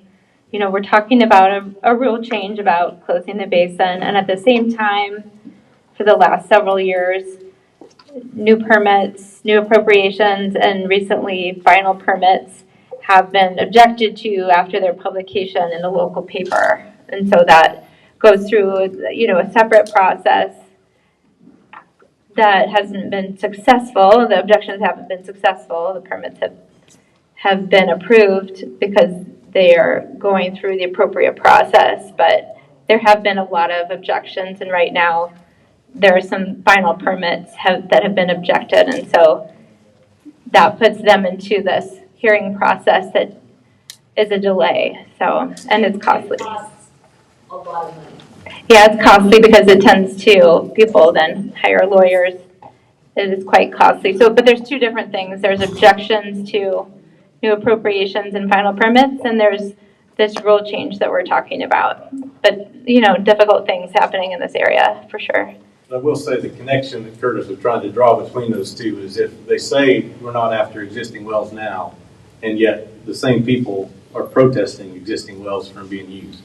You know, we're talking about a rule change about closing the basin, and at the same time, for the last several years, new permits, new appropriations, and recently final permits have been objected to after their publication in the local paper. And so that goes through, you know, a separate process that hasn't been successful. The objections haven't been successful. The permits have been approved because they are going through the appropriate process, but there have been a lot of objections, and right now there are some final permits that have been objected, and so that puts them into this hearing process that is a delay. So, and it's costly. A lot of money. Yeah, it's costly because it tends to people then hire lawyers. It is quite costly. So, but there's two different things. There's objections to new appropriations and final permits, and there's this rule change that we're talking about. But, you know, difficult things happening in this area for sure. I will say the connection that Curtis was trying to draw between those two is if they say we're not after existing wells now, and yet the same people are protesting existing wells from being used,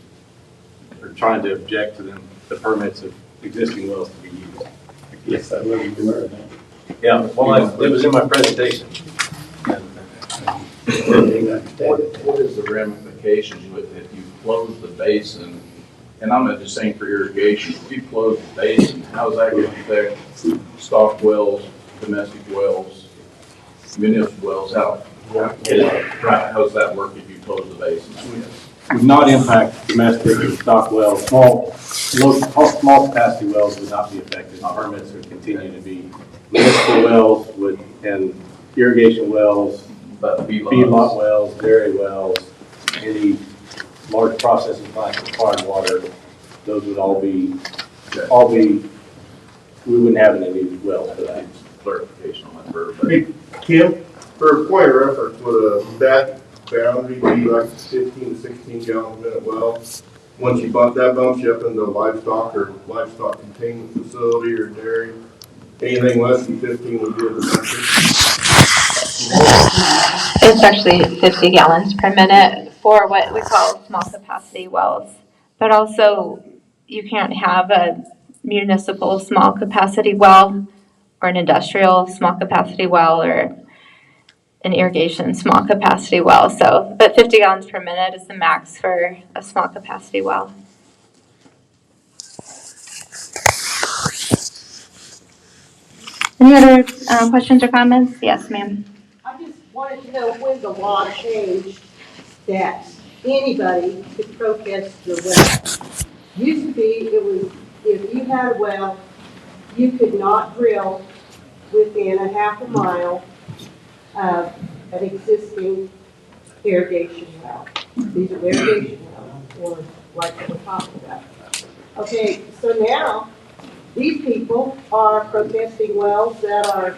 or trying to object to them, the permits of existing wells to be used. Yes, I wasn't aware of that. Yeah, well, it was in my presentation. What is the ramifications with if you close the basin? And I'm not just saying for irrigation. If you close the basin, how is that going to affect stock wells, domestic wells, municipal wells? How does that work if you close the basin? Would not impact domestic or stock wells. Small capacity wells would not be affected. Permits would continue to be municipal wells and irrigation wells, feedlot wells, dairy wells, any large processing plants requiring water. Those would all be. We wouldn't have any new wells for that. Clarification on that for everybody. Kim, for a point of reference, would that boundary be like 15 to 16 gallon a minute well? Once you bump you up into livestock or livestock containment facility or dairy, anything less than 15 would be a disaster. It's actually 50 gallons per minute for what we call small capacity wells. But also, you can't have a municipal small capacity well or an industrial small capacity well or an irrigation small capacity well. So, but 50 gallons per minute is the max for a small capacity well. Any other questions or comments? Yes, ma'am. I just wanted to know when the law changed that anybody could protest your well. Used to be, it was, if you had a well, you could not drill within a half a mile of an existing irrigation well. These are irrigation wells, or like what we're talking about. Okay, so now, these people are protesting wells that are,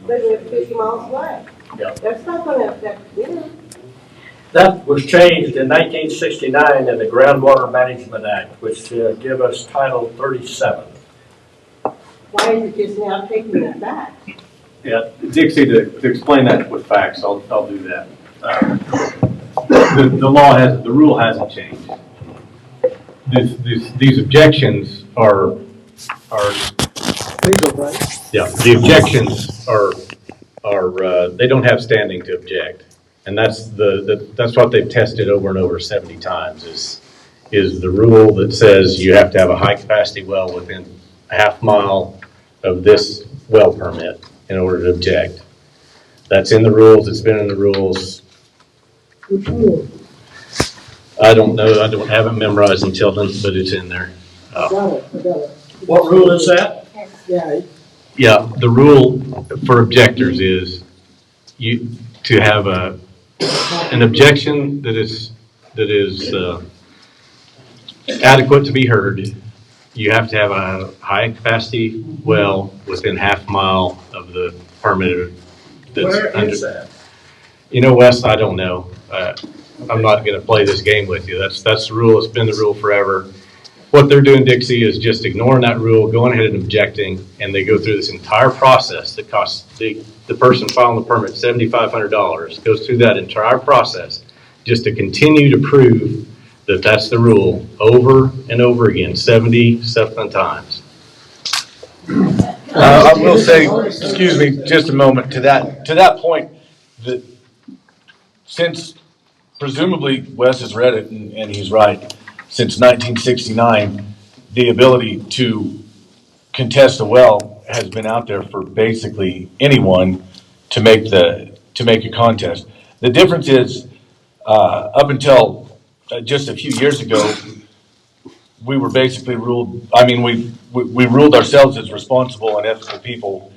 they live 50 miles away. Yeah. That's not going to affect them. That was changed in 1969 in the Groundwater Management Act, which give us Title 37. Why is it just now taking it back? Yeah, Dixie, to explain that with facts, I'll do that. The rule hasn't changed. these objections are, yeah, the objections are, they don't have standing to object. And that's that's what they've tested over and over 70 times is the rule that says you have to have a high capacity well within a half mile of this well permit in order to object. That's in the rules, it's been in the rules. Which rule? I don't know, I don't have it memorized until then, but it's in there. I got it. What rule is that? Yeah, Yeah, the rule for objectors is to have an objection that is adequate to be heard. You have to have a high capacity well within half mile of the permitted. Where is that? You know, Wes, I don't know. I'm not going to play this game with you. That's the rule. It's been the rule forever. What they're doing, Dixie, is just ignoring that rule, going ahead and objecting, and they go through this entire process that costs the person filing the permit $7,500, goes through that entire process just to continue to prove that that's the rule over and over again, 77 times. I will say, excuse me, just a moment, to that point, that since presumably Wes has read it and he's right, since 1969, the ability to contest a well has been out there for basically anyone to make a contest. The difference is, up until just a few years ago, we were basically ruled. I mean, we ruled ourselves as responsible and ethical people,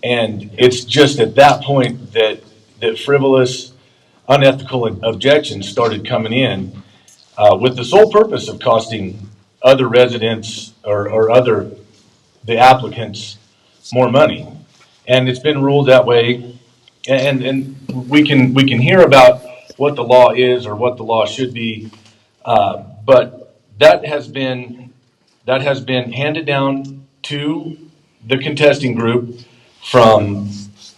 and it's just at that point that frivolous, unethical objections started coming in, with the sole purpose of costing other residents or other the applicants more money, and it's been ruled that way. And we can hear about what the law is or what the law should be, but that has been handed down to the contesting group from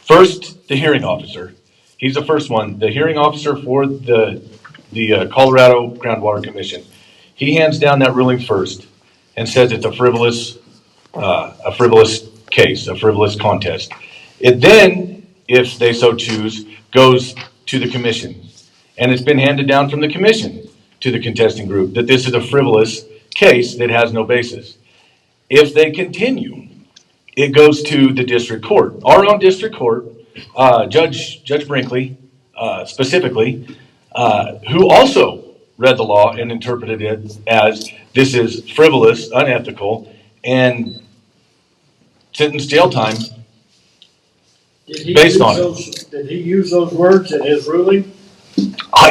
first the hearing officer. He's the first one, the hearing officer for the Colorado Groundwater Commission. He hands down that ruling first and says it's a frivolous case, a frivolous contest. It then, if they so choose, goes to the commission. And it's been handed down from the commission to the contesting group that this is a frivolous case that has no basis. If they continue, it goes to the district court. Our own district court, Judge Brinkley, specifically, who also read the law and interpreted it as this is frivolous, unethical, and sentenced jail time based on it. Did he use those words in his ruling?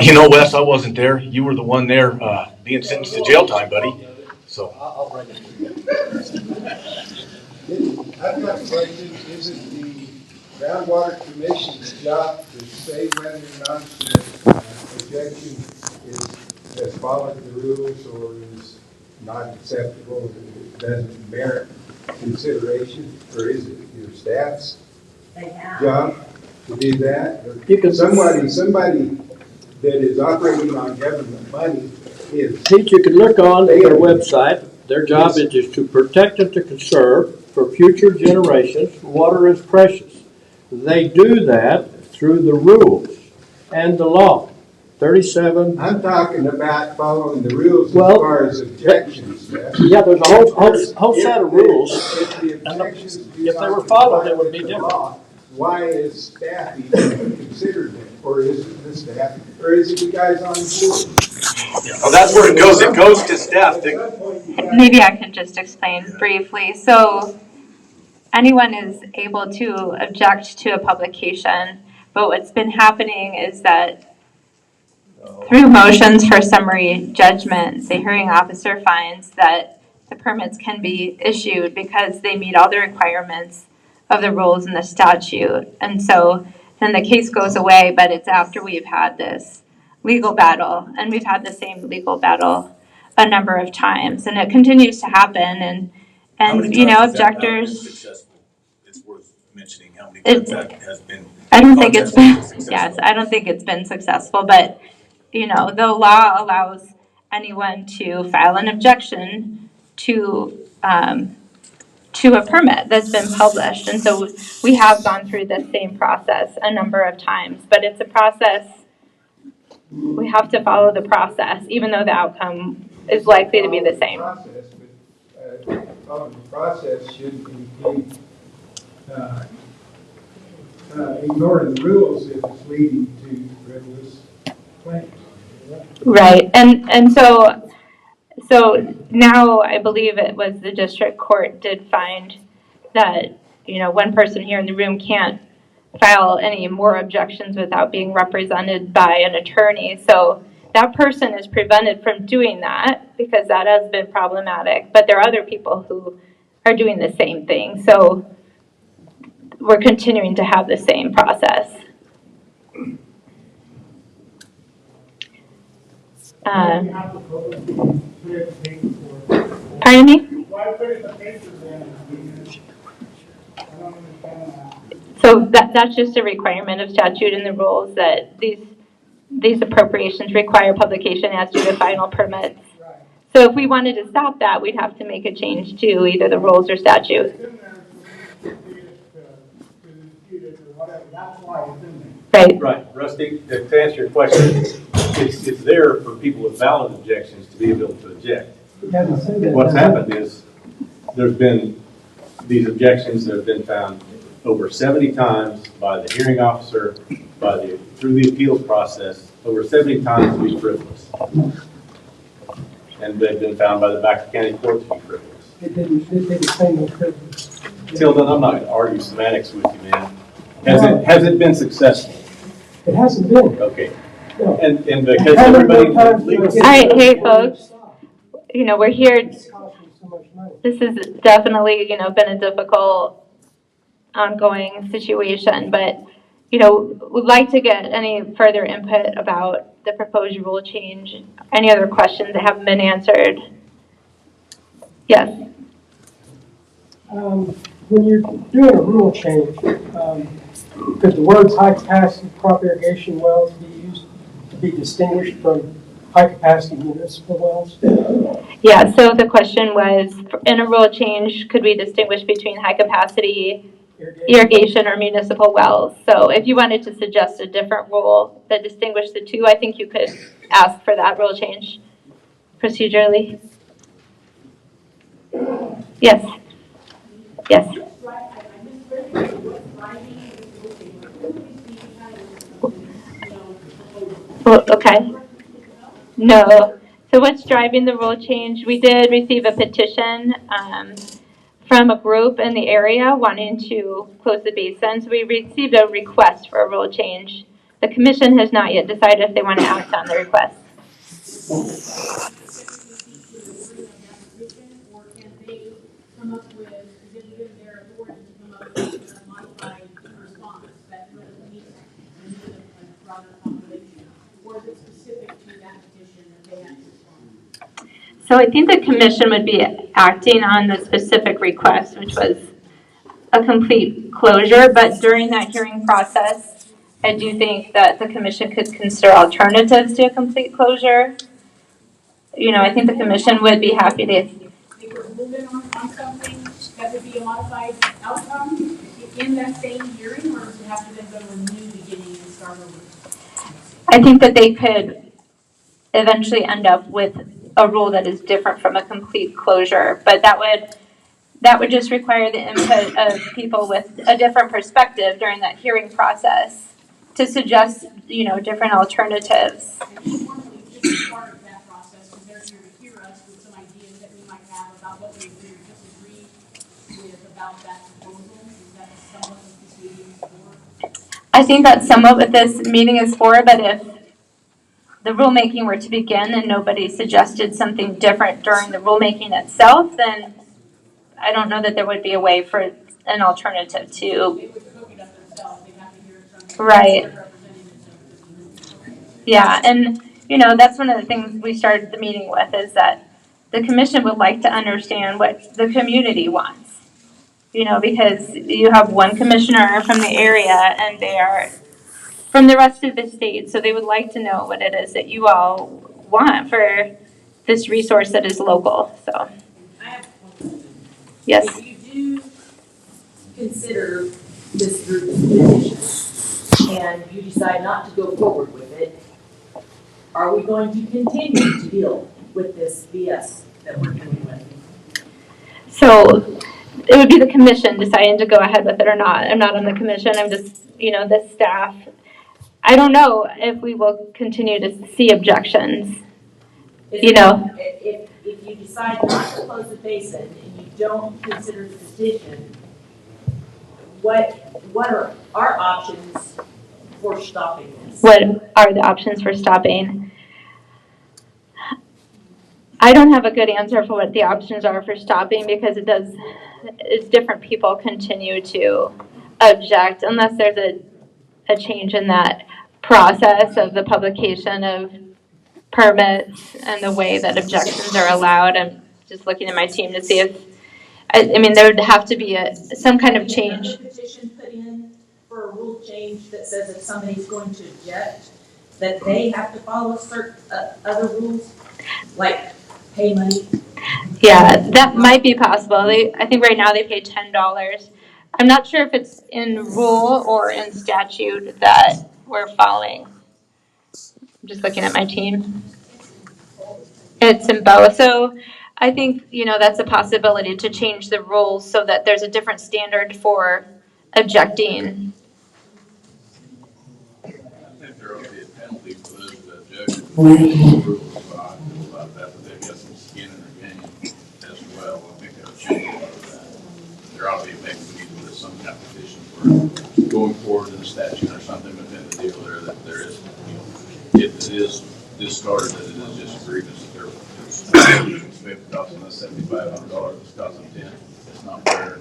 You know, Wes, I wasn't there. You were the one there being sentenced to jail time, buddy. So I'll bring it to you. I've got a question. Is it the groundwater commission's job to say whether or not the objection has followed the rules or is not acceptable, it doesn't merit consideration, or is it your staff's job to do that? Or somebody that is operating on government money is. Pete, you can look on their website. Their job is to protect and to conserve for future generations. Water is precious. They do that through the rules and the law. 37. I'm talking about following the rules as far as objections. Yeah, there's a whole set of rules. If they were followed, it would be different. Why is staff even considered it? Or is it the staff? Or is it the guys on the board? well, that's where it goes. It goes to staff. Maybe I can just explain briefly. So anyone is able to object to a publication, but what's been happening is that through motions for summary judgment, the hearing officer finds that the permits can be issued because they meet all the requirements of the rules and the statute. And so then the case goes away, but it's after we've had this legal battle, and we've had the same legal battle a number of times, and it continues to happen. And you know, objectors. It's worth mentioning how many times that has been. I don't think it's been. Yes, I don't think it's been successful, but you know, the law allows anyone to file an objection to a permit that's been published. And so we have gone through the same process a number of times, but it's a process. We have to follow the process, even though the outcome is likely to be the same. The process shouldn't include ignoring the rules if it's leading to frivolous claims. Right, and so now I believe it was the district court did find that, one person here in the room can't file any more objections without being represented by an attorney. So that person is prevented from doing that because that has been problematic. But there are other people who are doing the same thing. So we're continuing to have the same process. Pardon me? Why put it in the paper then? I don't understand that. So that's just a requirement of statute and the rules that these appropriations require publication as to the final permits. So if we wanted to stop that, we'd have to make a change to either the rules or statute. Right. Right, Rusty, to answer your question, it's there for people with valid objections to be able to object. What's happened is there's been these objections that have been found over 70 times by the hearing officer, through the appeals process, over 70 times to be frivolous. And they've been found by the Baxter County Court to be frivolous. It didn't say no frivolous. Tilden, I'm not going to argue semantics with you, man. Has it been successful? It hasn't been. Okay. No. And because everybody. All right, hey folks, we're here. This has definitely, been a difficult, ongoing situation, but, we'd like to get any further input about the proposed rule change. Any other questions that haven't been answered? Yes. When you're doing a rule change, could the words high capacity crop irrigation wells be used to be distinguished from high capacity municipal wells? Yeah, so the question was, in a rule change, could we distinguish between high capacity irrigation or municipal wells? So if you wanted to suggest a different rule that distinguished the two, I think you could ask for that rule change procedurally. Yes. Yes. Well, okay. No. So what's driving the rule change? We did receive a petition from a group in the area wanting to close the basin. So we received a request for a rule change. The commission has not yet decided if they want to act on the request. Come up with, is it within their authority to come up with a modified response that really meets a broader population? Or is it specific to that petition that they have to respond? So I think the commission would be acting on the specific request, which was a complete closure. But during that hearing process, I do think that the commission could consider alternatives to a complete closure. I think the commission would be happy to. They were moving on something that would be a modified outcome in that same hearing, or does it have to then go to a new beginning and start over? I think that they could eventually end up with a rule that is different from a complete closure, but that would just require the input of people with a different perspective during that hearing process to suggest, different alternatives. Part of that process, because they're here to hear us with some ideas that we might have about what we would disagree with about that proposal. Is that somewhat what this meeting is for? I think that's somewhat what this meeting is for, but if the rulemaking were to begin and nobody suggested something different during the rulemaking itself, then I don't know that there would be a way for an alternative to. They would cook it up themselves. They'd have to hear it from Right. Yeah, and that's one of the things we started the meeting with, is that the commission would like to understand what the community wants. Because you have one commissioner from the area and they are from the rest of the state, so they would like to know what it is that you all want for this resource that is local, so. I have one question. Yes. If you do consider this group's position and you decide not to go forward with it, are we going to continue to deal with this BS that we're dealing with? So it would be the commission deciding to go ahead with it or not. I'm not on the commission, I'm just, the staff. I don't know if we will continue to see objections. If you decide not to close the basin and you don't consider the petition, what are our options for stopping this? What are the options for stopping? I don't have a good answer for what the options are for stopping because it's different people continue to object unless there's a change in that process of the publication of permits and the way that objections are allowed. I'm just looking at my team to see if, there would have to be some kind of change. Have you ever petition put in for a rule change that says if somebody's going to object, that they have to follow certain other rules, like pay money? Yeah, that might be possible. I think right now they pay $10. I'm not sure if it's in rule or in statute that we're following. I'm just looking at my team. It's in both. So I think, that's a possibility to change the rules so that there's a different standard for objecting. I think there ought to be a penalty for those that object to the rules. I feel about that, but they've got some skin in their game as well. I think that would change a lot of that. There ought to be a mechanism with some kind of petition for going forward in the statute or something within the deal there that there is, if it is discarded, that it is just a grievance that they're it's costing us $7,500, it's costing them $10. It's not fair.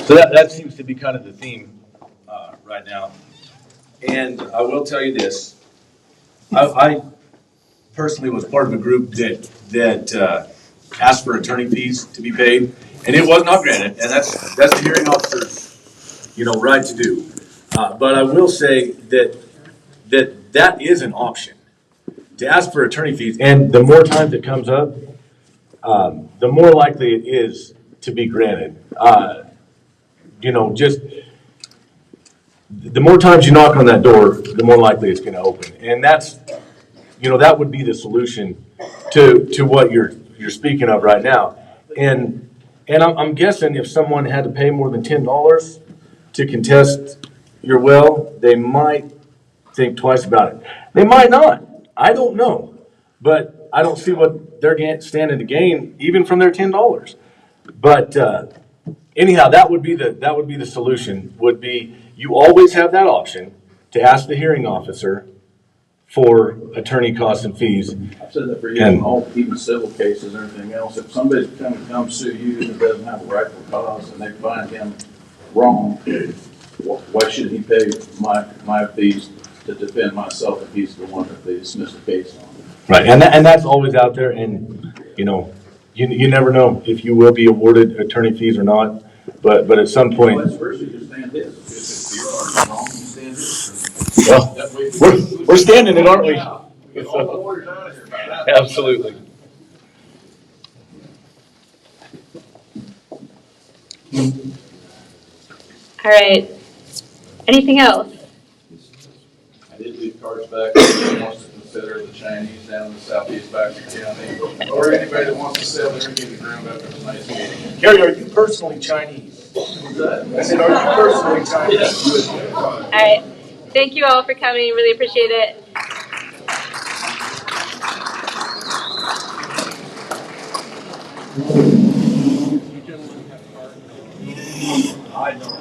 So that seems to be kind of the theme right now. And I will tell you this. I personally was part of a group that asked for attorney fees to be paid, and it was not granted, and that's the hearing officer's right to do. But I will say that is an option, to ask for attorney fees, and the more times it comes up, the more likely it is to be granted. Just the more times you knock on that door, the more likely it's going to open, and that's, that would be the solution to what you're speaking of right now. And I'm guessing if someone had to pay more than $10 to contest your well, they might think twice about it. They might not. I don't know, but I don't see what they're standing to gain even from their $10. But anyhow, that would be the solution. Would be you always have that option to ask the hearing officer for attorney costs and fees. I've said that for years, even civil cases and everything else. If somebody's going to come sue you who doesn't have a rightful cause and they find him wrong, why should he pay my fees to defend myself if he's the one that they dismiss the case on? Right, and that's always out there, and you never know if you will be awarded attorney fees or not. But at some point, Well, first you just stand this. If you're wrong, you stand this. Well, we're standing it, aren't we? Absolutely. All right. Anything else? I did leave cards back. If wants to consider the Chinese down in the southeast Baxter County, or anybody that wants to sell their getting ground up at a nice meeting. Gary, are you personally Chinese? I said, are you personally Chinese? All right. Thank you all for coming. Really appreciate it. I know.